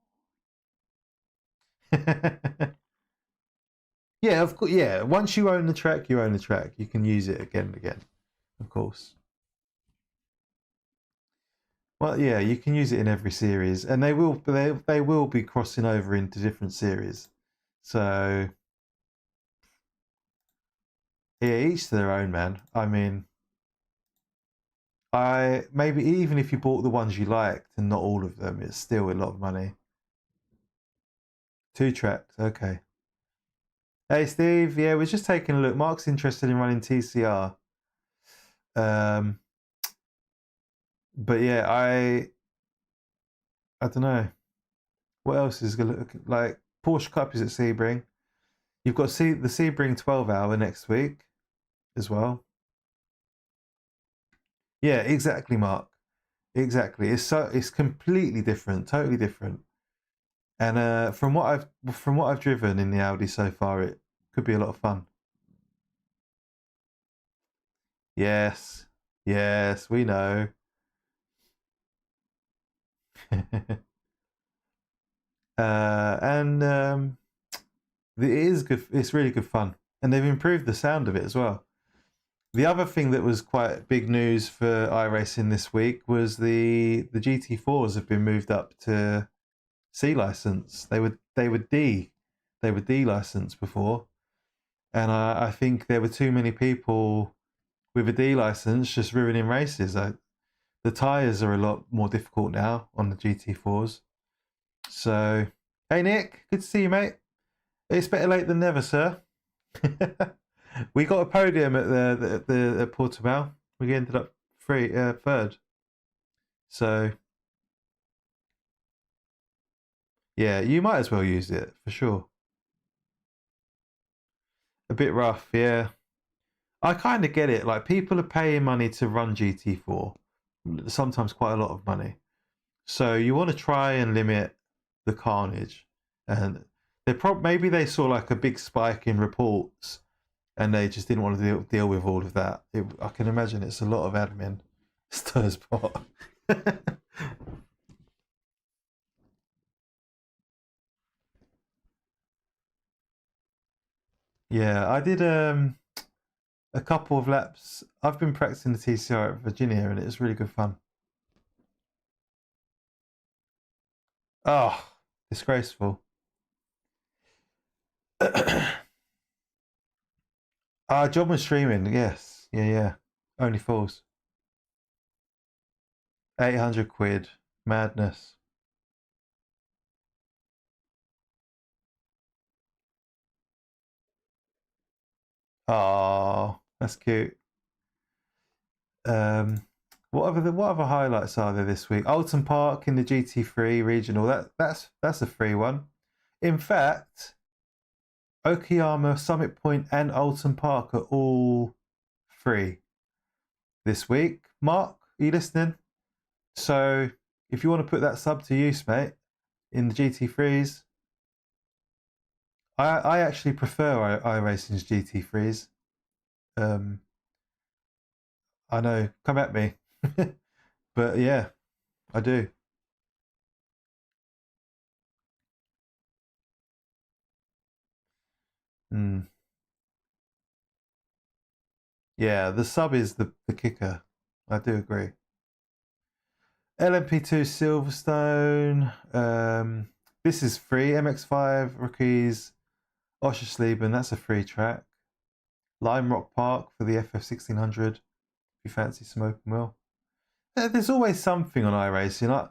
Yeah, of course, yeah. Once you own the track, you own the track. You can use it again and again, of course. Well, yeah, you can use it in every series, and they will be crossing over into different series. So yeah, each to their own, man. I mean, maybe even if you bought the ones you liked and not all of them, it's still a lot of money. 2 tracks, okay. Hey Steve, yeah, we're just taking a look. Mark's interested in running TCR. But yeah, I don't know. What else is going to look like? Porsche Cup is at Sebring. You've got the Sebring 12-hour next week as well. Yeah, exactly, Mark. Exactly. It's completely different, totally different. And from what I've driven in the Audi so far, it could be a lot of fun. Yes, yes, we know. It is good. It's really good fun, and they've improved the sound of it as well. The other thing that was quite big news for iRacing this week was the GT4s have been moved up to C license. They were D license before, and I think there were too many people with a D license just ruining races. The tyres are a lot more difficult now on the GT4s. So, hey Nick, good to see you, mate. It's better late than never, sir. We got a podium at at Portimao. We ended up third. So, yeah, you might as well use it for sure. A bit rough, yeah. I kind of get it. Like, people are paying money to run GT4, sometimes quite a lot of money. So you want to try and limit the carnage. And maybe they saw like a big spike in reports, and they just didn't want to deal with all of that. I can imagine it's a lot of admin. Stirs pot. Yeah, I did a couple of laps. I've been practicing the TCR at Virginia, and it was really good fun. Oh, disgraceful. John was streaming, yes. Yeah. Only fools. 800 quid. Madness. Oh, that's cute. What other highlights are there this week? Alton Park in the GT3 regional. That's a free one. In fact, Okayama, Summit Point, and Alton Park are all free this week. Mark, are you listening? So if you want to put that sub to use, mate, in the GT3s, I actually prefer iRacing's GT3s. I know, come at me. But yeah, I do. Yeah, the sub is the kicker. I do agree. LMP2 Silverstone. This is free. MX5 rookies. Oschersleben, that's a free track. Lime Rock Park for the FF1600. If you fancy some open wheel. There's always something on iRacing.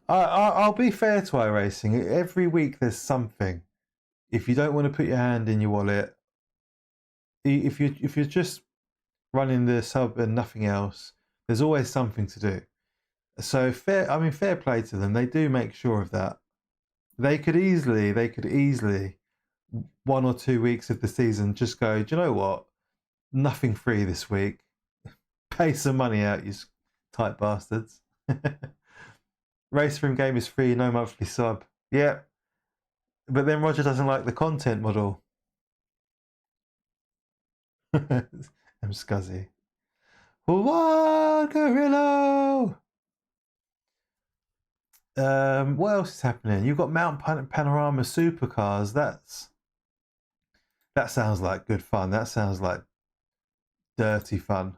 I'll be fair to iRacing. Every week there's something. If you don't want to put your hand in your wallet, if you're just running the sub and nothing else, there's always something to do. So fair play to them. They do make sure of that. They could easily 1 or 2 weeks of the season just go, do you know what? Nothing free this week. Pay some money out, you tight bastards. Race Room game is free, no monthly sub. Yeah. But then Roger doesn't like the content model. I'm scuzzy. What, Gorilla? What else is happening? You've got Mount Panorama Supercars. That sounds like good fun. That sounds like dirty fun.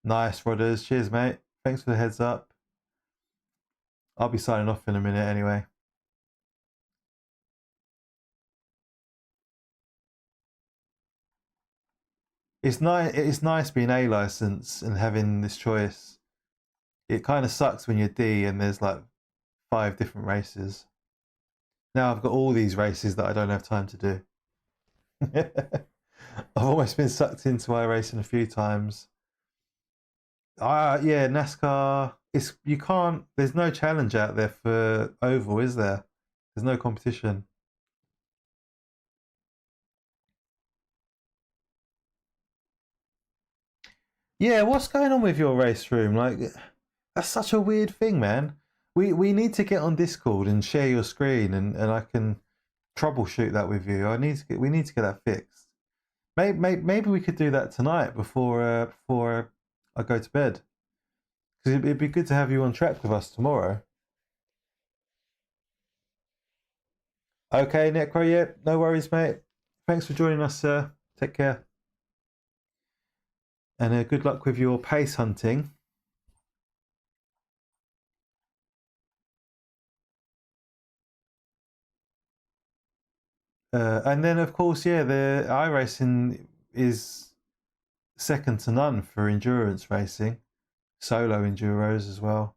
Nice, Rodders. Cheers, mate. Thanks for the heads up. I'll be signing off in a minute anyway. It's nice being A license and having this choice. It kind of sucks when you're D and there's like 5 different races. Now I've got all these races that I don't have time to do. I've almost been sucked into iRacing a few times. Yeah, NASCAR. There's no challenge out there for oval, is there? There's no competition. Yeah, what's going on with your race room? Like, that's such a weird thing, man. We need to get on Discord and share your screen, and I can troubleshoot that with you. We need to get that fixed. Maybe we could do that tonight before I go to bed. Because it'd be good to have you on track with us tomorrow. Okay, Necro, yeah, no worries, mate. Thanks for joining us, sir. Take care. And good luck with your pace hunting. And then, of course, yeah, the iRacing is second to none for endurance racing, solo enduros as well.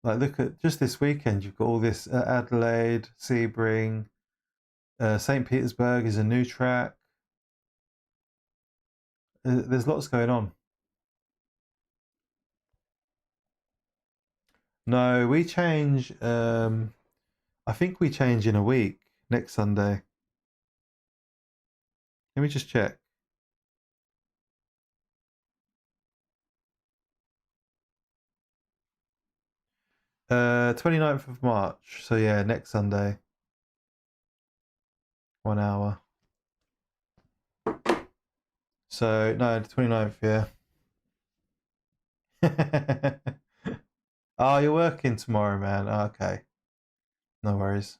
Like, look at just this weekend, you've got all this Adelaide, Sebring, St. Petersburg is a new track. There's lots going on. No, we change. I think we change in a week next Sunday. Let me just check. Uh, 29th of March. So yeah, next Sunday. 1 hour. So no, the 29th, yeah. Oh, you're working tomorrow, man. Oh, okay. No worries.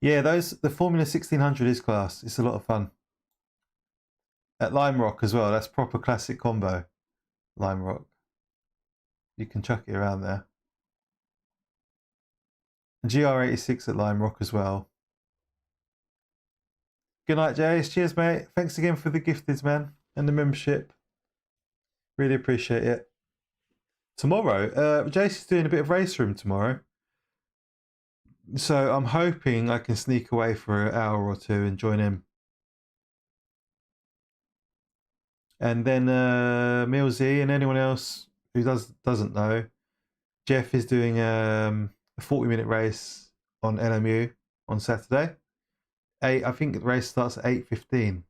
Yeah, the Formula 1600 is class. It's a lot of fun. At Lime Rock as well. That's proper classic combo. Lime Rock. You can chuck it around there. GR86 at Lime Rock as well. Good night, Jace. Cheers, mate. Thanks again for the gifteds, man, and the membership. Really appreciate it. Tomorrow, Jace is doing a bit of race room tomorrow. So I'm hoping I can sneak away for an hour or two and join him. And then Millsy and anyone else who doesn't know, Jeff is doing a 40-minute race on LMU on Saturday. I think the race starts at 8:15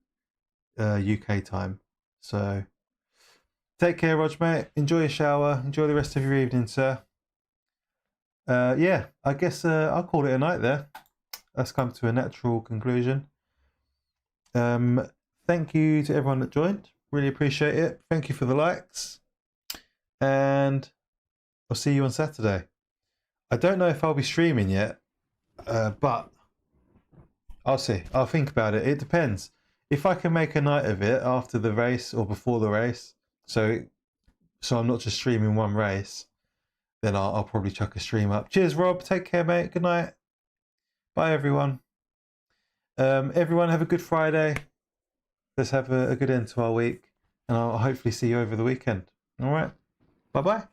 UK time. So take care, Rog, mate. Enjoy your shower. Enjoy the rest of your evening, sir. Yeah, I guess I'll call it a night there. Let's come to a natural conclusion. Thank you to everyone that joined. Really appreciate it. Thank you for the likes. And I'll see you on Saturday. I don't know if I'll be streaming yet, but I'll see. I'll think about it. It depends. If I can make a night of it after the race or before the race, so I'm not just streaming one race, then I'll probably chuck a stream up. Cheers, Rob. Take care, mate. Good night. Bye, everyone. Everyone have a good Friday. Let's have a good end to our week. And I'll hopefully see you over the weekend. All right. Bye-bye.